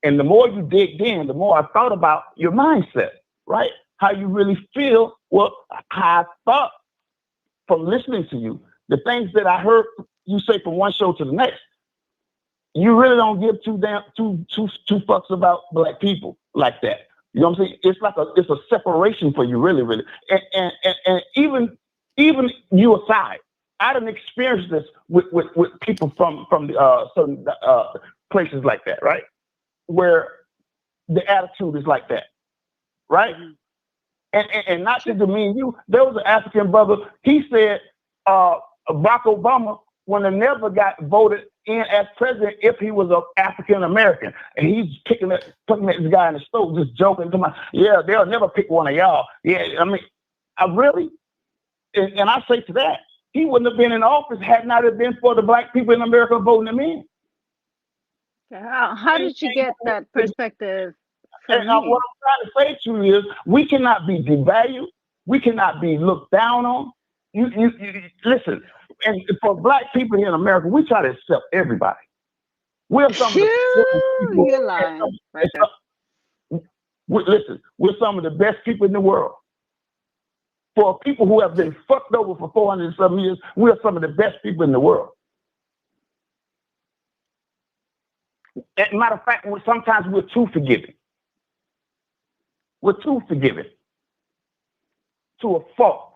and the more you digged in, the more I thought about your mindset, right? How you really feel. Well, how I thought from listening to you, the things that I heard you say from one show to the next, you really don't give two fucks about black people like that. You know what I'm saying? It's a separation for you, really, really. And even you aside, I didn't experience this with people from certain places like that, right? Where the attitude is like that, right? And not to demean you, there was an African brother. He said Barack Obama would have never got voted in as president if he was an African American. And he's picking at this guy in the store, just joking. Come on, yeah, they'll never pick one of y'all. Yeah, I mean, I really, and I say to that, he wouldn't have been in office had not have been for the black people in America voting him in. How did you get that perspective? And what I'm trying to say to you is, we cannot be devalued. We cannot be looked down on. You listen. And for black people here in America, we try to accept everybody. We're some of the people. You're lying, right there. Listen, we're some of the best people in the world. For people who have been fucked over for 400 and some years, we are some of the best people in the world. As a matter of fact, sometimes we're too forgiving. We're too forgiving to a fault.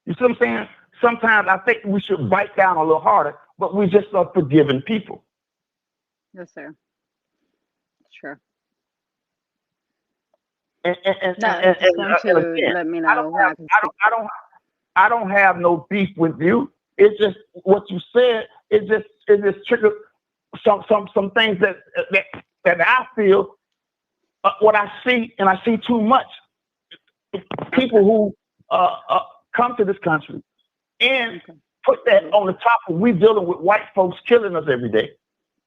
You see what I'm saying? Sometimes I think we should bite down a little harder, but we just are forgiving people. Yes, sir. Sure. And again, let me know. I don't have no beef with you. It's just what you said. It just triggered some things that I feel. What I see, and I see too much people who come to this country and put that on the top of we dealing with white folks killing us every day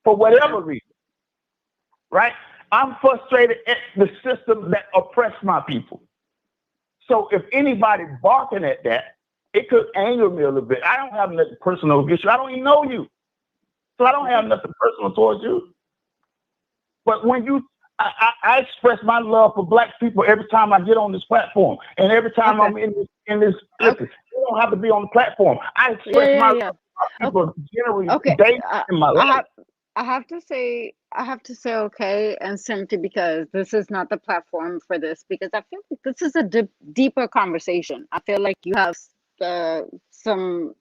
for whatever reason, right? I'm frustrated at the system that oppressed my people. So if anybody barking at that, it could anger me a little bit. I don't have nothing personal against you. I don't even know you. So I don't have nothing personal towards you. But when I express my love for black people every time I get on this platform, and every time I'm in this. Listen, you don't have to be on the platform. I express my love for people generally daily in my life. I have to say okay, and simply because this is not the platform for this, because I feel like this is a deeper conversation. I feel like you have some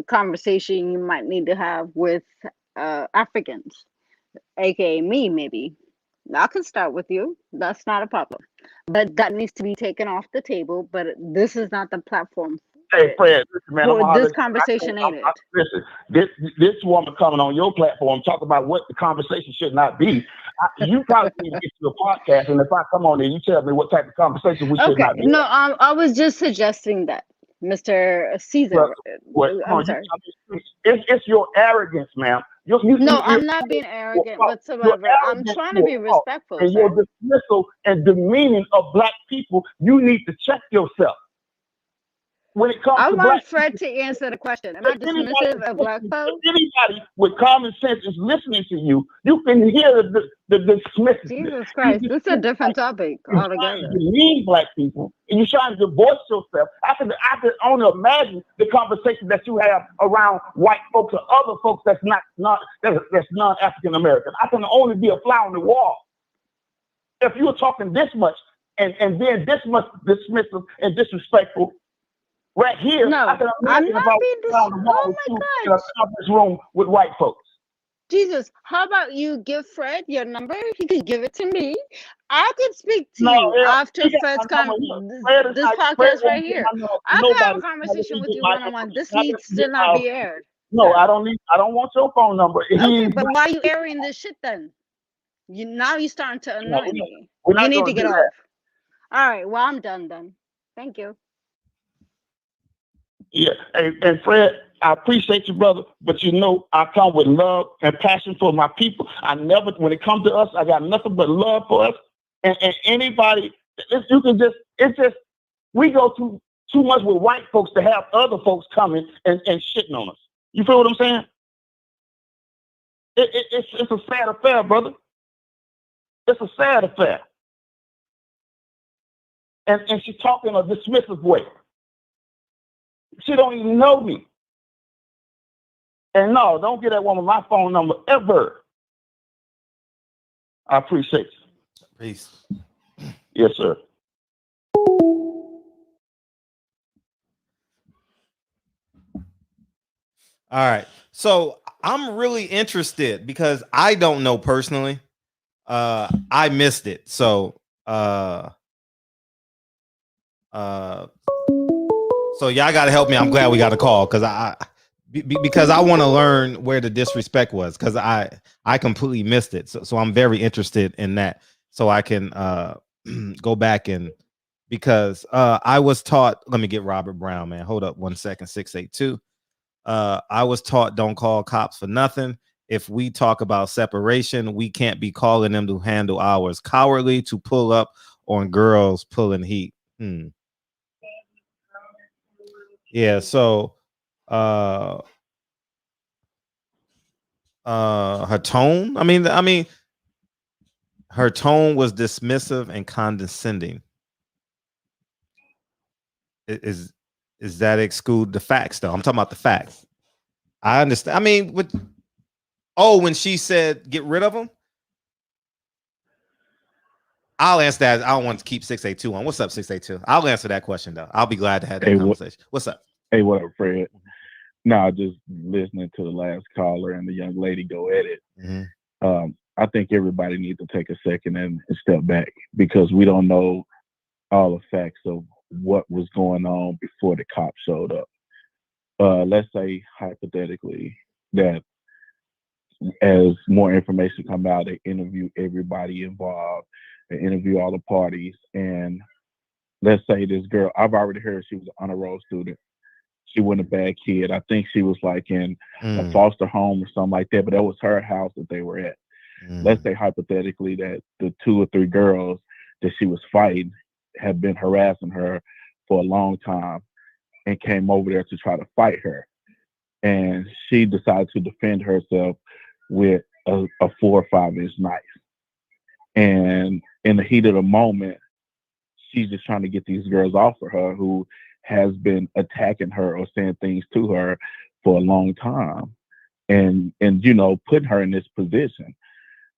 conversation you might need to have with Africans, aka me, maybe. I can start with you. That's not a problem. But that needs to be taken off the table. But this is not the platform for Hey, it. Fred, listen, man, I'm For gonna this holler. conversation, ain't it? Listen, this woman coming on your platform talk about what the conversation should not be. You probably need to get to a podcast, and if I come on there, you tell me what type of conversation we should Okay. not be. No, I was just suggesting that, Mr. Caesar. I'm sorry. It's your arrogance, ma'am. No, I'm not being arrogant Your whatsoever. I'm arrogance, trying to your be fault, respectful, and your sir. dismissal and demeaning of black people. You need to check yourself. When it comes I to want black Fred people, to answer the question. Am I if dismissive of black folk? anybody with common sense is listening to you, you can hear the dismissiveness. Jesus Christ, this is a different topic You're trying to altogether. demean black people, and you're trying to divorce yourself. I can only imagine the conversation that you have around white folks or other folks that's non-African American. I can only be a fly on the wall. If you were talking this much and then this much dismissive and disrespectful, right here, No, I can I'm imagine not about being down the wall oh with my you in God. a conference room with white folks. Jesus, how about you give Fred your number? He could give it to me. I could speak to No, you yeah, after he got Fred's my number here. this Fred podcast right won't get here. my number. I could have a Nobody conversation with get you my one on number. one. This Not needs to to get not be aired. No, Sir. I don't want your phone number. Okay, but why are you airing this shit then? Now you're starting to No, annoy me. we're You not need gonna to get do that. off. All right, well, I'm done then. Thank you. Yeah, and Fred, I appreciate you, brother, but you know I come with love and passion for my people. When it comes to us, I got nothing but love for us. And anybody, we go through too much with white folks to have other folks coming and shitting on us. You feel what I'm saying? It's a sad affair, brother. It's a sad affair. And she's talking a dismissive way. She don't even know me. And no, don't get that woman my phone number ever. I appreciate you. Peace. Yes, sir. All right. So I'm really interested because I don't know personally. I missed it. So so y'all got to help me. I'm glad we got a call because I want to learn where the disrespect was because I completely missed it. So I'm very interested in that. So I can go back because I was taught. Let me get Robert Brown, man. Hold up 1 second. 682. I was taught don't call cops for nothing. If we talk about separation, we can't be calling them to handle ours. Cowardly to pull up on girls pulling heat. Yeah, so her tone, I mean her tone was dismissive and condescending. Is that exclude the facts though? I'm talking about the facts. I understand. I mean, when she said get rid of them, I'll answer that. I don't want to keep 682 on. What's up, 682? I'll answer that question though. I'll be glad to have that conversation. What's up? Hey, what up, Fred? Nah, just listening to the last caller and the young lady go at it. Mm-hmm. I think everybody needs to take a second and step back because we don't know all the facts of what was going on before the cops showed up. Let's say hypothetically that as more information come out, they interview everybody involved, they interview all the parties, and let's say this girl, I've already heard she was an honor roll student. She wasn't a bad kid. I think she was like in a foster home or something like that, but that was her house that they were at. Let's say hypothetically that the 2 or 3 girls that she was fighting had been harassing her for a long time and came over there to try to fight her. And she decided to defend herself with a 4 or 5 inch knife. And in the heat of the moment, she's just trying to get these girls off of her who has been attacking her or saying things to her for a long time. And you know, putting her in this position.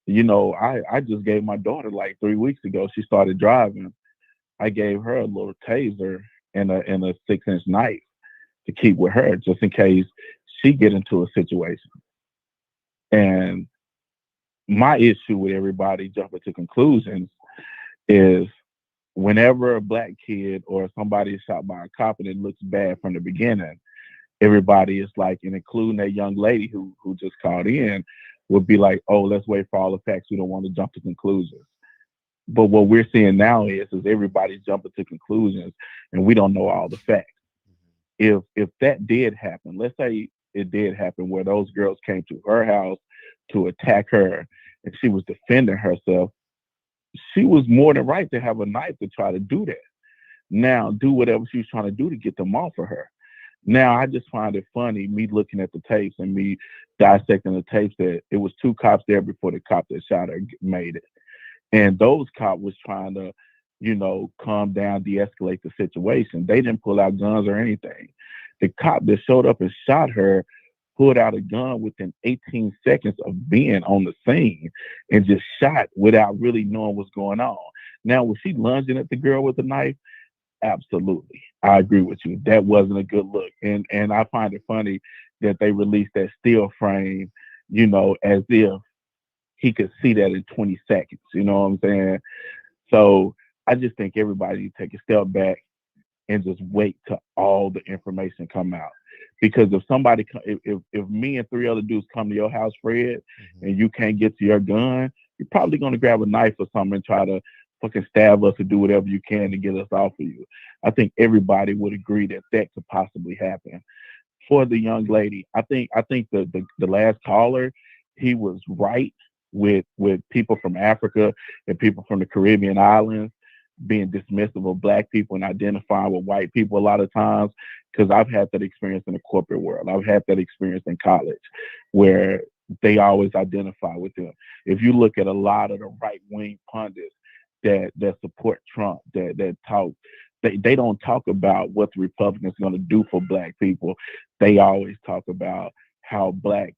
You know, I just gave my daughter like 3 weeks ago, she started driving. I gave her a little taser and a 6 inch knife to keep with her just in case she get into a situation. And my issue with everybody jumping to conclusions is whenever a black kid or somebody is shot by a cop and it looks bad from the beginning, everybody is like, and including that young lady who just called in, would be like, oh, let's wait for all the facts. We don't want to jump to conclusions. But what we're seeing now is everybody's jumping to conclusions and we don't know all the facts. If that did happen, let's say it did happen where those girls came to her house to attack her and she was defending herself, she was more than right to have a knife to try to do that. Now, do whatever she was trying to do to get them off of her. Now, I just find it funny, me looking at the tapes and me dissecting the tapes, that it was 2 cops there before the cop that shot her made it. And those cops was trying to, calm down, de-escalate the situation. They didn't pull out guns or anything. The cop that showed up and shot her pulled out a gun within 18 seconds of being on the scene and just shot without really knowing what's going on. Now, was she lunging at the girl with a knife? Absolutely. I agree with you. That wasn't a good look. And I find it funny that they released that still frame, as if he could see that in 20 seconds. You know what I'm saying? So I just think everybody need to take a step back and just wait till all the information come out. Because if somebody, if me and 3 other dudes come to your house, Fred, and you can't get to your gun, you're probably going to grab a knife or something and try to fucking stab us or do whatever you can to get us off of you. I think everybody would agree that could possibly happen. For the young lady, I think the last caller, he was right with people from Africa and people from the Caribbean islands being dismissive of black people and identifying with white people a lot of times, because I've had that experience in the corporate world. I've had that experience in college where they always identify with them. If you look at a lot of the right-wing pundits that support Trump, that talk, they don't talk about what the Republicans are going to do for black people. They always talk about how black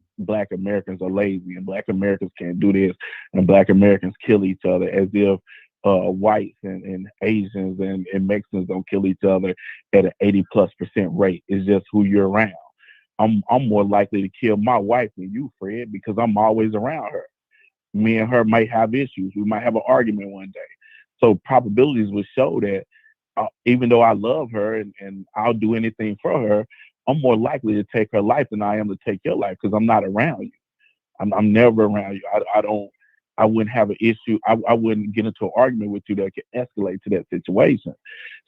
Americans are lazy and black Americans can't do this and black Americans kill each other, as if whites and Asians and Mexicans don't kill each other at an 80+% rate. It's just who you're around. I'm more likely to kill my wife than you, Fred, because I'm always around her. Me and her might have issues. We might have an argument one day. So probabilities would show that even though I love her and I'll do anything for her, I'm more likely to take her life than I am to take your life, because I'm not around you. I'm never around you. I wouldn't have an issue. I wouldn't get into an argument with you that could escalate to that situation.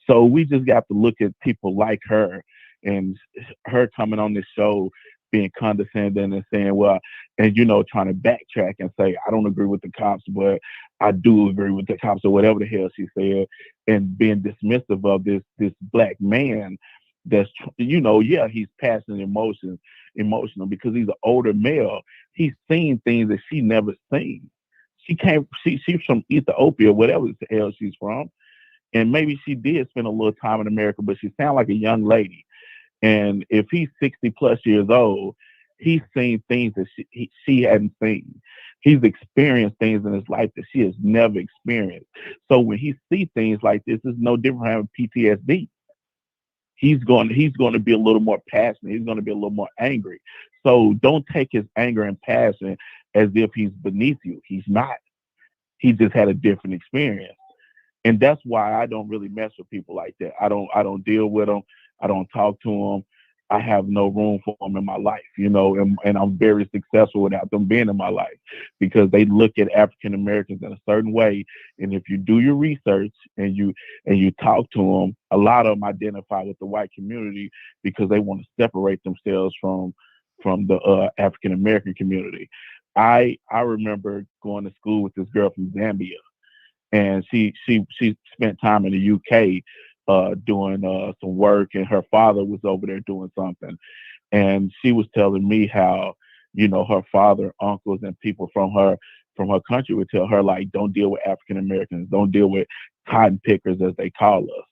So we just got to look at people like her and her coming on this show being condescending and saying, well, and trying to backtrack and say, I don't agree with the cops, but I do agree with the cops, or whatever the hell she said, and being dismissive of this black man that's, he's passionate, emotional because he's an older male. He's seen things that she never seen. She's from Ethiopia, whatever the hell she's from. And maybe she did spend a little time in America, but she sounds like a young lady. And if he's 60+ years old, he's seen things that she hadn't seen. He's experienced things in his life that she has never experienced. So when he sees things like this, it's no different from having PTSD. He's going to be a little more passionate. He's going to be a little more angry. So don't take his anger and passion as if he's beneath you. He's not. He just had a different experience. And that's why I don't really mess with people like that. I don't deal with them. I don't talk to them. I have no room for them in my life, and I'm very successful without them being in my life, because they look at African Americans in a certain way. And if you do your research and you talk to them, a lot of them identify with the white community because they want to separate themselves from the African American community. I remember going to school with this girl from Zambia, and she spent time in the UK doing some work, and her father was over there doing something. And she was telling me how, her father, uncles, and people from her country would tell her, like, don't deal with African Americans, don't deal with cotton pickers, as they call us.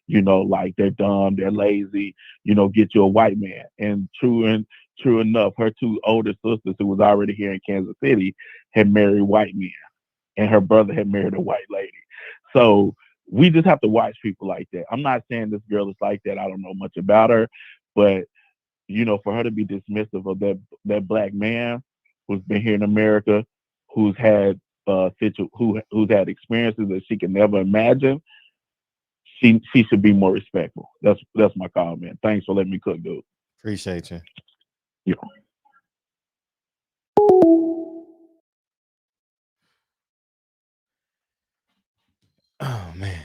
Like, they're dumb, they're lazy, get you a white man. And true enough, her 2 older sisters, who was already here in Kansas City, had married white men, and her brother had married a white lady. So we just have to watch people like that. I'm not saying this girl is like that. I don't know much about her, but for her to be dismissive of that black man who's been here in America who's had who's had experiences that she can never imagine, she should be more respectful. That's my comment. Thanks for letting me cook, dude. Appreciate you. Yeah. Oh man.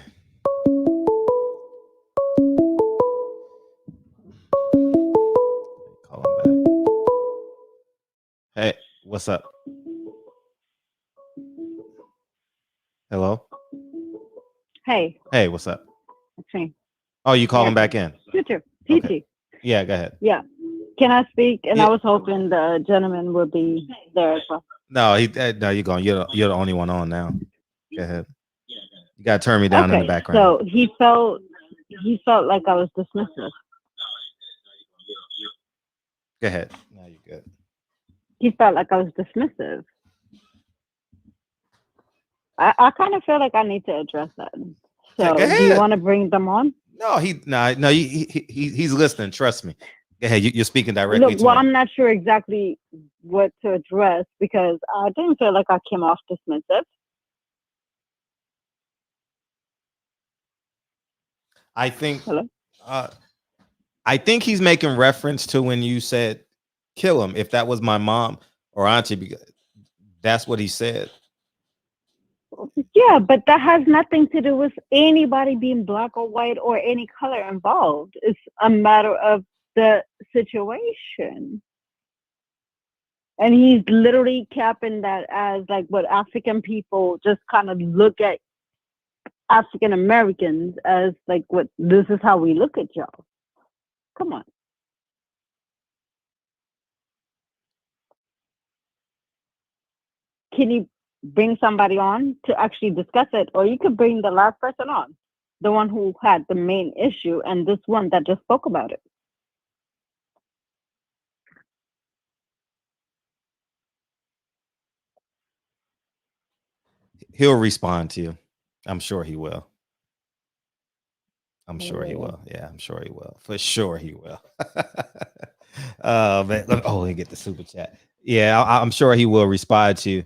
Call him back. Hey, what's up? Hello? Hey. Hey, what's up? Okay. Oh, you calling back in? Future. Okay. PT. Yeah, go ahead. Yeah. Can I speak? And Yeah. I was hoping the gentleman would be there as well. No, no, you're going. You're the only one on now. Go ahead. You gotta turn me down in the background. So he felt like I was dismissive. Go ahead. Now you're good. He felt like I was dismissive. I kind of feel like I need to address that. So Go do you ahead. want to bring them on? No, he's listening. Trust me. Go ahead. You're speaking directly Look, to well, him. I'm not sure exactly what to address because I didn't feel like I came off dismissive. I think. Hello? I think he's making reference to when you said kill him. If that was my mom or auntie, because that's what he said. Yeah, but that has nothing to do with anybody being black or white or any color involved. It's a matter of the situation. And he's literally capping that as like what African people just kind of look at African Americans as like what this is how we look at y'all. Come on. Can you bring somebody on to actually discuss it? Or you could bring the last person on, the one who had the main issue, and this one that just spoke about it. He'll respond to you. I'm sure he will. I'm sure he will. Yeah, I'm sure he will. For sure he will. Man. Let me get the super chat. Yeah, I'm sure he will respond to you.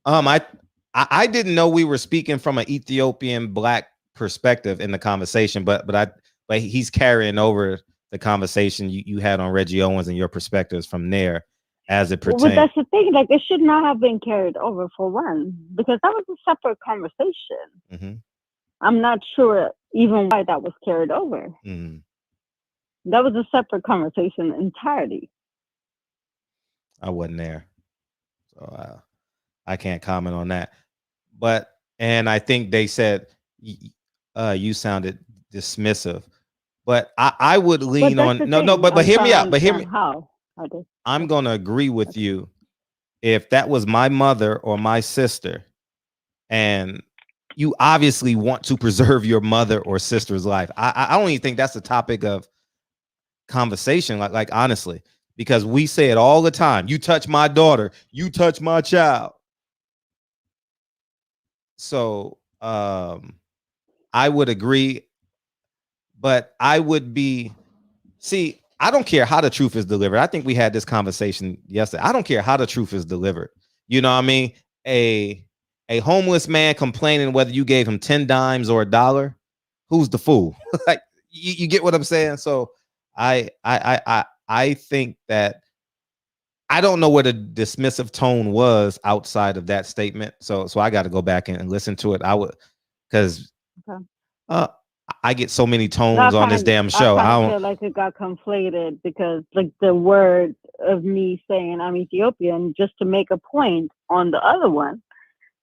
I didn't know we were speaking from an Ethiopian black perspective in the conversation, but he's carrying over the conversation you had on Reggie Owens and your perspectives from there as it pertains. Well, that's the thing. Like, it should not have been carried over for one, because that was a separate conversation. Mm-hmm. I'm not sure even why that was carried over. Mm-hmm. That was a separate conversation entirely. I wasn't there, so I can't comment on that. And I think they said you sounded dismissive, but I would lean on but hear me out. But hear me. How? I'm gonna agree with you if that was my mother or my sister, and you obviously want to preserve your mother or sister's life. I don't even think that's a topic of conversation. Like honestly, because we say it all the time. You touch my daughter, you touch my child. So I would agree, but I would I don't care how the truth is delivered. I think we had this conversation yesterday. I don't care how the truth is delivered. You know what I mean? A homeless man complaining whether you gave him 10 dimes or $1, who's the fool? Like you get what I'm saying? So I think that I don't know what a dismissive tone was outside of that statement. So I got to go back and listen to it. I would, because I get so many tones on this damn show. I feel like it got conflated because like the word of me saying I'm Ethiopian just to make a point on the other one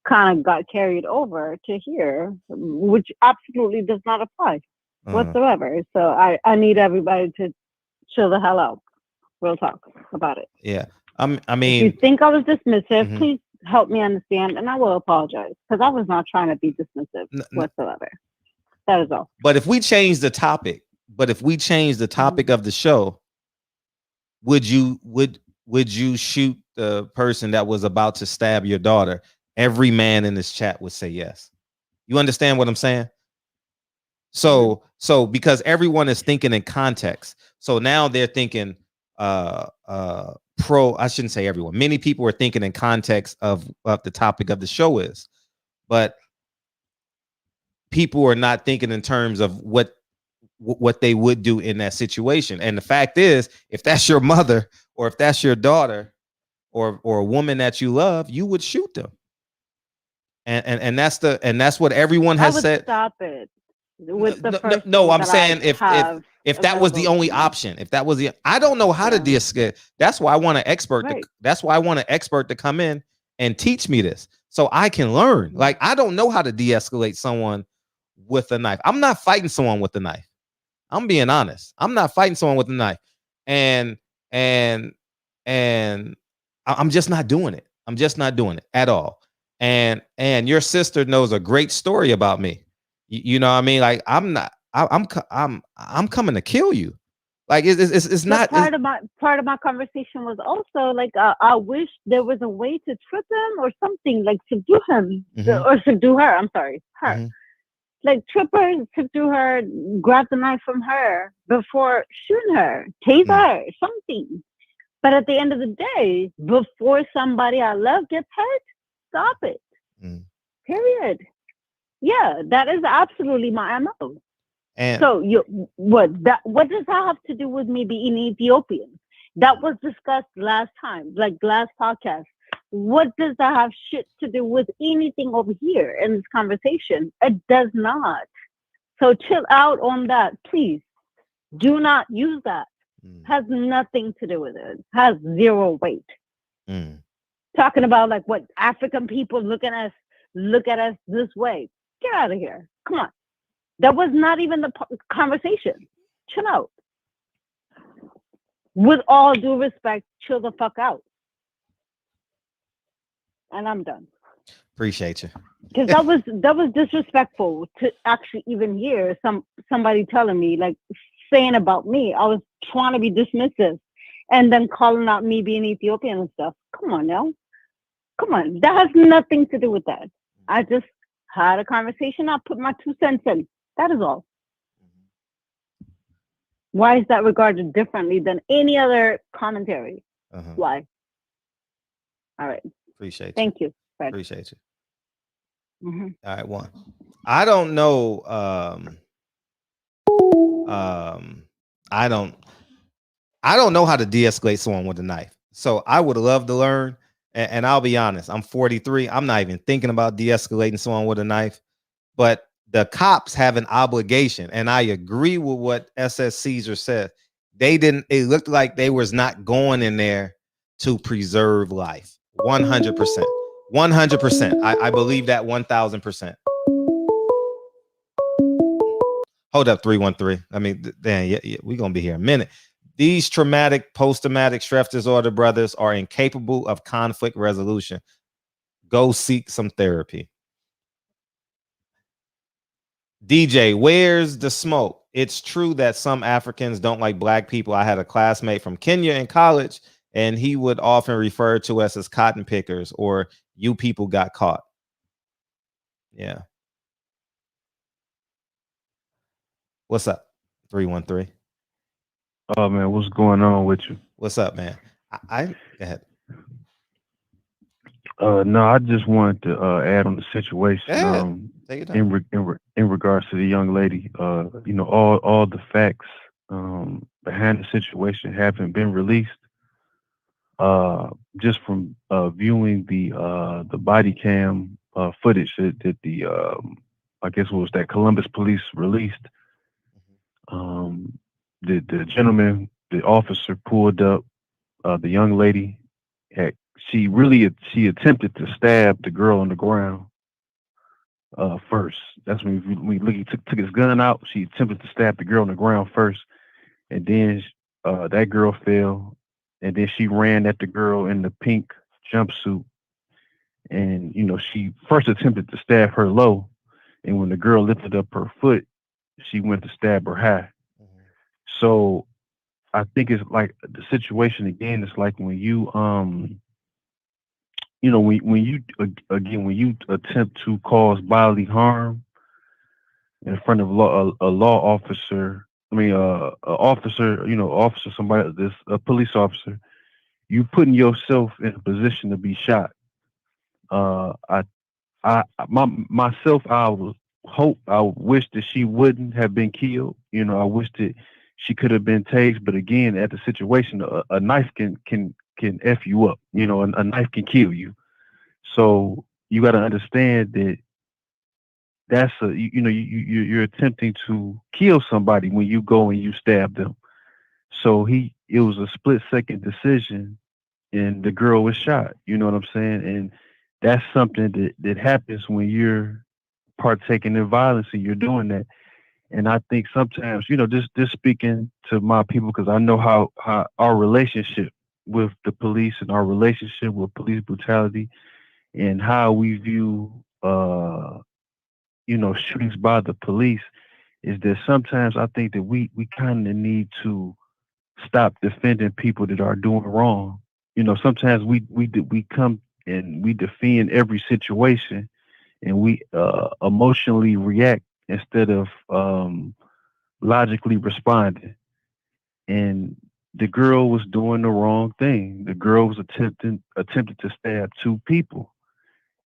kind of got carried over to here, which absolutely does not apply whatsoever. So I need everybody to chill the hell out. We'll talk about it. Yeah. I mean, if you think I was dismissive, please help me understand, and I will apologize because I was not trying to be dismissive whatsoever. That is all. But if we change the topic, of the show, would you shoot the person that was about to stab your daughter? Every man in this chat would say yes. You understand what I'm saying? So because everyone is thinking in context. So now they're thinking I shouldn't say everyone, many people are thinking in context of what the topic of the show is, but people are not thinking in terms of what they would do in that situation. And the fact is, if that's your mother or if that's your daughter or a woman that you love, you would shoot them. And that's what everyone has said. Stop it with the first. No, I'm saying if that was the only option, if that was the, I don't know how to de-escalate. That's why I want an expert. That's why I want an expert to come in and teach me this so I can learn. Like, I don't know how to de-escalate someone with a knife. I'm not fighting someone with a knife. I'm being honest. I'm not fighting someone with a knife, and I'm just not doing it. I'm just not doing it at all. And your sister knows a great story about me. You know what I mean? Like, I'm coming to kill you. Like, it's not. Part of my conversation was also like, I wish there was a way to trip him or something, like subdue him or subdue her. I'm sorry, her. Like, trip her, subdue her, grab the knife from her before shooting her, tase her, something. But at the end of the day, before somebody I love gets hurt, stop it. Period. Yeah, that is absolutely my MO. And so what does that have to do with me being Ethiopian? That was discussed last time, like last podcast. What does that have shit to do with anything over here in this conversation? It does not. So chill out on that, please. Do not use that. Has nothing to do with it. Has zero weight. Talking about like what African people look at us this way. Get out of here. Come on. That was not even the conversation. Chill out. With all due respect, chill the fuck out. And I'm done. Appreciate you. Because that was disrespectful to actually even hear somebody telling me, like, saying about me. I was trying to be dismissive and then calling out me being Ethiopian and stuff. Come on now. Come on. That has nothing to do with that. I just had a conversation. I put my 2 cents in. That is all. Why is that regarded differently than any other commentary? Why? All right. Appreciate you. Thank you, Fred. Appreciate you. All right, one. I don't know. I don't know how to de-escalate someone with a knife. So I would love to learn. And I'll be honest, I'm 43. I'm not even thinking about de-escalating someone with a knife. But the cops have an obligation, and I agree with what SS Caesar said. It looked like they was not going in there to preserve life. 100%. 100%. I believe that 1000%. Hold up, 313. I mean, damn, yeah, we're gonna be here a minute. These traumatic, post-traumatic stress disorder brothers are incapable of conflict resolution. Go seek some therapy. DJ, where's the smoke? It's true that some Africans don't like black people. I had a classmate from Kenya in college, and he would often refer to us as cotton pickers or you people got caught. Yeah. What's up? 313. Oh man, what's going on with you? What's up, man? I go ahead. No, I just wanted to add on the situation. Take it down. In regards to the young lady, you know, all the facts behind the situation haven't been released. Just from viewing the body cam footage that the I guess what was that Columbus police released. The gentleman, the officer pulled up. The young lady she attempted to stab the girl on the ground first. That's when he took his gun out. She attempted to stab the girl on the ground first, and then that girl fell, and then she ran at the girl in the pink jumpsuit, and you know she first attempted to stab her low, and when the girl lifted up her foot, she went to stab her high. So I think it's like the situation again. It's like when you you know, when you attempt to cause bodily harm in front of a law officer, I mean, a officer, you know, officer, somebody, a police officer, you putting yourself in a position to be shot. Myself, I would hope, I wish that she wouldn't have been killed. You know, I wish that she could have been tased. But again, at the situation, a knife can f you up. You know, a knife can kill you. So you got to understand that that's you're attempting to kill somebody when you go and you stab them. So it was a split-second decision, and the girl was shot. You know what I'm saying? And that's something that happens when you're partaking in violence and you're doing that. And I think sometimes, just speaking to my people, because I know how our relationship with the police and our relationship with police brutality and how we view, shootings by the police, is that sometimes I think that we kind of need to stop defending people that are doing wrong. Sometimes we come and we defend every situation, and we emotionally react instead of logically responding. And the girl was doing the wrong thing. The girl was attempted to stab two people,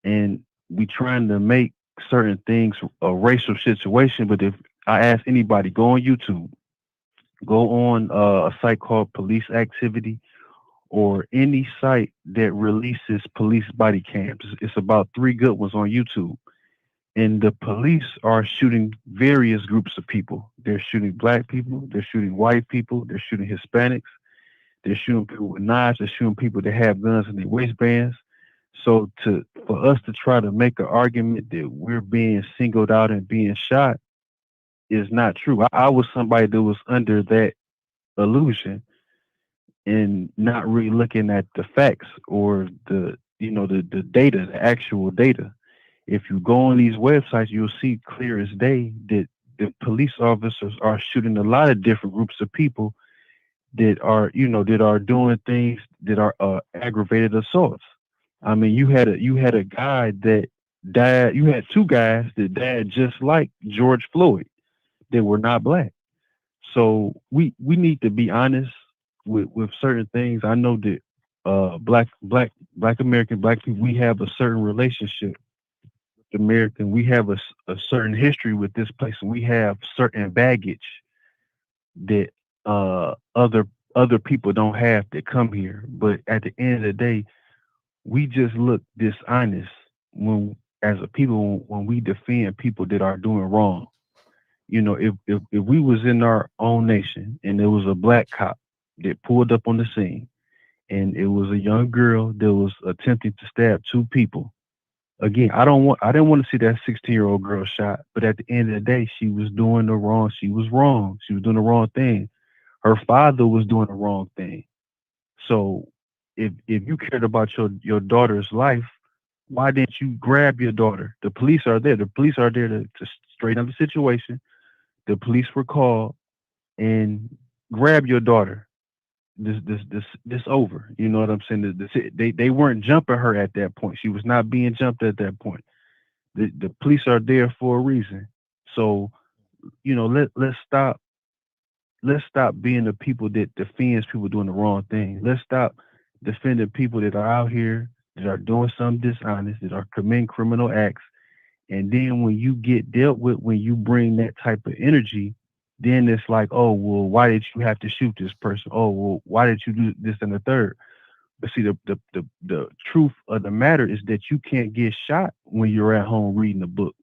and we trying to make certain things a racial situation. But if I ask anybody, go on YouTube, go on a site called Police Activity, or any site that releases police body cams. It's about 3 good ones on YouTube. And the police are shooting various groups of people. They're shooting black people, they're shooting white people, they're shooting Hispanics, they're shooting people with knives, they're shooting people that have guns in their waistbands. So for us to try to make an argument that we're being singled out and being shot is not true. I was somebody that was under that illusion and not really looking at the facts or the data, the actual data. If you go on these websites, you'll see clear as day that the police officers are shooting a lot of different groups of people that are doing things that are aggravated assaults. I mean, you had a guy that died. You had 2 guys that died just like George Floyd. They were not black. So we need to be honest with certain things. I know that black American, black people, we have a certain relationship with American. We have a certain history with this place, and we have certain baggage that other people don't have that come here. But at the end of the day, we just look dishonest when, as a people, when we defend people that are doing wrong. If we was in our own nation and there was a black cop that pulled up on the scene and it was a young girl that was attempting to stab 2 people, again, I didn't want to see that 16-year-old girl shot, but at the end of the day, she was doing the wrong. She was wrong. She was doing the wrong thing. Her father was doing the wrong thing. So if you cared about your daughter's life, why didn't you grab your daughter? The police are there. The police are there to straighten up the situation. The police were called and grab your daughter. This over. You know what I'm saying? They weren't jumping her at that point. She was not being jumped at that point. The police are there for a reason. So, let's stop being the people that defends people doing the wrong thing. Let's stop defending people that are out here that are doing something dishonest, that are committing criminal acts. And then when you get dealt with, when you bring that type of energy, then it's like, oh, well, why did you have to shoot this person? Oh, well, why did you do this and the third? But see, the truth of the matter is that you can't get shot when you're at home reading a book.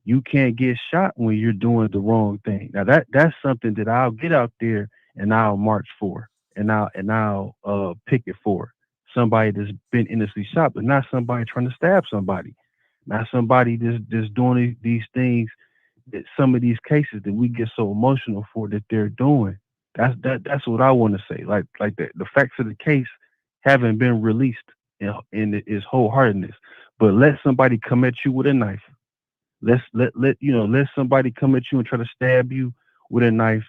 You can't get shot when you're doing the wrong thing. Now that's something that I'll get out there and I'll march for, and I'll picket for somebody that's been innocently shot, but not somebody trying to stab somebody, not somebody that's doing these things, that some of these cases that we get so emotional for that they're doing. That's what I want to say. Like the facts of the case haven't been released in its wholeheartedness. But let somebody come at you with a knife. Let somebody come at you and try to stab you with a knife,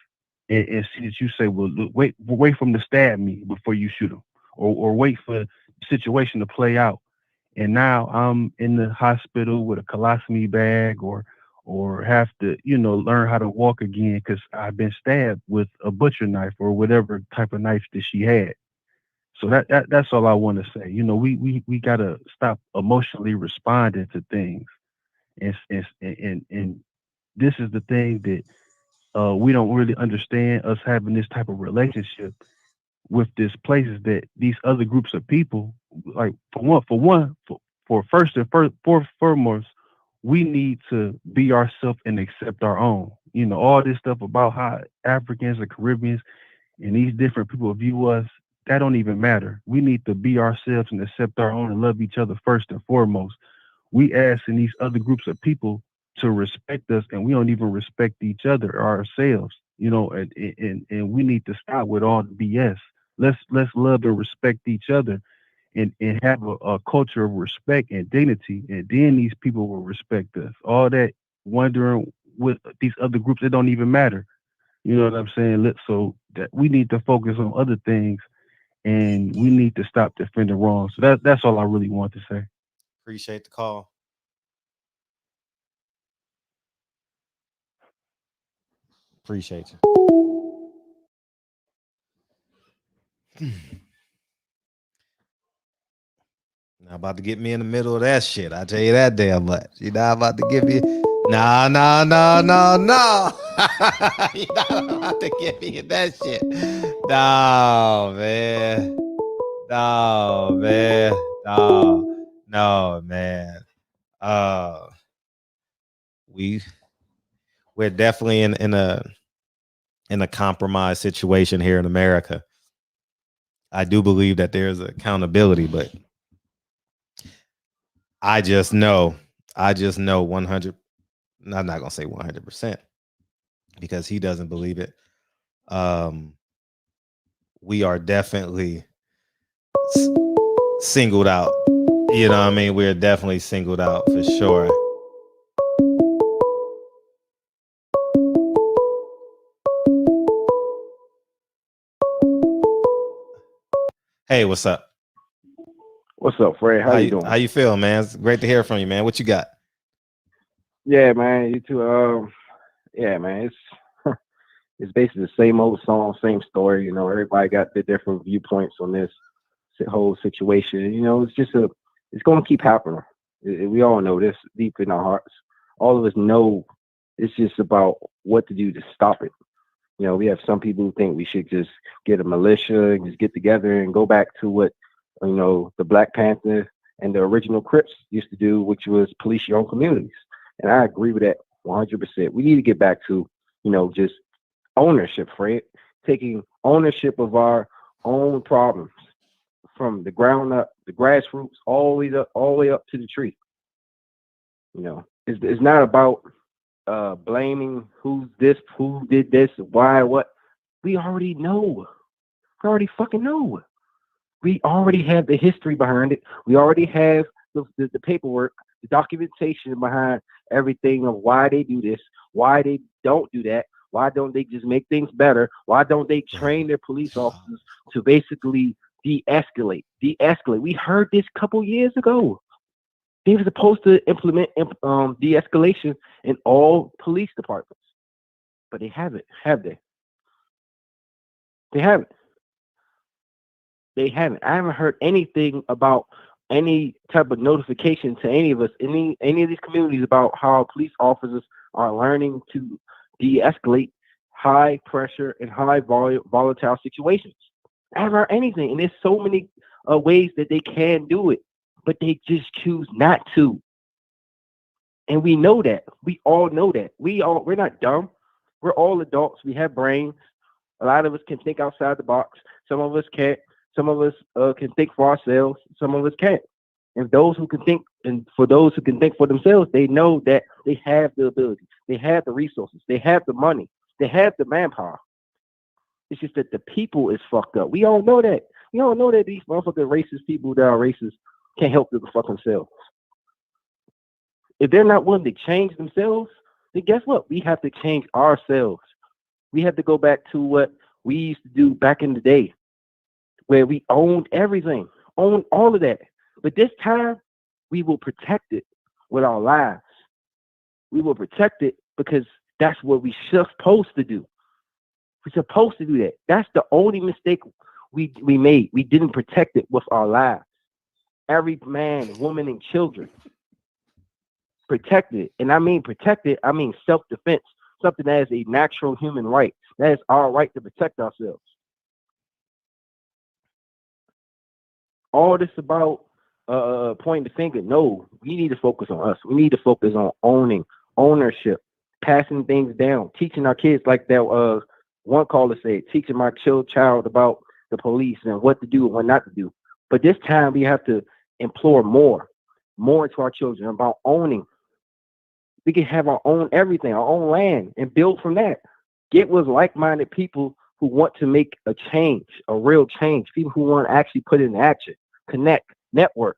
and see that you say, well, look, wait for them to stab me before you shoot them, or wait for the situation to play out. And now I'm in the hospital with a colostomy bag, or have to, learn how to walk again because I've been stabbed with a butcher knife or whatever type of knife that she had. So that's all I want to say. You know, we gotta stop emotionally responding to things, and this is the thing that we don't really understand, us having this type of relationship with this place, is that these other groups of people, like for first and foremost, we need to be ourselves and accept our own. You know, all this stuff about how Africans and Caribbeans and these different people view us, that don't even matter. We need to be ourselves and accept our own and love each other first and foremost. We asking these other groups of people to respect us, and we don't even respect each other or ourselves. You know, and we need to stop with all the BS. Let's love and respect each other, and have a culture of respect and dignity, and then these people will respect us. All that wondering with these other groups, it don't even matter. You know what I'm saying? So that we need to focus on other things, and we need to stop defending wrong. So that's all I really want to say. Appreciate the call. Appreciate you. Now about to get me in the middle of that shit. I tell you that damn much. You know, I'm about to give you. No. You're not about to get me in that shit. No, man. No, man. We're definitely in a compromised situation here in America. I do believe that there's accountability, but I just know 100. I'm not gonna say 100% because he doesn't believe it. We are definitely singled out. You know what I mean? We're definitely singled out for sure. Hey, what's up? What's up, Fred? How you doing? How you feel, man? It's great to hear from you, man. What you got? Yeah, man. You too. Yeah, man. It's basically the same old song, same story. You know, everybody got their different viewpoints on this whole situation. You know, it's going to keep happening. We all know this deep in our hearts. All of us know it's just about what to do to stop it. You know, we have some people who think we should just get a militia and just get together and go back to what, you know, the Black Panther and the original Crips used to do, which was police your own communities. And I agree with that 100%. We need to get back to, you know, just ownership, Fred, taking ownership of our own problems from the ground up, the grassroots, all the way up to the tree. You know, it's not about blaming who did this, why, what. We already know. We already fucking know. We already have the history behind it. We already have the paperwork, the documentation behind everything of why they do this, why they don't do that, why don't they just make things better, why don't they train their police officers to basically de-escalate. We heard this a couple years ago. They were supposed to implement de-escalation in all police departments, but they haven't, have they? They haven't. They haven't. I haven't heard anything about any type of notification to any of us, any of these communities about how police officers are learning to de-escalate high pressure and high volatile situations. I haven't heard anything, and there's so many ways that they can do it, but they just choose not to. And we know that. We all know that. We're not dumb. We're all adults. We have brains. A lot of us can think outside the box. Some of us can't. Some of us can think for ourselves. Some of us can't. And those who can think, and for those who can think for themselves, they know that they have the ability. They have the resources. They have the money. They have the manpower. It's just that the people is fucked up. We all know that. We all know that these motherfucking racist people that are racist can't help themselves. If they're not willing to change themselves, then guess what? We have to change ourselves. We have to go back to what we used to do back in the day, where we owned everything, owned all of that. But this time, we will protect it with our lives. We will protect it because that's what we're supposed to do. We're supposed to do that. That's the only mistake we made. We didn't protect it with our lives. Every man, woman, and children protected it. And I mean protected, I mean self-defense, something that is a natural human right. That is our right to protect ourselves. All this about pointing the finger. No, we need to focus on us. We need to focus on ownership, passing things down, teaching our kids like that. One caller said, teaching my child about the police and what to do and what not to do. But this time we have to implore more to our children about owning. We can have our own everything, our own land, and build from that. Get with like-minded people who want to make a change, a real change, people who want to actually put it in action, connect, network.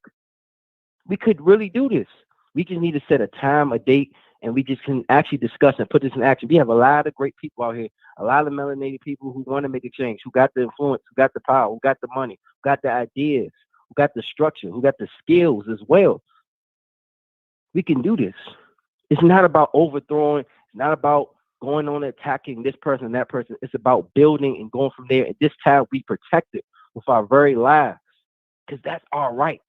We could really do this. We just need to set a time, a date, and we just can actually discuss and put this in action. We have a lot of great people out here, a lot of melanated people who want to make a change, who got the influence, who got the power, who got the money, who got the ideas, who got the structure, who got the skills as well. We can do this. It's not about overthrowing. It's not about going on attacking this person and that person. It's about building and going from there. And this time we protect it with our very lives, because that's our right.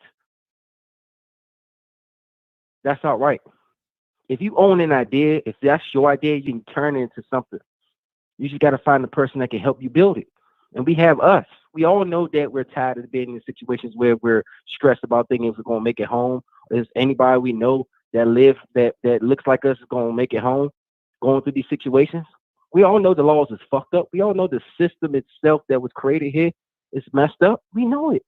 That's our right. If you own an idea, if that's your idea, you can turn it into something. You just got to find the person that can help you build it. And we have us. We all know that we're tired of being in situations where we're stressed about thinking if we're going to make it home. Is anybody we know that looks like us is going to make it home, going through these situations? We all know the laws is fucked up. We all know the system itself that was created here is messed up. We know it.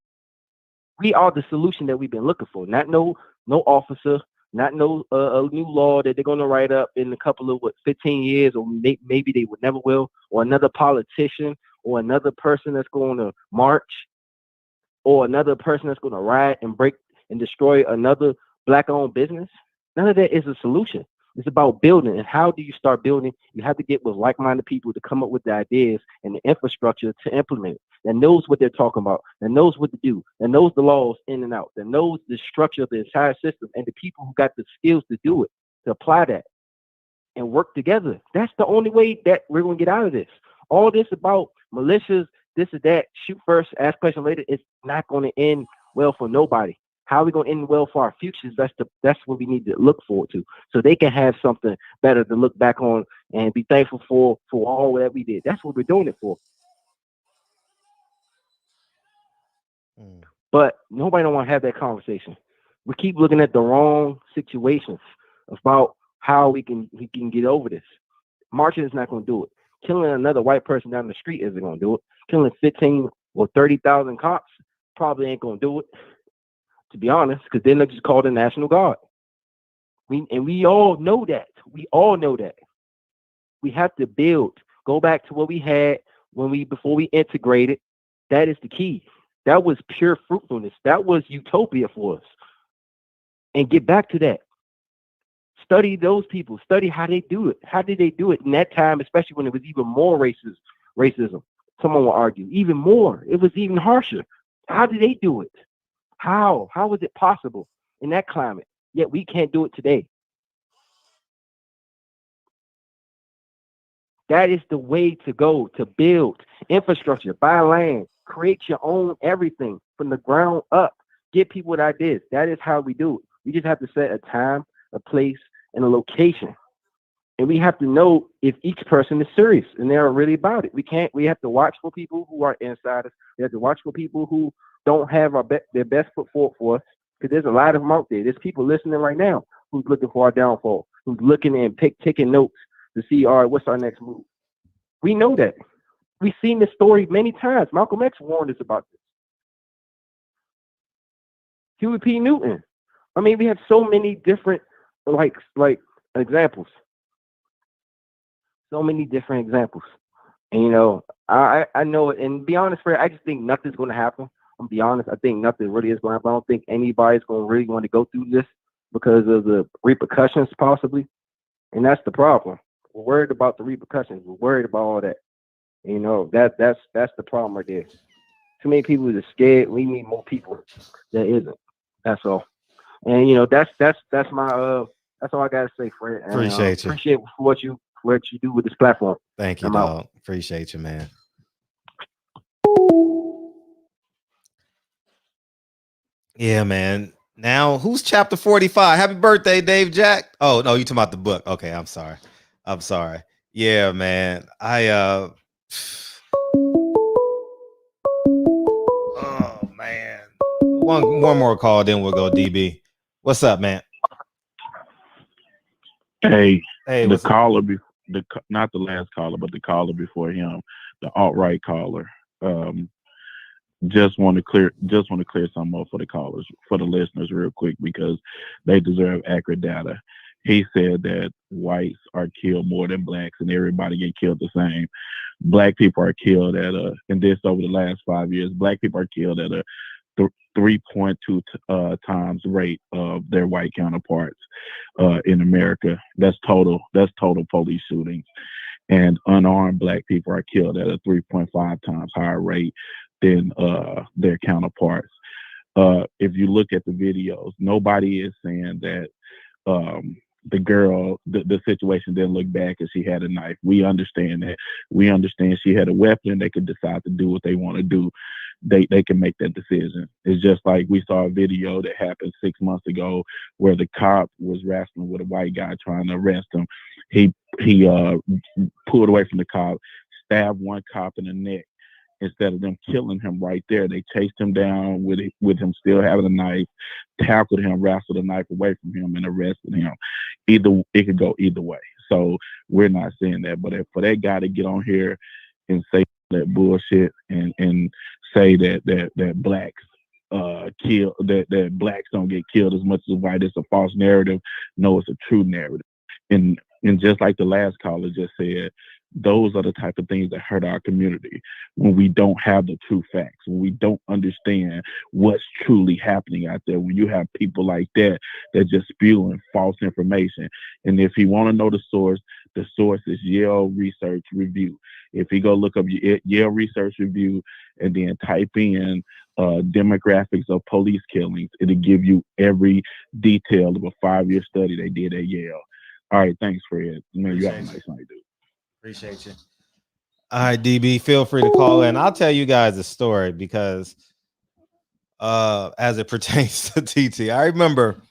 We are the solution that we've been looking for. Not no officer, not no a new law that they're going to write up in a couple of 15 years, or maybe they would never will, or another politician, or another person that's going to march, or another person that's going to riot and break and destroy another Black-owned business. None of that is a solution. It's about building. And how do you start building? You have to get with like-minded people to come up with the ideas and the infrastructure to implement it, that knows what they're talking about, that knows what to do, that knows the laws in and out, that knows the structure of the entire system, and the people who got the skills to do it, to apply that and work together. That's the only way that we're going to get out of this. All this about militias, this or that, shoot first, ask questions later, it's not going to end well for nobody. How are we going to end well for our futures? That's what we need to look forward to, so they can have something better to look back on and be thankful for all that we did. That's what we're doing it for. But nobody don't want to have that conversation. We keep looking at the wrong situations about how we can get over this. Marching is not going to do it. Killing another white person down the street isn't going to do it. Killing 15 or 30,000 cops probably ain't going to do it, to be honest, because then they just call the National Guard. We all know that. We all know that. We have to build. Go back to what we had before we integrated. That is the key. That was pure fruitfulness. That was utopia for us. And get back to that. Study those people. Study how they do it. How did they do it in that time, especially when it was even more racism? Someone will argue. Even more. It was even harsher. How did they do it? How? How was it possible in that climate? Yet we can't do it today. That is the way to go, to build infrastructure, buy land, create your own everything from the ground up. Get people with ideas. That is how we do it. We just have to set a time, a place, and a location. And we have to know if each person is serious and they're really about it. We have to watch for people who are insiders. We have to watch for people who don't have their best foot forward for us, because there's a lot of them out there. There's people listening right now who's looking for our downfall, who's looking and taking notes to see, all right, what's our next move? We know that. We've seen this story many times. Malcolm X warned us about this. Huey P. Newton. I mean, we have so many different like examples. So many different examples. And I know it. And to be honest, Fred, I just think nothing's going to happen. I'm be honest. I think nothing really is going to happen. I don't think anybody's going to really want to go through this because of the repercussions, possibly. And that's the problem. We're worried about the repercussions. We're worried about all that. That's the problem right there. Too many people are scared. We need more people that isn't. That's all. And that's my that's all I gotta say, Fred. And, Appreciate you. Appreciate what you do with this platform. Thank you, I'm dog. out. Appreciate you, man. Yeah, man. Now, who's chapter 45? Happy birthday, Dave Jack. Oh, no, you talking about the book. Okay, I'm sorry. I'm sorry. Yeah, man. Oh man. One more call, then we'll go DB. What's up, man? Hey, Hey, the what's up? caller, not the last caller, but the caller before him, the alt-right caller. Um, just want to clear something up for the callers, for the listeners, real quick, because they deserve accurate data. He said that whites are killed more than blacks, and everybody get killed the same. Black people are killed at and this over the last 5 years, black people are killed at a 3.2 times rate of their white counterparts in America. That's total. That's total police shootings, and unarmed black people are killed at a 3.5 times higher rate than their counterparts. If you look at the videos, nobody is saying that the girl, the situation didn't look bad because she had a knife. We understand that. We understand she had a weapon. They could decide to do what they want to do. They can make that decision. It's just like we saw a video that happened 6 months ago where the cop was wrestling with a white guy trying to arrest him. He pulled away from the cop, stabbed one cop in the neck. Instead of them killing him right there, they chased him down with him still having a knife, tackled him, wrestled the knife away from him, and arrested him. It could go either way. So we're not saying that, but for that guy to get on here and say that bullshit and say that blacks kill that blacks don't get killed as much as white, it's a false narrative. No, it's a true narrative. And just like the last caller just said, those are the type of things that hurt our community when we don't have the true facts, when we don't understand what's truly happening out there, when you have people like that just spewing false information. And if you want to know the source is Yale Research Review. If you go look up Yale Research Review and then type in demographics of police killings, it'll give you every detail of a 5-year study they did at Yale. All right, thanks, Fred. Man, you have a nice night, dude. Appreciate you. All right, DB, feel free to call in. I'll tell you guys a story because as it pertains to TT, I remember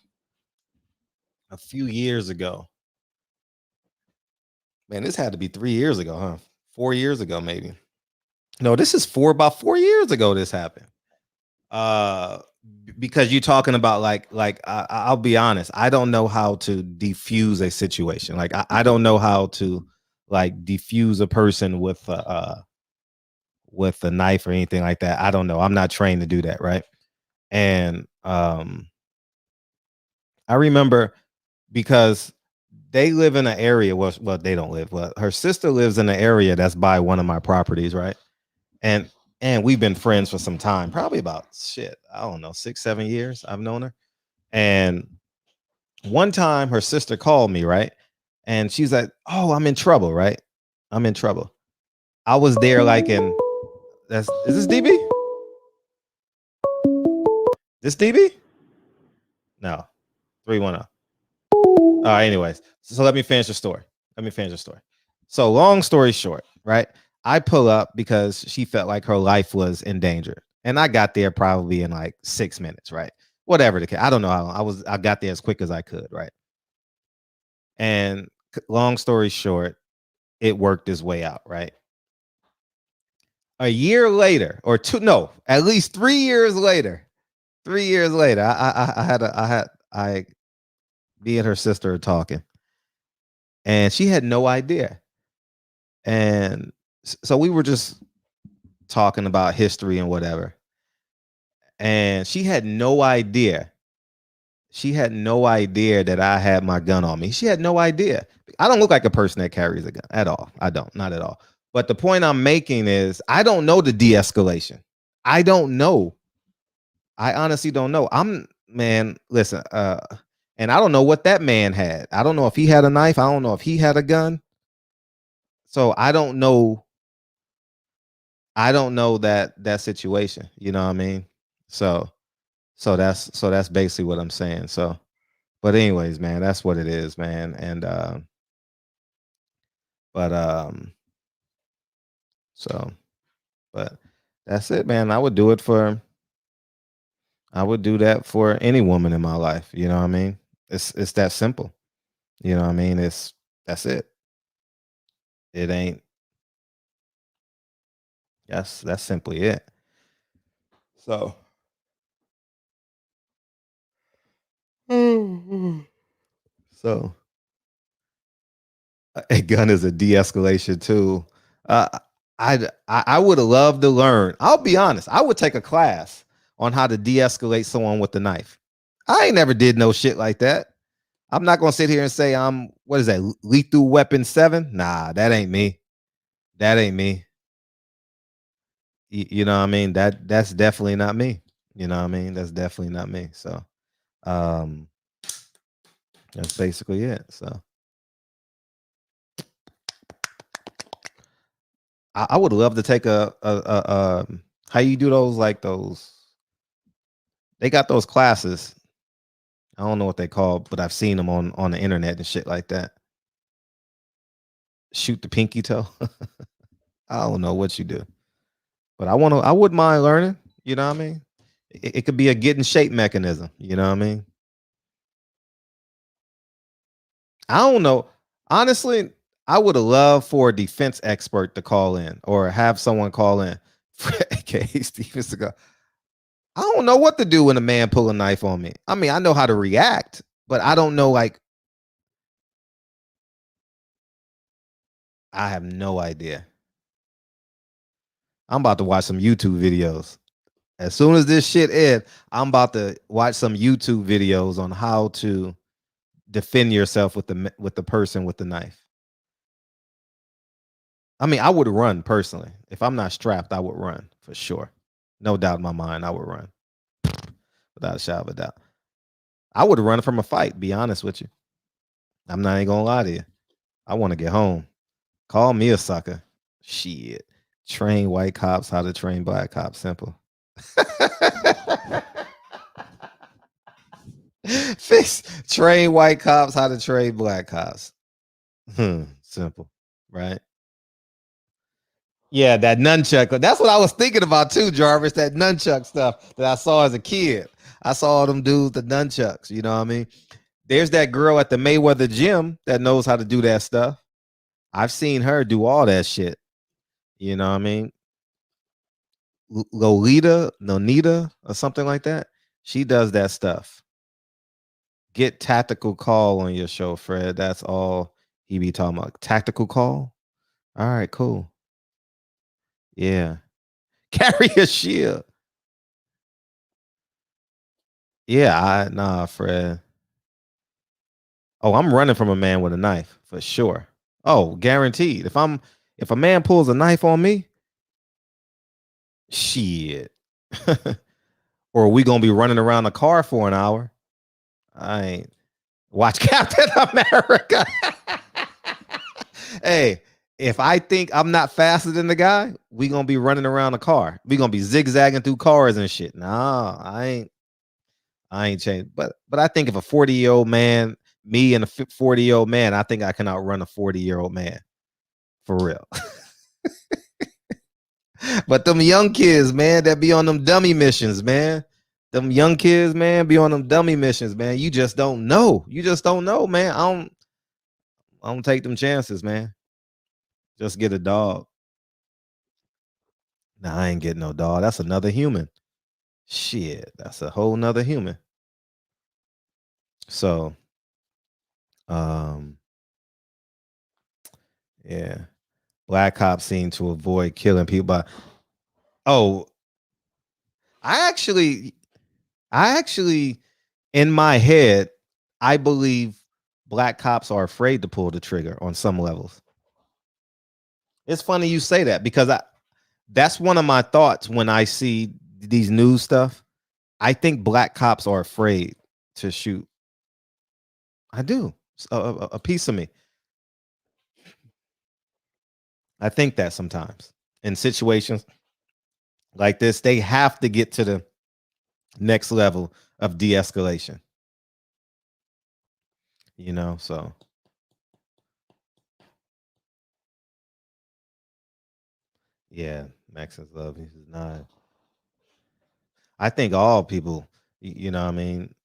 a few years ago. Man, this had to be 3 years ago, huh? 4 years ago, maybe. No, this is about 4 years ago this happened. Because you're talking about I'll be honest, I don't know how to defuse a situation. Like I don't know how to defuse a person with a knife or anything like that. I don't know. I'm not trained to do that, right? And I remember because they live in an area well they don't live. Well, her sister lives in an area that's by one of my properties, right? And we've been friends for some time, probably about I don't know, 6-7 years I've known her. And one time her sister called me, right? And she's like, "Oh, I'm in trouble, right? I'm in trouble." I was there is this DB? This DB? No. 310. Anyways, so let me finish the story. So long story short, right? I pull up because she felt like her life was in danger. And I got there probably in like 6 minutes, right? Whatever the case. I don't know how long. I got there as quick as I could, right? And long story short, it worked its way out, right? A year later, or two, no, at least 3 years later. 3 years later, me and her sister are talking, and she had no idea. And so we were just talking about history and whatever. And she had no idea. She had no idea that I had my gun on me. She had no idea. I don't look like a person that carries a gun at all. I don't, not at all. But the point I'm making is I don't know the de-escalation. I don't know. I honestly don't know. Listen, and I don't know what that man had. I don't know if he had a knife. I don't know if he had a gun. So I don't know that situation. You know what I mean? So that's basically what I'm saying. So, but anyways, man, that's what it is, man. And but so but that's it, man. I would do it for I would do that for any woman in my life. You know what I mean? It's that simple. You know what I mean? That's it. It ain't. That's simply it. So so a gun is a de-escalation tool. Uh, I would have loved to learn. I'll be honest. I would take a class on how to de-escalate someone with a knife. I ain't never did no shit like that. I'm not gonna sit here and say I'm what is that lethal weapon 7? Nah, that ain't me. That ain't me. You know what I mean? That's definitely not me. You know what I mean? That's definitely not me. So um that's basically it. So I would love to take how you do those like those they got those classes. I don't know what they call, but I've seen them on the internet and shit like that. Shoot the pinky toe. I don't know what you do, but I wouldn't mind learning. You know what I mean? It could be a get in shape mechanism. You know what I mean? I don't know. Honestly, I would have loved for a defense expert to call in or have someone call in. Okay, Steven Seagal. I don't know what to do when a man pull a knife on me. I mean, I know how to react, but I don't know. Like, I have no idea. I'm about to watch some YouTube videos. As soon as this shit ends, I'm about to watch some YouTube videos on how to defend yourself with the person with the knife. I mean, I would run personally. If I'm not strapped, I would run for sure. No doubt in my mind, I would run without a shadow of a doubt. I would run from a fight, be honest with you. I'm not even gonna lie to you. I want to get home. Call me a sucker. Shit. Train white cops how to train black cops. Simple. Fix train white cops how to train black cops. Simple. Right? Yeah, that nunchuck. That's what I was thinking about too, Jarvis. That nunchuck stuff that I saw as a kid. I saw them do the nunchucks. You know what I mean? There's that girl at the Mayweather gym that knows how to do that stuff. I've seen her do all that shit. You know what I mean? Lolita, Nonita, or something like that. She does that stuff. Get tactical call on your show, Fred. That's all he be talking about. Tactical call. All right, cool. Yeah. Carry a shield. Yeah, nah, Fred. Oh, I'm running from a man with a knife for sure. Oh, guaranteed. If a man pulls a knife on me, shit. Or are we gonna be running around the car for an hour? I ain't watch Captain America. Hey, if I think I'm not faster than the guy, we gonna be running around the car. We gonna be zigzagging through cars and shit. Nah, I ain't changed. But I think if a 40-year-old man, me and a 40-year-old man, I think I can outrun a 40-year-old man. For real. But them young kids, man, that be on them dummy missions, man. Them young kids, man, be on them dummy missions, man. You just don't know. You just don't know, man. I don't take them chances, man. Just get a dog. Nah, I ain't getting no dog. That's another human. Shit, that's a whole nother human. So, um, yeah. Black cops seem to avoid killing people by oh, I actually in my head, I believe black cops are afraid to pull the trigger on some levels. It's funny you say that because that's one of my thoughts when I see these news stuff. I think black cops are afraid to shoot. I do. A piece of me. I think that sometimes in situations like this, they have to get to the next level of de-escalation. You know, so yeah, Max is love. He's not. I think all people You know what I mean?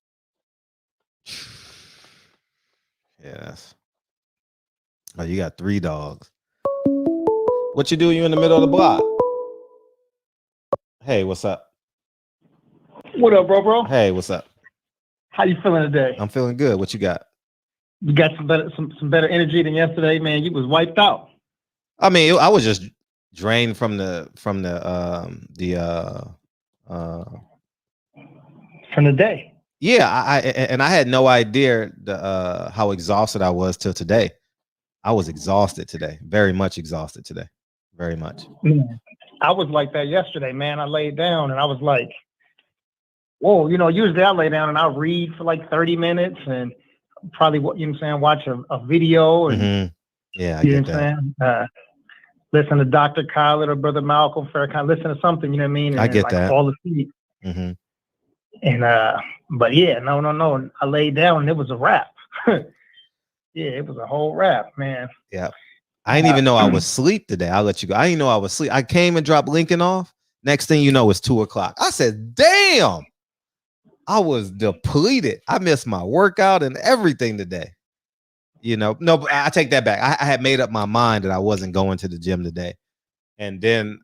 Yes. Oh, you got 3 dogs. What you do? You in the middle of the block? Hey, what's up? What up, bro? Hey, what's up? How you feeling today? I'm feeling good. What you got? You got some better energy than yesterday, man. You was wiped out. I mean, I was just drained from the from the day. Yeah, I had no idea how exhausted I was till today. I was exhausted today, very much exhausted today, very much. Man, I was like that yesterday, man. I laid down and I was like, whoa, usually I lay down and I read for like 30 minutes and probably, watch a video and yeah, I get that. Listen to Dr. Khaled or Brother Malcolm Farrakhan, listen to something, you know what I mean? And I get that. Fall asleep. And but yeah, no. I laid down and it was a wrap. Yeah, it was a whole wrap, man. Yeah. I didn't even know I was asleep today. I'll let you go. I didn't know I was asleep. I came and dropped Lincoln off. Next thing you know, it's 2:00. I said, damn, I was depleted. I missed my workout and everything today. No, but I take that back. I had made up my mind that I wasn't going to the gym today. And then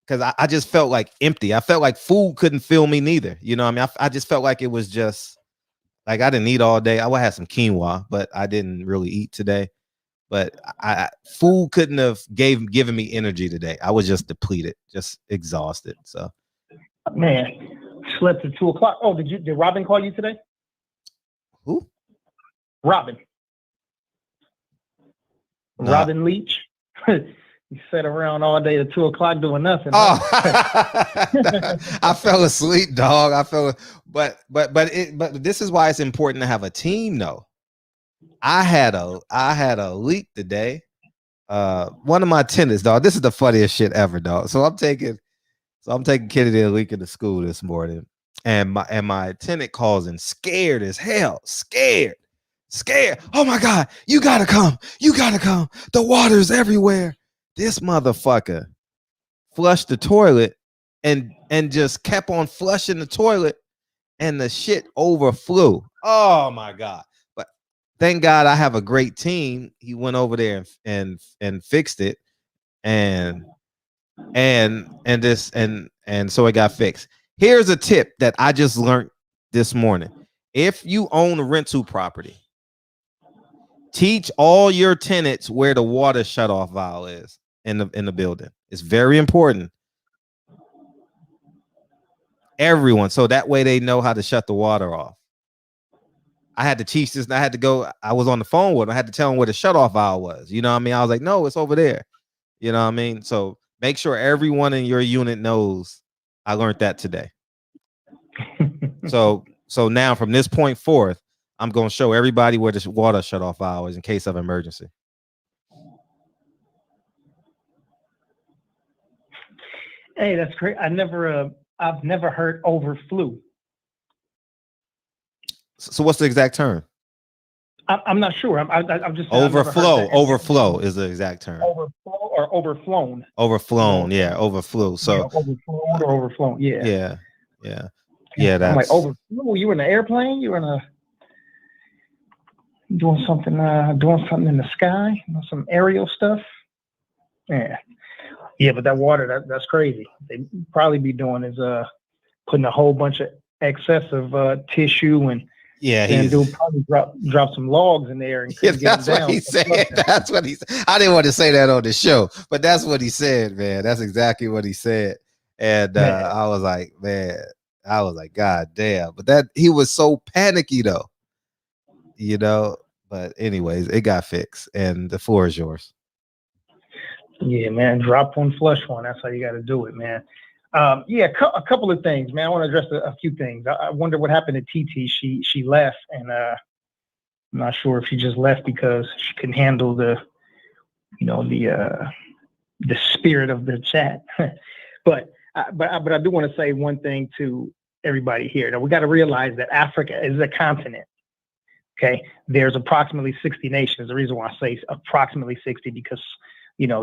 because I just felt like empty. I felt like food couldn't fill me neither. You know what I mean? I just felt like it was just like I didn't eat all day. I would have some quinoa, but I didn't really eat today. But food couldn't have given me energy today. I was just depleted, just exhausted. So, man, slept at 2:00. Oh, did Robin call you today? Who? Robin. Nah. Robin Leach. You sat around all day at 2:00 doing nothing. Oh, I fell asleep, dog. But this is why it's important to have a team, though. I had a leak today. One of my tenants, dog. This is the funniest shit ever, dog. So I'm taking Kennedy and Leak into school this morning, and my tenant calls in scared as hell, scared. Oh my God, you gotta come. The water's everywhere. This motherfucker flushed the toilet and just kept on flushing the toilet, and the shit overflew. Oh my God. But thank God I have a great team. He went over there and fixed it, and so it got fixed. Here's a tip that I just learned this morning. If you own a rental property, teach all your tenants where the water shutoff valve is in the building. It's very important. Everyone, so that way they know how to shut the water off. I had to teach this, and I had to go. I was on the phone with him. I had to tell him where the shutoff valve was. You know what I mean? I was like, no, it's over there. You know what I mean? So make sure everyone in your unit knows. I learned that today. So now from this point forth, I'm going to show everybody where the water shutoff valve is in case of emergency. Hey, that's great. I've never heard overflew. So what's the exact term? I'm not sure. I'm just overflow. Overflow is the exact term. Overflow or overflown. Overflown, yeah, overflew. So yeah, overflown or overflown, yeah. That's I'm like overflow. You in an airplane? You in doing something in the sky? Some aerial stuff. Yeah, but that water, that's crazy. They probably be doing is putting a whole bunch of excessive tissue and do probably drop some logs in there and that's what he said. That's what he said. I didn't want to say that on the show, but that's what he said, man. That's exactly what he said. And I was like, God damn. But that he was so panicky though. But anyways, it got fixed and the floor is yours. Yeah, man. Drop one, flush one. That's how you got to do it, man. A couple of things, man. I want to address a few things. I wonder what happened to TT. She left, and I'm not sure if she just left because she couldn't handle the spirit of the chat. but I do want to say one thing to everybody here. Now we got to realize that Africa is a continent. Okay, there's approximately 60 nations. The reason why I say approximately 60 because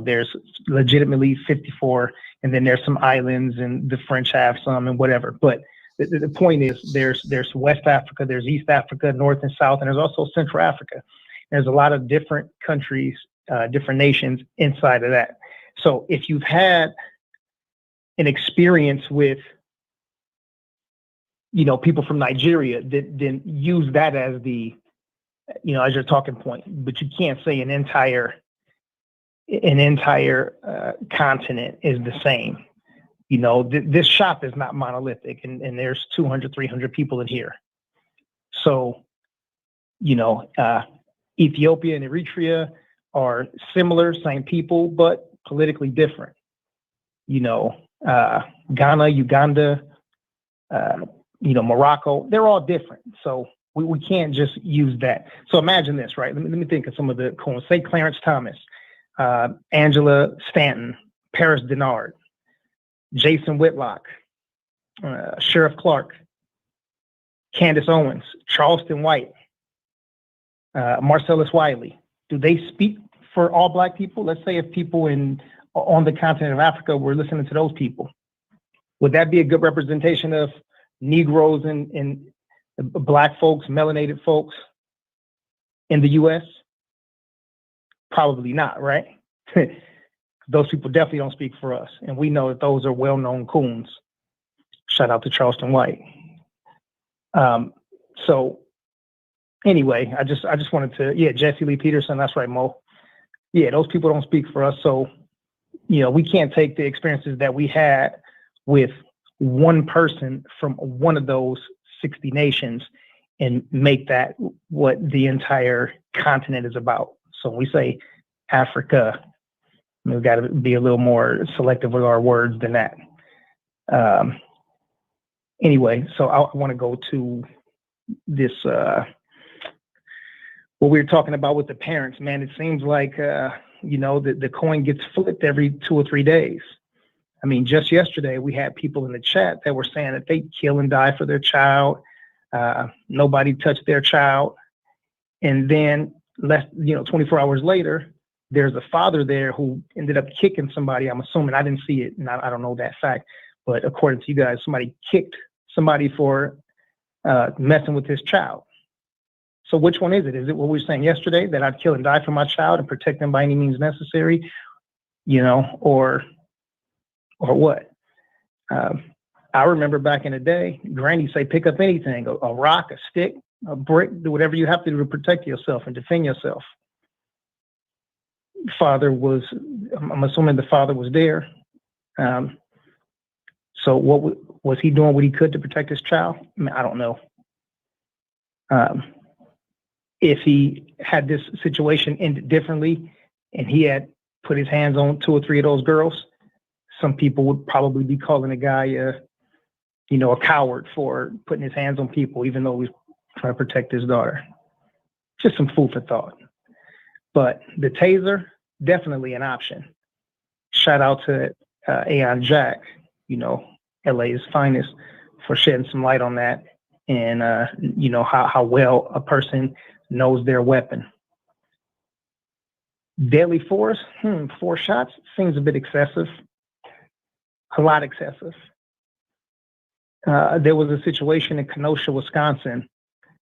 there's legitimately 54, and then there's some islands, and the French have some, and whatever. But the point is there's West Africa, there's East Africa, North and South, and there's also Central Africa. There's a lot of different countries, different nations inside of that. So if you've had an experience with, people from Nigeria, then use that as the, as your talking point. But you can't say an entire continent is the same. This shop is not monolithic, and there's 200, 300 people in here. So, Ethiopia and Eritrea are similar, same people, but politically different. Ghana, Uganda, Morocco, they're all different. So we can't just use that. So imagine this, right? Let me think of some of the cool. Say Clarence Thomas, Angela Stanton, Paris Denard, Jason Whitlock, Sheriff Clark, Candace Owens, Charleston White, Marcellus Wiley. Do they speak for all Black people? Let's say if people on the continent of Africa were listening to those people, would that be a good representation of Negroes and Black folks, melanated folks in the U.S.? Probably not, right? Those people definitely don't speak for us, and we know that those are well-known coons. Shout out to Charleston White. So anyway, I just wanted to, Jesse Lee Peterson, that's right, Mo. Yeah, those people don't speak for us, so we can't take the experiences that we had with one person from one of those 60 nations and make that what the entire continent is about. So when we say Africa, we've got to be a little more selective with our words than that. Anyway, so I want to go to this, what we were talking about with the parents, man. It seems like, the coin gets flipped every 2 or 3 days. I mean, just yesterday, we had people in the chat that were saying that they kill and die for their child. Nobody touched their child. And then 24 hours later, there's a father there who ended up kicking somebody. I'm assuming, I didn't see it, and I don't know that fact, but according to you guys, somebody kicked somebody for messing with his child. So which one is it? Is it what we were saying yesterday, that I'd kill and die for my child and protect them by any means necessary, or what? I remember back in the day, Granny say, pick up anything, a rock, a stick, a brick, do whatever you have to do to protect yourself and defend yourself. I'm assuming the father was there. So what was he doing what he could to protect his child? I mean, I don't know. If he had this situation ended differently and he had put his hands on 2 or 3 of those girls, some people would probably be calling a guy, a coward for putting his hands on people, even though he's trying to protect his daughter. Just some food for thought. But the taser, definitely an option. Shout out to Aeon Jack, LA's finest, for shedding some light on that, and how well a person knows their weapon. Deadly force, 4 shots seems a bit excessive, a lot excessive. There was a situation in Kenosha, Wisconsin.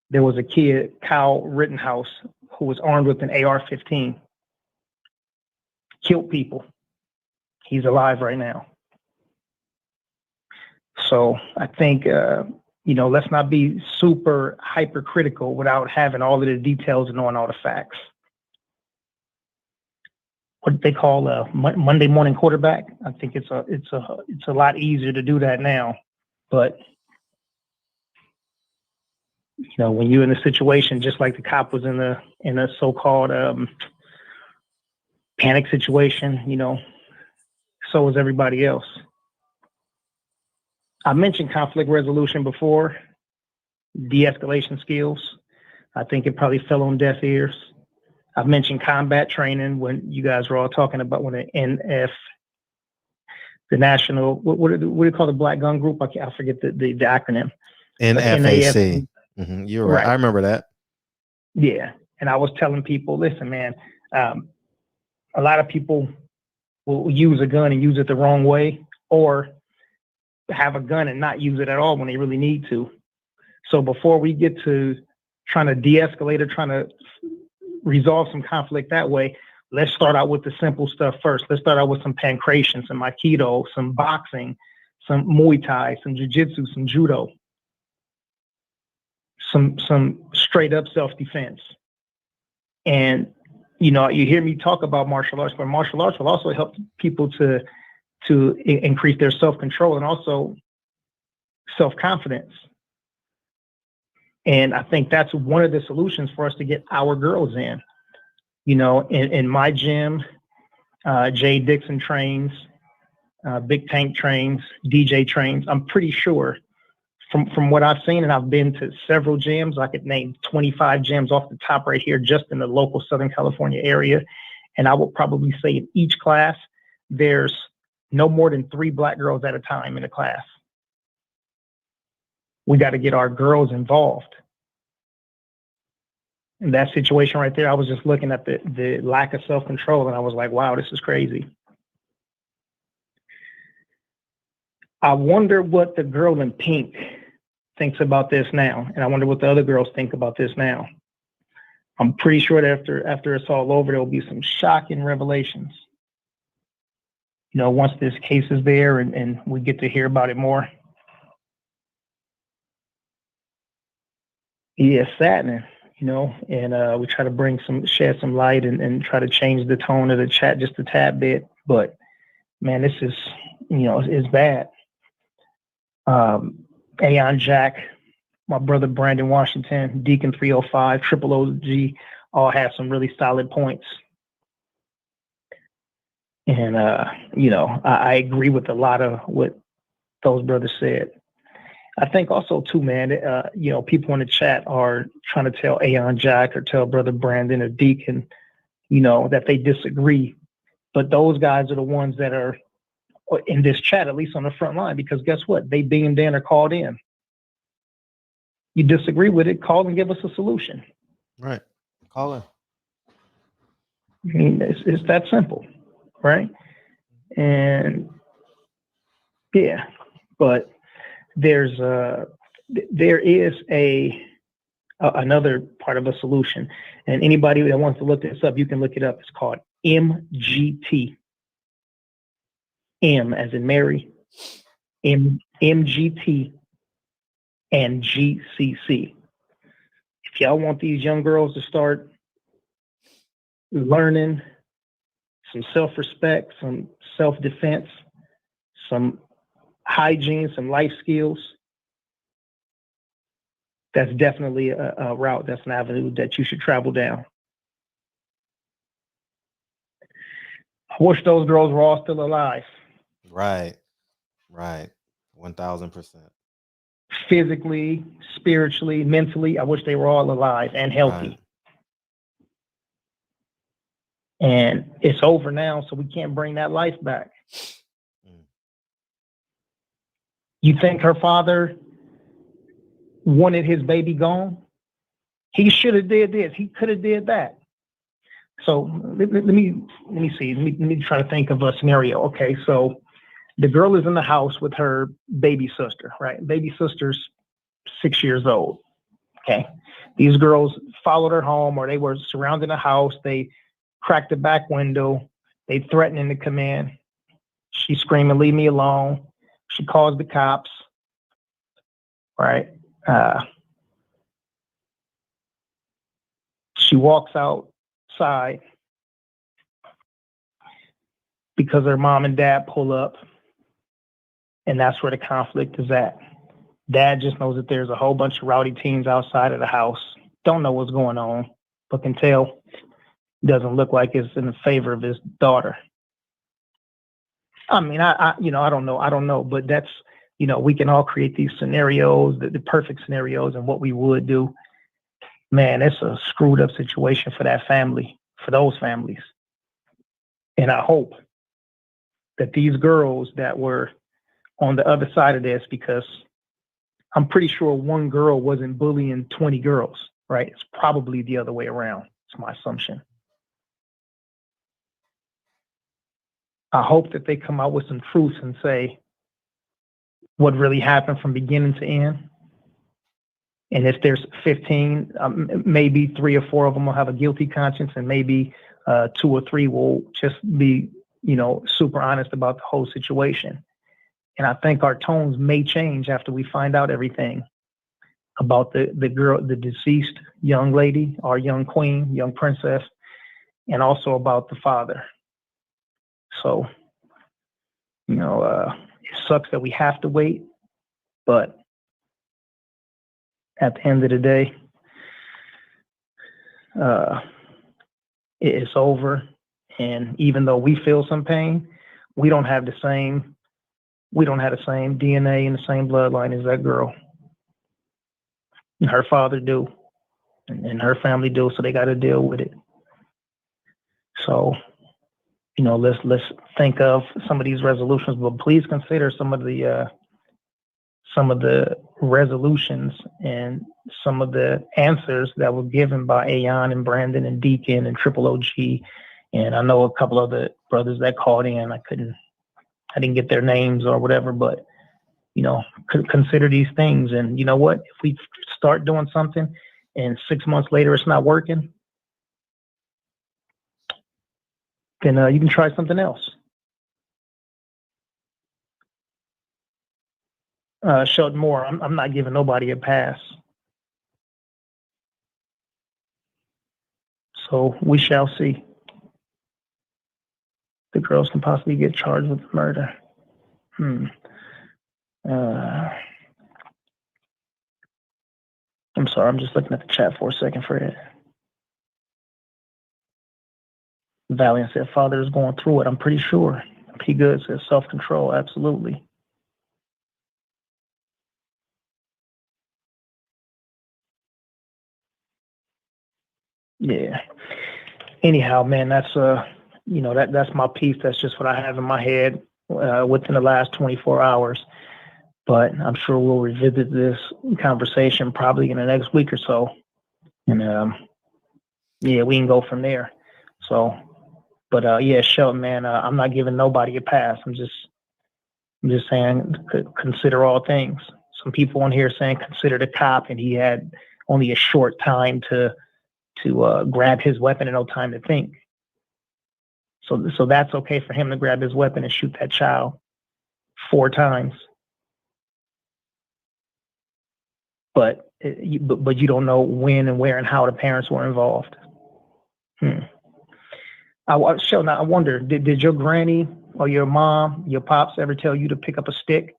There was a kid, Kyle Rittenhouse, who was armed with an AR-15, killed people. He's alive right now. So I think, let's not be super hypercritical without having all of the details and knowing all the facts. What they call a Monday morning quarterback. I think it's a lot easier to do that now. But when you're in a situation just like the cop was in a so-called panic situation, so is everybody else. I mentioned conflict resolution before, de-escalation skills. I think it probably fell on deaf ears. I've mentioned combat training when you guys were all talking about when the NF, the national, what do you call the Black Gun Group? I forget the acronym. NFAC. Mm-hmm. You're right. I remember that. Yeah. And I was telling people, listen, man, a lot of people will use a gun and use it the wrong way, or have a gun and not use it at all when they really need to. So before we get to trying to de-escalate or trying to resolve some conflict that way, let's start out with the simple stuff first. Let's start out with some pancration, some aikido, some boxing, some Muay Thai, some jiu-jitsu, some judo, some straight up self-defense. And, you know, you hear me talk about martial arts, but martial arts will also help people to increase their self-control and also self-confidence. And I think that's one of the solutions for us to get our girls in. You know, in my gym, Jay Dixon trains, Big Tank trains, DJ trains. I'm pretty sure from what I've seen, and I've been to several gyms, I could name 25 gyms off the top right here, just in the local Southern California area. And I will probably say in each class, there's no more than 3 black girls at a time in a class. We got to get our girls involved. In that situation right there, I was just looking at the lack of self-control, and I was like, wow, this is crazy. I wonder what the girl in pink thinks about this now, and I wonder what the other girls think about this now. I'm pretty sure that after it's all over, there'll be some shocking revelations. You know, once this case is there and we get to hear about it more. Yeah, it's saddening, you know, and we try to shed some light and try to change the tone of the chat just a tad bit. But man, this is, you know, it's bad. Aeon Jack, my brother Brandon Washington, Deacon 305, Triple OG, all have some really solid points. And, you know, I agree with a lot of what those brothers said. I think also too, man, you know, people in the chat are trying to tell Aeon Jack or tell brother Brandon or Deacon, you know, that they disagree. But those guys are the ones that are in this chat, at least on the front line, because guess what? They beamed in or called in. You disagree with it, call and give us a solution. Right. Call in. I mean, it's that simple, right? And yeah, but there is another part of a solution, and anybody that wants to look this up, you can look it up. It's called MGT. M as in Mary, MGT, and GCC. If y'all want these young girls to start learning some self-respect, some self-defense, some hygiene, some life skills, that's definitely a route, that's an avenue that you should travel down. I wish those girls were all still alive. Right. 1000%. Physically, spiritually, mentally, I wish they were all alive and healthy. Right. And it's over now, so we can't bring that life back. You think her father wanted his baby gone? He should have did this. He could have did that. So let me see. Let me try to think of a scenario. Okay, so the girl is in the house with her baby sister, right? Baby sister's 6 years old. Okay. These girls followed her home, or they were surrounding the house. They cracked the back window. They threatening to come in. She's screaming, "Leave me alone." She calls the cops. Right. She walks outside because her mom and dad pull up, and that's where the conflict is at. Dad just knows that there's a whole bunch of rowdy teens outside of the house. Don't know what's going on, but can tell doesn't look like it's in the favor of his daughter. I mean, I don't know, but that's, you know, we can all create these scenarios, the perfect scenarios, and what we would do. Man, it's a screwed up situation for that family, for those families. And I hope that these girls that were on the other side of this, because I'm pretty sure one girl wasn't bullying 20 girls, right? It's probably the other way around. It's my assumption. I hope that they come out with some truth and say, what really happened from beginning to end. And if there's 15, maybe 3 or 4 of them will have a guilty conscience, and maybe 2 or 3 will just be, super honest about the whole situation. And I think our tones may change after we find out everything about the girl, the deceased young lady, our young queen, young princess, and also about the father. So, it sucks that we have to wait, but at the end of the day, it's over. And even though we feel some pain, we don't have the same DNA and the same bloodline as that girl. And her father do, and her family do, so they got to deal with it. So, let's think of some of these resolutions, but please consider some of the resolutions and some of the answers that were given by Ayan and Brandon and Deacon and Triple OG. And I know a couple of the brothers that called in. I didn't get their names or whatever, but, consider these things. And you know what? If we start doing something and 6 months later it's not working, then you can try something else. Sheldon Moore, I'm not giving nobody a pass. So we shall see. The girls can possibly get charged with murder. I'm sorry, I'm just looking at the chat for a second, Fred. Valiant said father is going through it. I'm pretty sure. P. Good says self-control. Absolutely. Yeah. Anyhow, man, that's that's my piece. That's just what I have in my head within the last 24 hours. But I'm sure we'll revisit this conversation probably in the next week or so. And we can go from there. So, but Shelton, man, I'm not giving nobody a pass. I'm just saying consider all things. Some people on here saying consider the cop, and he had only a short time to grab his weapon and no time to think. So that's okay for him to grab his weapon and shoot that child 4 times. But you don't know when and where and how the parents were involved. Sheldon, I wonder, did your granny or your mom, your pops ever tell you to pick up a stick,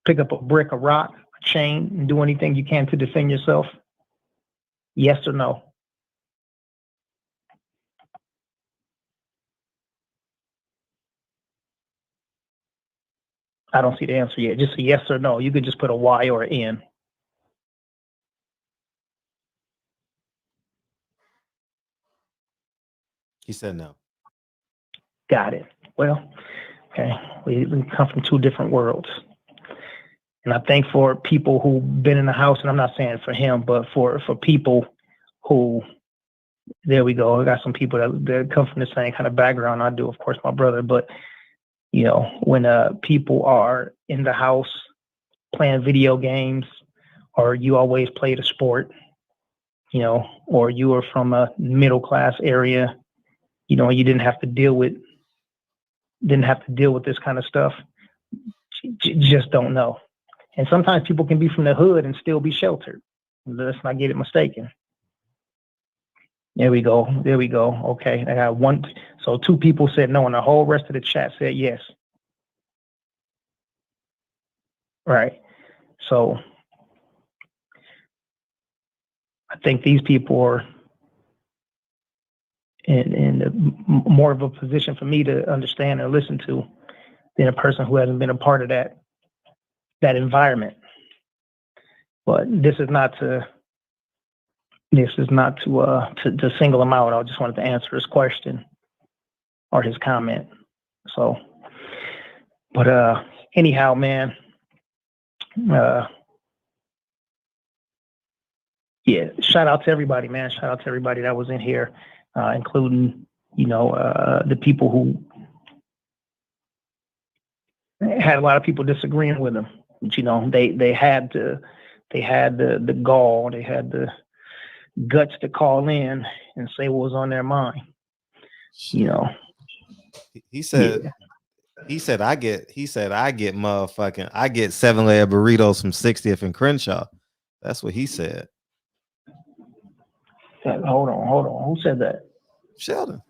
pick up a brick, a rock, a chain, and do anything you can to defend yourself? Yes or no? I don't see the answer yet. Just a yes or no. You could just put a Y or an N. He said no. Got it. Well, okay. We come from 2 different worlds. And I think for people who've been in the house, and I'm not saying for him, but for people who, there we go. I got some people that come from the same kind of background I do, of course, my brother. But, when people are in the house playing video games, or you always played a sport, or you were from a middle class area, you didn't have to deal with this kind of stuff. Just don't know. And sometimes people can be from the hood and still be sheltered. Let's not get it mistaken. There we go. Okay. I got 1. So 2 people said no, and the whole rest of the chat said yes. Right. So I think these people are in more of a position for me to understand or listen to than a person who hasn't been a part of that environment. But this is not to single him out. I just wanted to answer his question or his comment. So, but anyhow, man, shout out to everybody, man. Shout out to everybody that was in here, including the people who had a lot of people disagreeing with him. But, you know, they had the gall, they had the guts to call in and say what was on their mind. You know. He said I get motherfucking, I get 7-layer burritos from 60th and Crenshaw. That's what he said. Hold on. Who said that? Sheldon.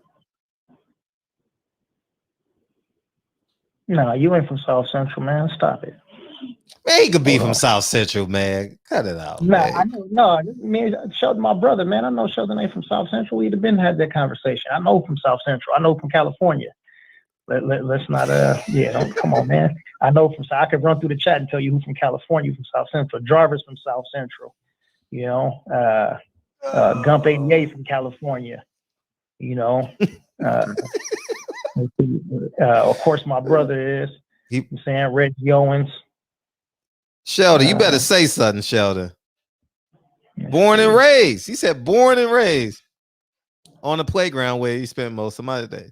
No, you ain't from South Central, man. Stop it. Man, he could be from South Central, man. Cut it out. Nah, man. I know, no, me, Sheldon, my brother, man. I know Sheldon ain't from South Central. We'd have been had that conversation. I know from South Central. I know from California. Let's not don't come on, man. I know from, I could run through the chat and tell you who from California, from South Central. Jarvis from South Central. You know, Gump 88 from California. You know, of course, my brother is. I'm saying Reggie Owens. Sheldon, you better say something, Sheldon. Born and raised. He said born and raised on the playground where he spent most of my day.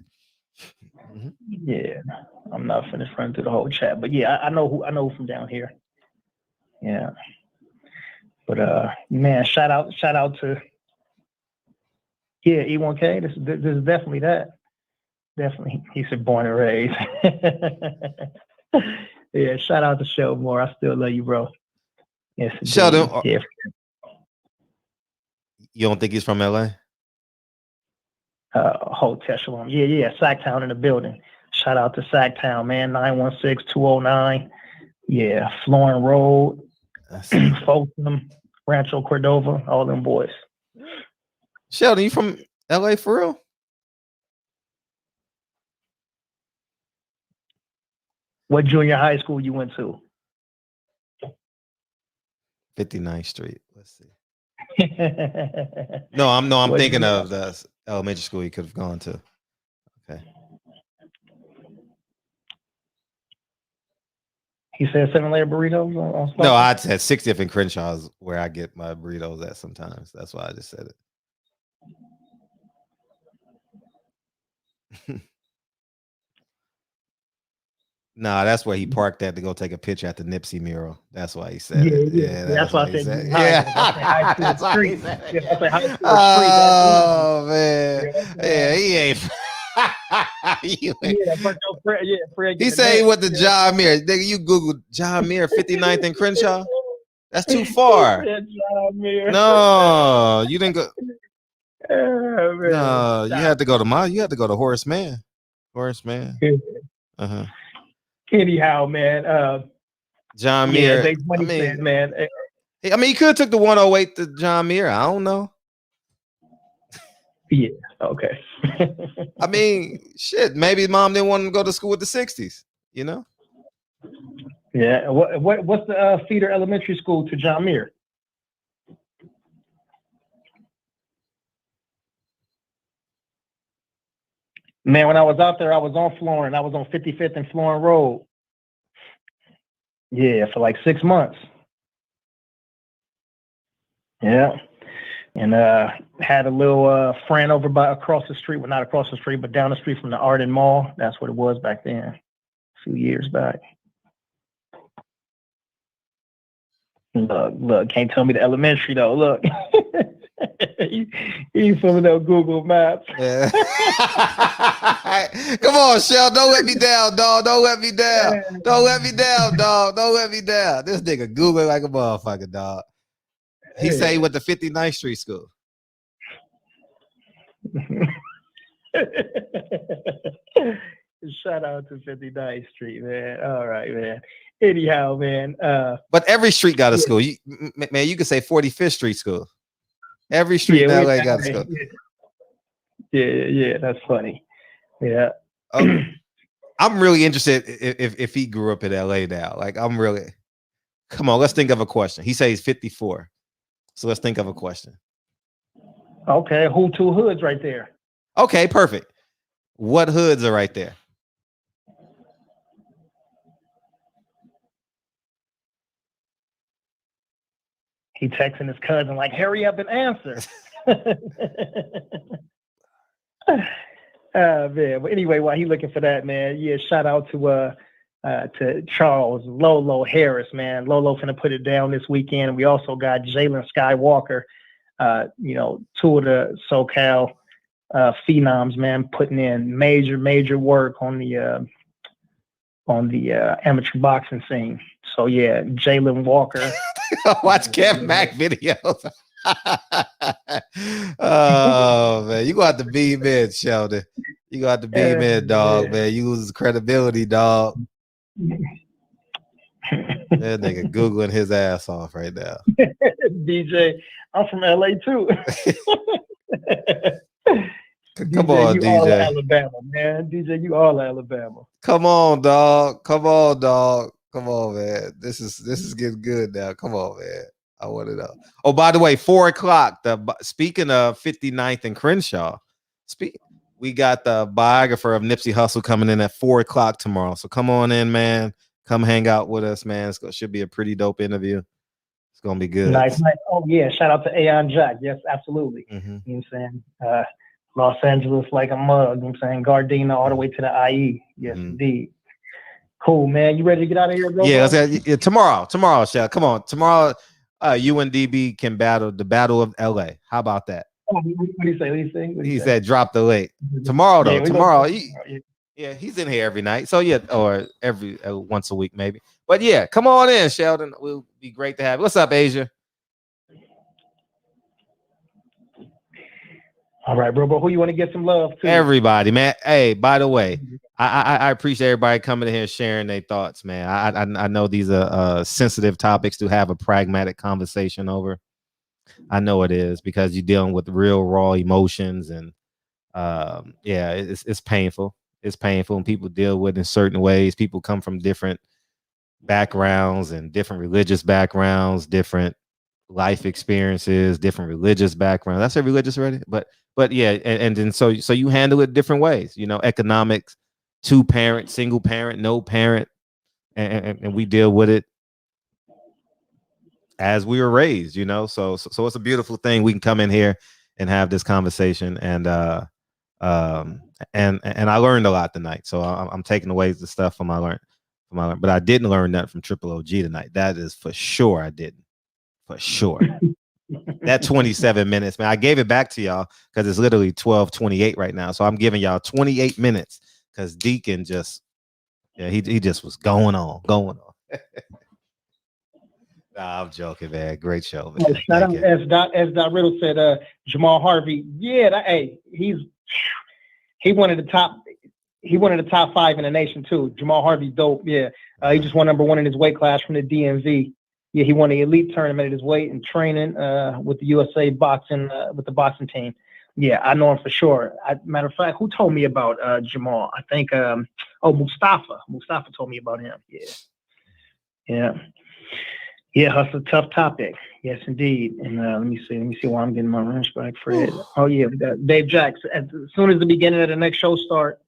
Yeah, I'm not finished running through the whole chat, but yeah, I know who from down here. Yeah, but man, shout out to E1K. This is definitely that. Definitely, he said born and raised. Yeah, shout out to Sheldon. I still love you, bro. Yes, Sheldon. Yeah. You don't think he's from LA? Hotel Shalom. Yeah. Sacktown in the building. Shout out to Sacktown, man. 916-209. Yeah, Florin Road, Folsom, Rancho Cordova, all them boys. Sheldon, you from LA for real? What junior high school you went to? 59th Street. Let's see. No, I'm thinking of the elementary school you could have gone to. Okay. He said 7-layer burritos on No, I said 60th and Crenshaw is where I get my burritos at sometimes. That's why I just said it. Nah, that's where he parked at to go take a picture at the Nipsey mural. That's why he said it. Yeah, that's why I said. Yeah, that's why he said. Oh man, yeah, he ain't. He said he went to John Muir. Nigga, you Google John Muir 59th and Crenshaw. That's too far. No, you didn't go. No, you had to go to Horace Mann. Horace Mann. Anyhow, man. John Muir. Man. I mean, he could have took the 108 to John Muir. I don't know. Yeah. Okay. I mean, shit. Maybe mom didn't want him to go to school with the 60s. You know. Yeah. What's the feeder elementary school to John Muir? Man, when I was out there, I was on Florin. I was on 55th and Florin Road. Yeah, for like 6 months. Yeah. And had a little friend over across the street. Well, not across the street, but down the street from the Arden Mall. That's what it was back then, a few years back. Look, can't tell me the elementary though. Look. You from no Google Maps. Yeah. Come on, Shell. Don't let me down, dog. Don't let me down. Don't let me down, dog. Don't let me down. This nigga Googling like a motherfucker, dog. He say he went to 59th Street School. Shout out to 59th Street, man. All right, man. Anyhow, man. But every street got a school. You could say 45th Street School. Every street in LA got a school. Yeah, that's funny. Yeah. I'm really interested if he grew up in LA now. Like, come on, let's think of a question. He says he's 54. So let's think of a question. Okay, who two hoods right there? Okay, perfect. What hoods are right there? He texting his cousin like, hurry up and answer. Man. But anyway, while he looking for that, man, yeah, shout out to to Charles Lolo Harris, man. Lolo finna put it down this weekend. We also got Jalen Skywalker, two of the SoCal phenoms, man, putting in major work on the amateur boxing scene. So yeah, Jalen Walker. Watch Kev Mack videos. Oh man, you got to beam in, Sheldon. You got to beam in, dog, man. You lose credibility, dog. That nigga Googling his ass off right now. DJ, I'm from LA too. Come DJ, on, you DJ. all Alabama, man. DJ, you all Alabama. Come on, dog. Come on, dog. Come on, man. This is getting good now. Come on, man. I want to know. Oh, by the way, 4:00. Speaking of 59th and Crenshaw, we got the biographer of Nipsey Hussle coming in at 4:00 tomorrow. So come on in, man. Come hang out with us, man. It should be a pretty dope interview. It's gonna be good. Nice. Oh yeah, shout out to Aeon Jack. Yes, absolutely. Mm-hmm. You know what I'm saying? Los Angeles like a mug. You know what I'm saying? Gardena all the way to the IE. Yes, indeed. Cool, man. You ready to get out of here, bro? Yeah, tomorrow, Shell. Come on. Tomorrow, UNDB can battle the Battle of LA. How about that? What do you say? He said drop the link. Tomorrow, though. Tomorrow. He's in here every night. So yeah, or every once a week, maybe. But yeah, come on in, Sheldon. We'll be great to have you. What's up, Asia? All right, bro. But who you want to get some love to? Everybody, man. Hey, by the way, I appreciate everybody coming in here sharing their thoughts, man. I know these are sensitive topics to have a pragmatic conversation over. I know it is because you're dealing with real raw emotions, and it's painful. It's painful, and people deal with it in certain ways. People come from different backgrounds and different religious backgrounds, different life experiences, different religious backgrounds. That's a religious already, but yeah, and then so you handle it different ways. Economics, 2-parent, single parent, no parent, and we deal with it as we were raised. So it's a beautiful thing. We can come in here and have this conversation, and I learned a lot tonight. So I'm taking away the stuff from I learned, but I didn't learn that from Triple OG tonight. That is for sure. I didn't. For sure. That 27 minutes, man. I gave it back to y'all because it's literally 12:28 right now. So I'm giving y'all 28 minutes because Deacon he just was going on. Nah, I'm joking, man. Great show, man. Shout out, as Dot Riddle said, Jamal Harvey. Yeah, he one of the top. He one of the top 5 in the nation too. Jamal Harvey, dope. Yeah, he just won number 1 in his weight class from the DMV. Yeah, he won the elite tournament at his weight and training with the USA boxing with the boxing team. Yeah, I know him for sure. Matter of fact, who told me about Jamal? I think Mustafa. Mustafa told me about him. Yeah, Hustle, tough topic. Yes, indeed. And let me see why I'm getting my wrench back, Fred. Oh yeah, we got Dave Jacks. As soon as the beginning of the next show start,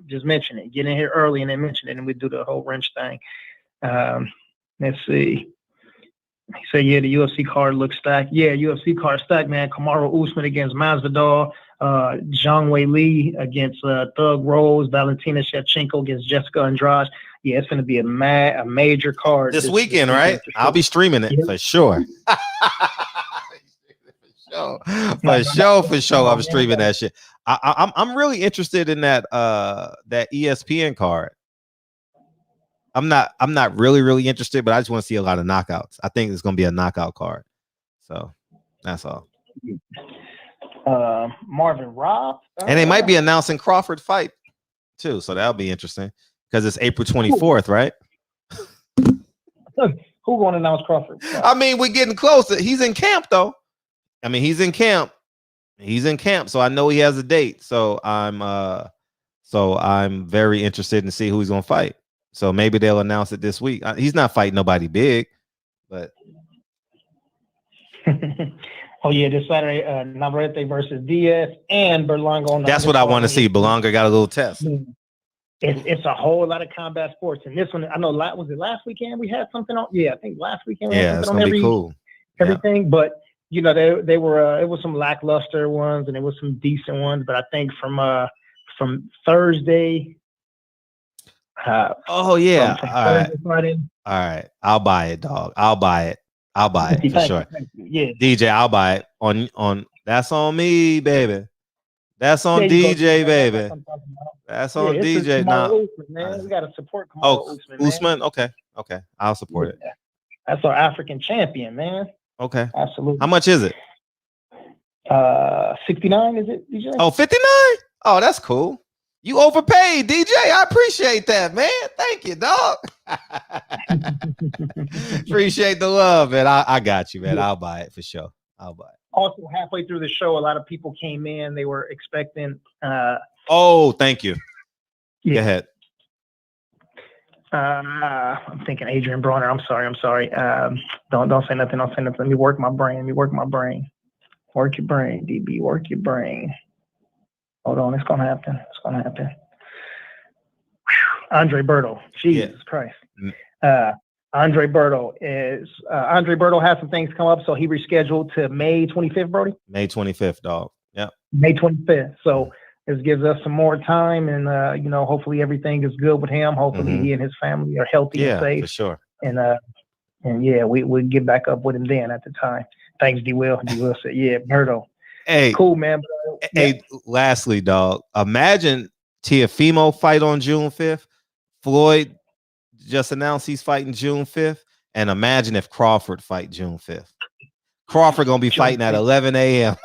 just mention it. Get in here early and then mention it, and we do the whole wrench thing. Let's see. He said, yeah, the UFC card looks stacked. Yeah, UFC card stacked, man. Kamaru Usman against Masvidal. Zhang Wei Li against Thug Rose. Valentina Shevchenko against Jessica Andrade. Yeah, it's going to be a major card. This weekend, right? I'll be streaming it for sure. For sure. I'm streaming that shit. I'm really interested in that ESPN card. I'm not really interested, but I just want to see a lot of knockouts. I think it's going to be a knockout card. So that's all. Marvin Robb. And they might be announcing Crawford fight too. So that'll be interesting because it's April 24th, right? Who going to announce Crawford? I mean, we're getting closer. He's in camp though. He's in camp. So I know he has a date. So I'm very interested to see who he's going to fight. So maybe they'll announce it this week. He's not fighting nobody big, but oh yeah, this Saturday, Navarrete versus Diaz and Berlanga. That's what I want to see. Berlanga got a little test. It's a whole lot of combat sports, and this one I know. Was it last weekend we had something on? Yeah, I think last weekend. It's gonna be cool. Everything, but they were. It was some lackluster ones, and it was some decent ones. But I think from Thursday. Oh yeah. From All right. Thursday, Friday. All right. I'll buy it, dog. I'll buy it for Thank sure. you. Yeah. DJ, I'll buy it on. That's on me, baby. That's on There you go, DJ, DJ. baby. That's what I'm talking about. That's Yeah, on it's DJ. Kamara Now, Usman, man. We gotta support Kamara oh, Usman, man. Usman. Okay. I'll support it. Yeah. That's our African champion, man. Okay. Absolutely. How much is it? 69, is it, DJ? Oh, 59? Oh, that's cool. You overpaid, DJ. I appreciate that, man. Thank you, dog. Appreciate the love, man. I got you, man. I'll buy it for sure. I'll buy it. Also, halfway through the show, a lot of people came in. They were expecting. Oh, thank you. Yeah. Go ahead. I'm thinking Adrian Bronner. I'm sorry. Don't say nothing. Don't say nothing. Let me work my brain. Work your brain, DB. Work your brain. Hold on. It's gonna happen. Whew. Andre Berto. Jesus Christ. Andre Berto has some things come up, so he rescheduled to May 25th, Brody. May 25th, dog. Yep. May 25th. So this gives us some more time, and hopefully everything is good with him. Hopefully he and his family are healthy and safe. For sure. And yeah, we'll get back up with him then at the time. Thanks, D Will. D Will said, yeah, Berto. Hey, cool, man. Hey, lastly, dog, imagine Teofimo fight on June 5th. Floyd just announced he's fighting June 5th. And imagine if Crawford fight June 5th. Crawford gonna be fighting at 11 a.m.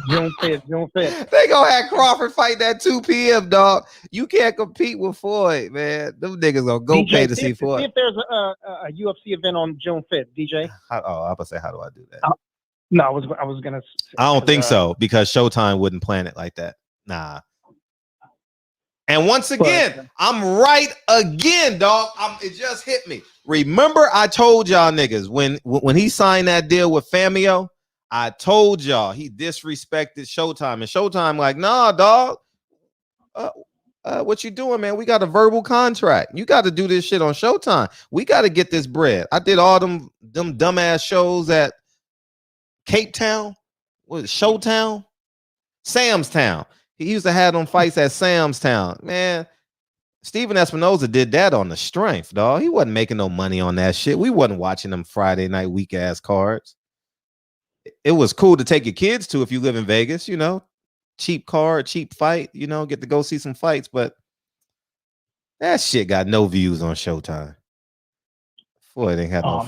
June 5th. They gonna have Crawford fighting at 2 p.m., dog. You can't compete with Floyd, man. Them niggas gonna go DJ, pay to see Floyd. See if there's a UFC event on June 5th, DJ. I was about to say, how do I do that? No, I was gonna. I don't think so, because Showtime wouldn't plan it like that. Nah. And once again, I'm right again, dog. It just hit me. Remember, I told y'all niggas when he signed that deal with Famio, I told y'all he disrespected Showtime, and Showtime like, nah, dog. What you doing, man? We got a verbal contract. You got to do this shit on Showtime. We got to get this bread. I did all them dumbass shows at Cape Town, what is it, Showtown, Sam's Town. He used to have them fights at Sam's Town. Man, Steven Espinoza did that on the strength, dog. He wasn't making no money on that shit. We wasn't watching them Friday night weak ass cards. It was cool to take your kids to if you live in Vegas, cheap card, cheap fight, get to go see some fights, but that shit got no views on Showtime. Boy, they have no.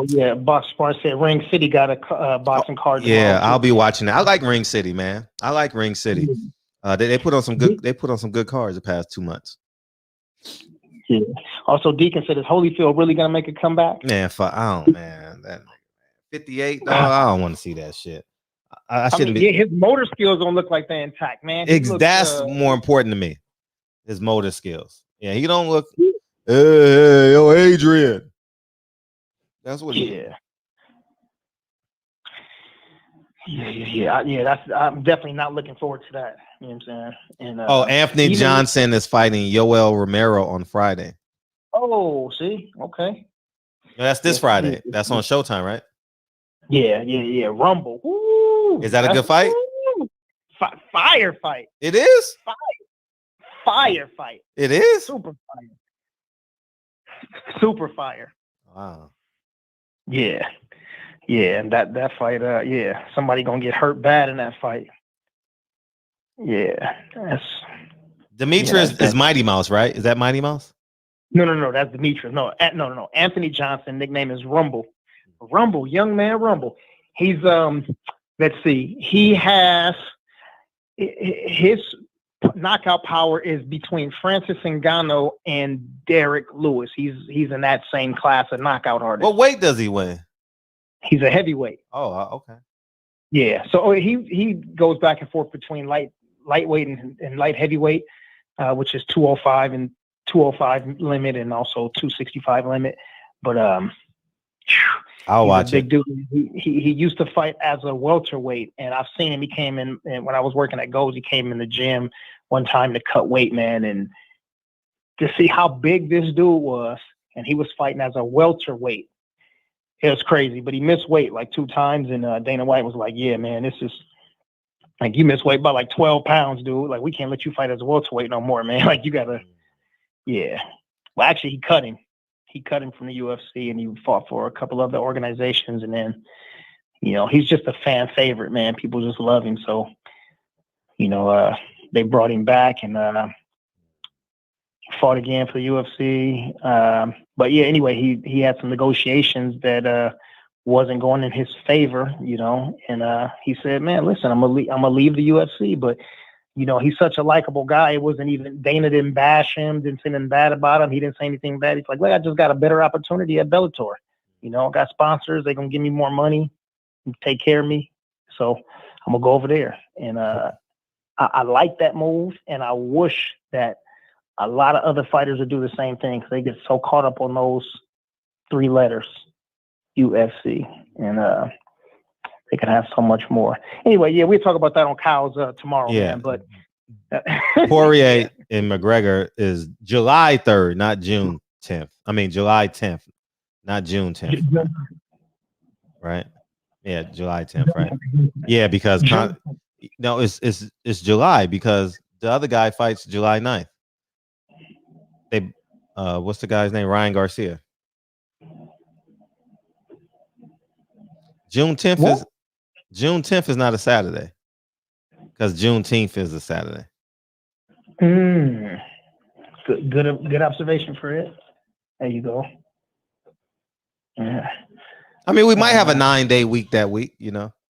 Yeah, Box Smart said Ring City got a boxing card. Yeah, I'll be watching that. I like Ring City, man. I like Ring City. They put on some good. They put on some good cards the past 2 months. Yeah. Also, Deacon said, "Is Holyfield really gonna make a comeback?" Man, man, that 58. I don't want to see that shit. I shouldn't be. His motor skills don't look like they're intact, man. That's more important to me. His motor skills. Yeah, he don't look. Hey, yo, Adrian. That's what. Yeah. I'm definitely not looking forward to that. You know what I'm saying? And Anthony Johnson is fighting Yoel Romero on Friday. Oh, see, okay. That's this Friday. That's on Showtime, right? Yeah. Rumble. Ooh, is that a good fight? Fire fight. It is. Fire fight. It is. Super fire. Wow. Yeah, and that fight, somebody gonna get hurt bad in that fight. Yeah, that's Demetrius is Mighty Mouse, right? Is that Mighty Mouse? No, that's Demetrius. No. Anthony Johnson, nickname is Rumble. Rumble, young man, Rumble. He's let's see, he has his knockout power is between Francis Ngannou and Derek Lewis. He's in that same class of knockout artists. What weight does he weigh? He's a heavyweight. Oh, okay. Yeah, so he goes back and forth between lightweight and light heavyweight, which is 205 and 205 limit, and also 265 limit. But I'll watch it. Big dude. He used to fight as a welterweight, and I've seen him. He came in, and when I was working at Gold's, he came in the gym one time to cut weight, man, and to see how big this dude was, and he was fighting as a welterweight. It was crazy, but he missed weight like 2 times, and Dana White was like, "Yeah, man, this is Like, you missed weight by like 12 pounds, dude. Like, we can't let you fight as a welterweight no more, man. Like, you gotta, yeah. Well, actually, he cut him. He cut him from the UFC, and he fought for a couple other organizations. And then, he's just a fan favorite, man. People just love him. So, they brought him back and fought again for the UFC. But yeah, anyway, he had some negotiations that wasn't going in his favor, and he said, man, listen, I'm gonna leave the UFC, but he's such a likable guy. It wasn't even, Dana didn't bash him, didn't say anything bad about him. He didn't say anything bad. He's like, look, I just got a better opportunity at Bellator. Got sponsors. They're going to give me more money and take care of me. So I'm going to go over there. And I like that move. And I wish that a lot of other fighters would do the same thing, because they get so caught up on those 3 letters, UFC. And they can have so much more. Anyway, yeah, we'll talk about that on Kyle's tomorrow, man. But Poirier and McGregor is July 3rd, not June 10th. I mean, July 10th, not June 10th. Right? Yeah, July 10th, right? Yeah, because no, it's July, because the other guy fights July 9th. They what's the guy's name? Ryan Garcia. June 10th is not a Saturday, because Juneteenth is a Saturday. Good observation for it. There you go. Yeah. I mean, we might have a 9-day week that week,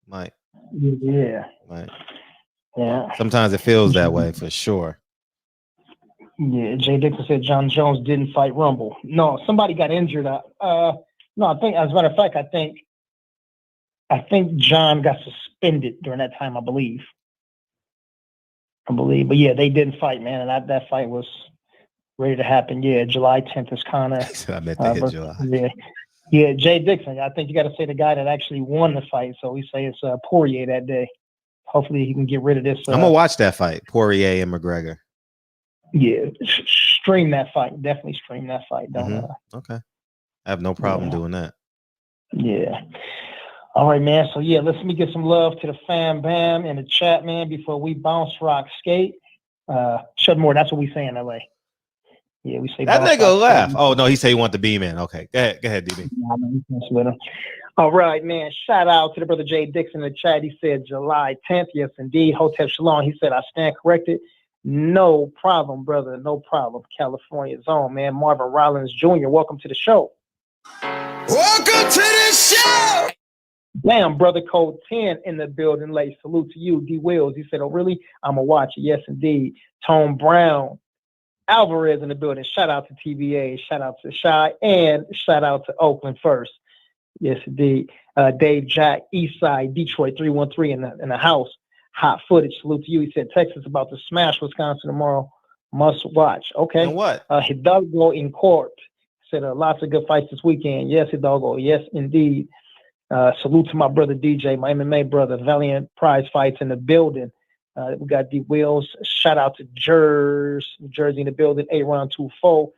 might. Yeah. Might. Yeah. Sometimes it feels that way, for sure. Yeah. Jay Dixon said John Jones didn't fight Rumble. No, somebody got injured. No, I think, as a matter of fact, I think John got suspended during that time, I believe. But yeah, they didn't fight, man, and that fight was ready to happen. Yeah, July 10th is kind of. I bet they hit July. Yeah, Jay Dixon. I think you got to say the guy that actually won the fight. So we say it's Poirier that day. Hopefully he can get rid of this. I'm gonna watch that fight, Poirier and McGregor. Yeah, stream that fight. Definitely stream that fight. Don't. Okay, I have no problem doing that. Yeah. All right, man. So yeah, let me get some love to the fam bam in the chat, man, before we bounce, rock, skate. Shudmore, that's what we say in LA. Yeah, we say that bounce, nigga rock, left. skate. Oh no, he said he want the beam in. Okay, go ahead, DB. All right, man. Shout out to the brother Jay Dixon in the chat. He said July 10th. Yes, indeed. Hotep Shalom. He said I stand corrected. No problem, brother. No problem. California's own, man. Marvin Rollins Jr. Welcome to the show. Welcome to the show. Damn, brother Code 10 in the building. Late salute to you, D Wills. He said, oh, really? I'm going to watch it. Yes, indeed. Tone Brown Alvarez in the building. Shout out to TBA. Shout out to Shy. And shout out to Oakland first. Yes, indeed. Dave Jack, Eastside, Detroit 313 in the house. Hot footage. Salute to you. He said, Texas about to smash Wisconsin tomorrow. Must watch. Okay. And what? Hidalgo in court. Said lots of good fights this weekend. Yes, Hidalgo. Yes, indeed. Salute to my brother DJ, my MMA brother. Valiant Prize Fights in the building. We got D Wills. Shout out to Jersey in the building. A-Ron 24.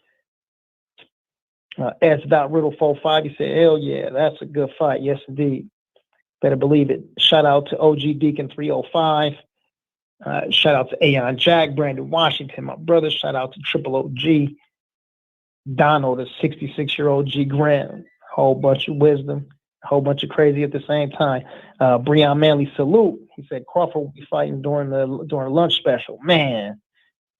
S. Riddle 45. He said, hell yeah, that's a good fight. Yes, indeed. Better believe it. Shout out to OG Deacon 305. Shout out to Aeon Jack, Brandon Washington, my brother. Shout out to Triple OG. Donald, the 66-year-old G Graham. Whole bunch of wisdom. Whole bunch of crazy at the same time. Breon Manley, salute. He said Crawford will be fighting during lunch special. Man,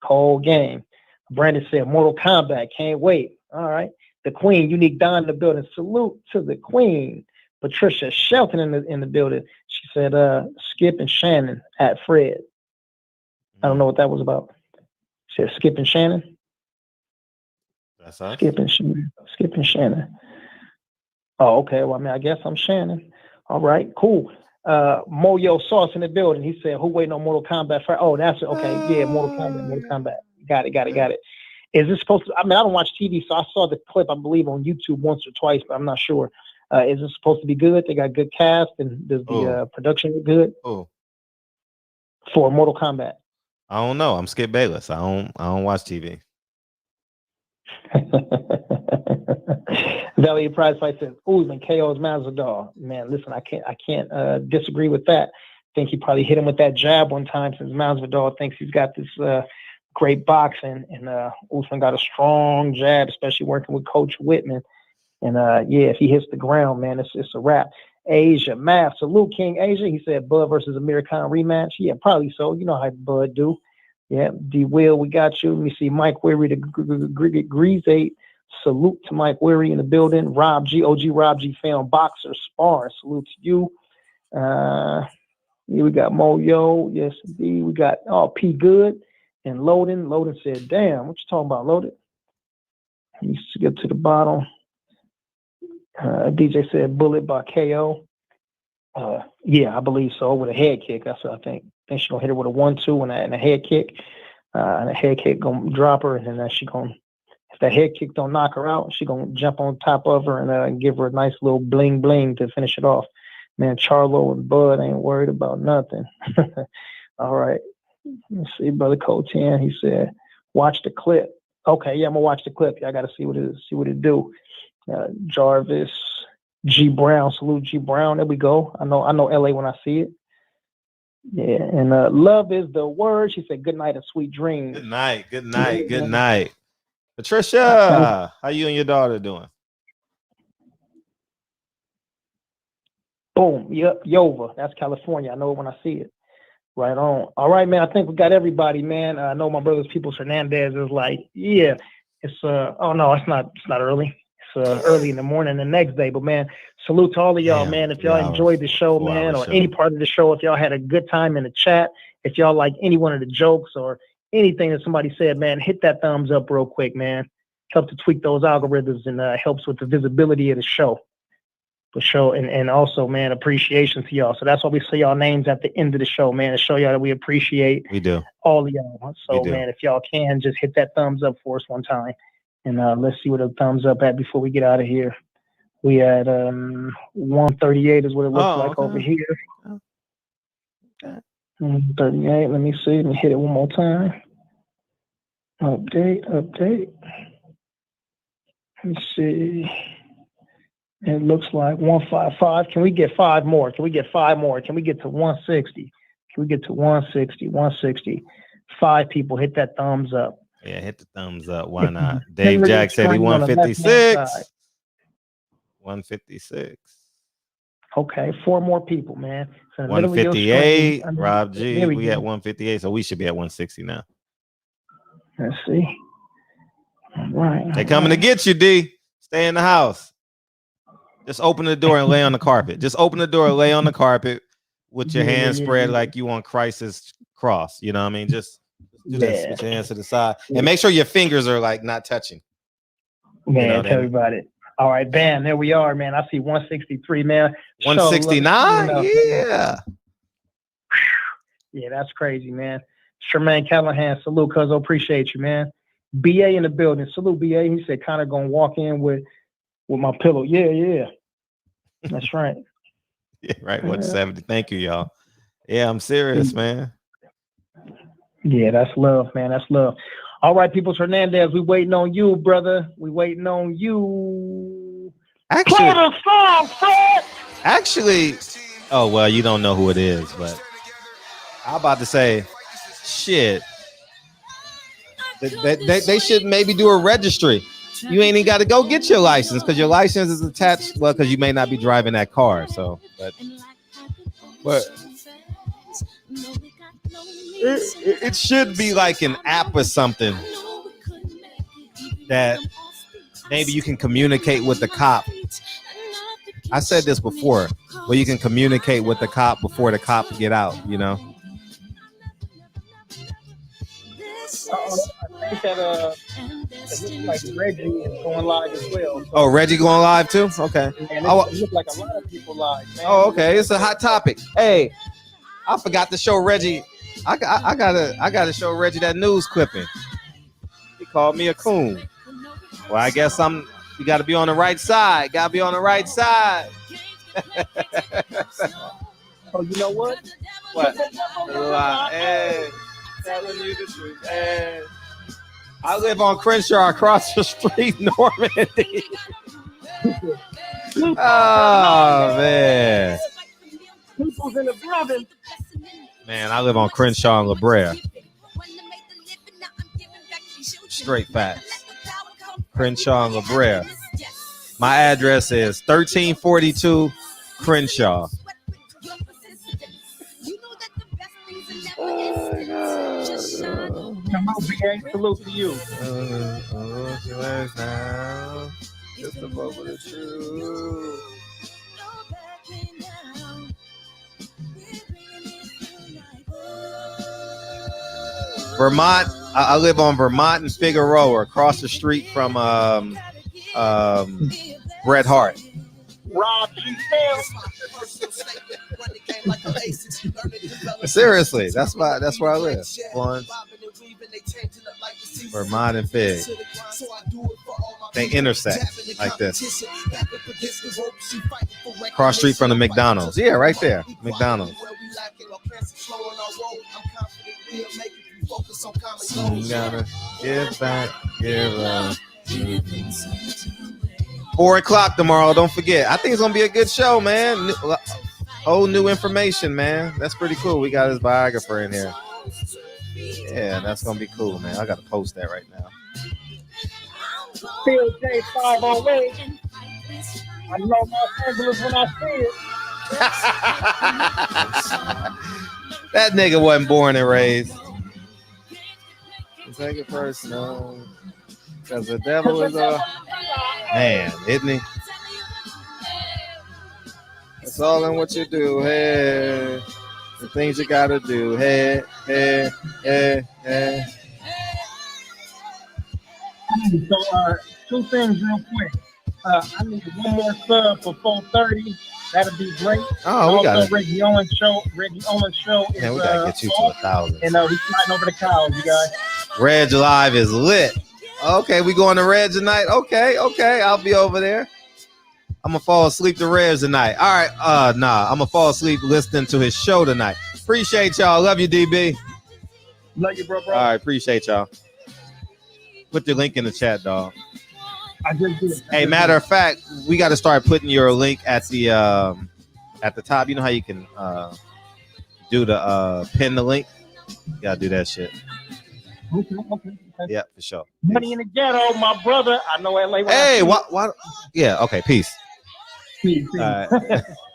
cold game. Brandon said Mortal Kombat. Can't wait. All right. The Queen, Unique Don in the building. Salute to the Queen. Patricia Shelton in the building. She said Skip and Shannon at Fred. I don't know what that was about. She said Skip and Shannon. That's us. Skip and Shannon. Oh, okay. Well, I mean, I guess I'm Shannon. All right, cool. Moyo Sauce in the building. He said, who waiting on Mortal Kombat? Oh, that's it. Okay. Yeah, Mortal Kombat. Got it. Is this supposed to, I mean, I don't watch TV, so I saw the clip, I believe, on YouTube once or twice, but I'm not sure. Is it supposed to be good? They got good cast, and does the production look good? For Mortal Kombat? I don't know. I'm Skip Bayless. I don't watch TV. Valiant Prize Fight says Usman KO's Masvidal. Man, listen, I can't disagree with that. think he probably hit him with that jab one time since Masvidal thinks he's got this great boxing, and Usman got a strong jab, especially working with Coach Whitman. And if he hits the ground, man, it's a wrap. Asia, Math, salute King Asia. He said Bud versus Amir Khan rematch. Yeah, probably so. You know how Bud do. Yeah, D Will, we got you. Let me see. Mike Weary, the Grease 8. Salute to Mike Weary in the building. Rob G, OG Rob G, fan boxer spar. Salute to you. Yeah, we got Moyo. Yes, indeed. We got P Good and Loden. Loden said, "Damn, what you talking about, Loden?" He used to get to the bottom. DJ said Bullet by KO. Yeah, I believe so, with a head kick. That's what I think. I think she's gonna hit her with a 1-2 and a head kick. And a head kick gonna drop her, and then she gonna, if that head kick don't knock her out, she gonna jump on top of her and give her a nice little bling bling to finish it off. Man, Charlo and Bud ain't worried about nothing. All right. Let's see, Brother Cotan. He said, watch the clip. Okay, yeah, I'm gonna watch the clip. I gotta see what it do. Jarvis, G Brown, salute G Brown. There we go. I know LA when I see it. Yeah, and love is the word. She said, good night and sweet dreams. Good night, good night, good night. Patricia, how you and your daughter doing? Boom. Yep, Yova. That's California. I know it when I see it. Right on. All right, man. I think we got everybody, man. I know my brother's Peoples Hernandez is like, yeah, it's oh no, it's not early. It's early in the morning the next day. But man, salute to all of y'all, man. If y'all enjoyed the show, man, or any part of the show, if y'all had a good time in the chat, if y'all like any one of the jokes or anything that somebody said, man, hit that thumbs up real quick, man. Help to tweak those algorithms and helps with the visibility of the show. For sure. And also, man, appreciation to y'all. So that's why we say y'all names at the end of the show, man, to show y'all that we appreciate all of y'all. So, man, if y'all can, just hit that thumbs up for us one time. And let's see what a thumbs up at before we get out of here. We at 138 is what it looks like over here. 138. Let me see. Let me hit it one more time. Update. Let's see. It looks like 155. Can we get 5 more? Can we get 5 more? Can we get to 160? Can we get to 160? 160. 5 people hit that thumbs up. Yeah, hit the thumbs up. Why not? Dave Jack said he 156. 156. Okay, 4 more people, man. 158. Rob G. We at 158, so we should be at 160 now. Let's see. All right. They coming to get you, D. Stay in the house. Just open the door and lay on the carpet. Just open the door and lay on the carpet with your hands spread like you on Christ's cross. You know what I mean? Just do this with your hands to the side. And make sure your fingers are like not touching. Man, tell me about it. All right, bam, there we are, man. I see 163, man. 169? Yeah. Yeah, that's crazy, man. Sherman Callahan, salute, cuz appreciate you, man. BA in the building. Salute, BA. He said, kind of gonna walk in with my pillow. Yeah. That's right. Yeah, right. 170. Thank you, y'all. Yeah, I'm serious, man. Yeah, that's love, man. That's love. All right, Peoples Hernandez, we waiting on you, brother. We waiting on you. Actually, oh well, you don't know who it is, but I'm about to say, shit. They should maybe do a registry. You ain't even got to go get your license because your license is attached. Well, because you may not be driving that car. So, but it should be like an app or something that maybe you can communicate with the cop. I said this before, where you can communicate with the cop before the cop get out. You know. I think that it looks like Reggie is going live as well. So, oh, Reggie going live too? Okay. Man, it looks like a lot of people live, man. Oh, okay. It's a hot topic. Hey, I forgot to show Reggie. I gotta show Reggie that news clipping. He called me a coon. Well, I guess you gotta be on the right side. Gotta be on the right side. Oh, you know what? What? Hey, telling you the truth. Hey. I live on Crenshaw across the street, Normandy. Oh, man. People's in the building. Man, I live on Crenshaw and La Brea. Straight facts. Crenshaw and La Brea. My address is 1342 Crenshaw. Come on, BA. Salute to you. Just above the truth. Vermont. I live on Vermont and Figueroa, across the street from Bret Hart. Rob G. Seriously, that's where I live. On Vermont and Fig. They intersect like this. Cross street from the McDonald's. Yeah, right there. McDonald's. You gotta give back, give up. 4 o'clock tomorrow. Don't forget. I think it's gonna be a good show, man. Whole new information, man. That's pretty cool. We got his biographer in here. Yeah, that's gonna be cool, man. I gotta post that right now. Phil J 508. I know Los Angeles when I see it. That nigga wasn't born and raised. Take it personal. Because the devil is a man, isn't he? It's all in what you do. Hey, the things you gotta do. Hey, hey, hey, hey. So, 2 things real quick. I need one more sub for 4:30. That'd be great. Oh, we got it. Reggie Owens show. Reggie Owens show is Man, we gotta get you to 1,000. and he's flying over the cows, you guys. Reg Live is lit. Okay, we going to Reg tonight. Okay, I'll be over there. I'm gonna fall asleep to Reg tonight. All right, I'm gonna fall asleep listening to his show tonight. Appreciate y'all. Love you, DB. Love you, bro. All right, appreciate y'all. Put your link in the chat, dog. I just did. Hey, matter of fact, we got to start putting your link at the top. You know how you can do the pin the link? You gotta do that shit. Okay. Yeah, for sure. Money in the ghetto, my brother. I know LA. Hey, what? Yeah, okay, peace. Peace. All right.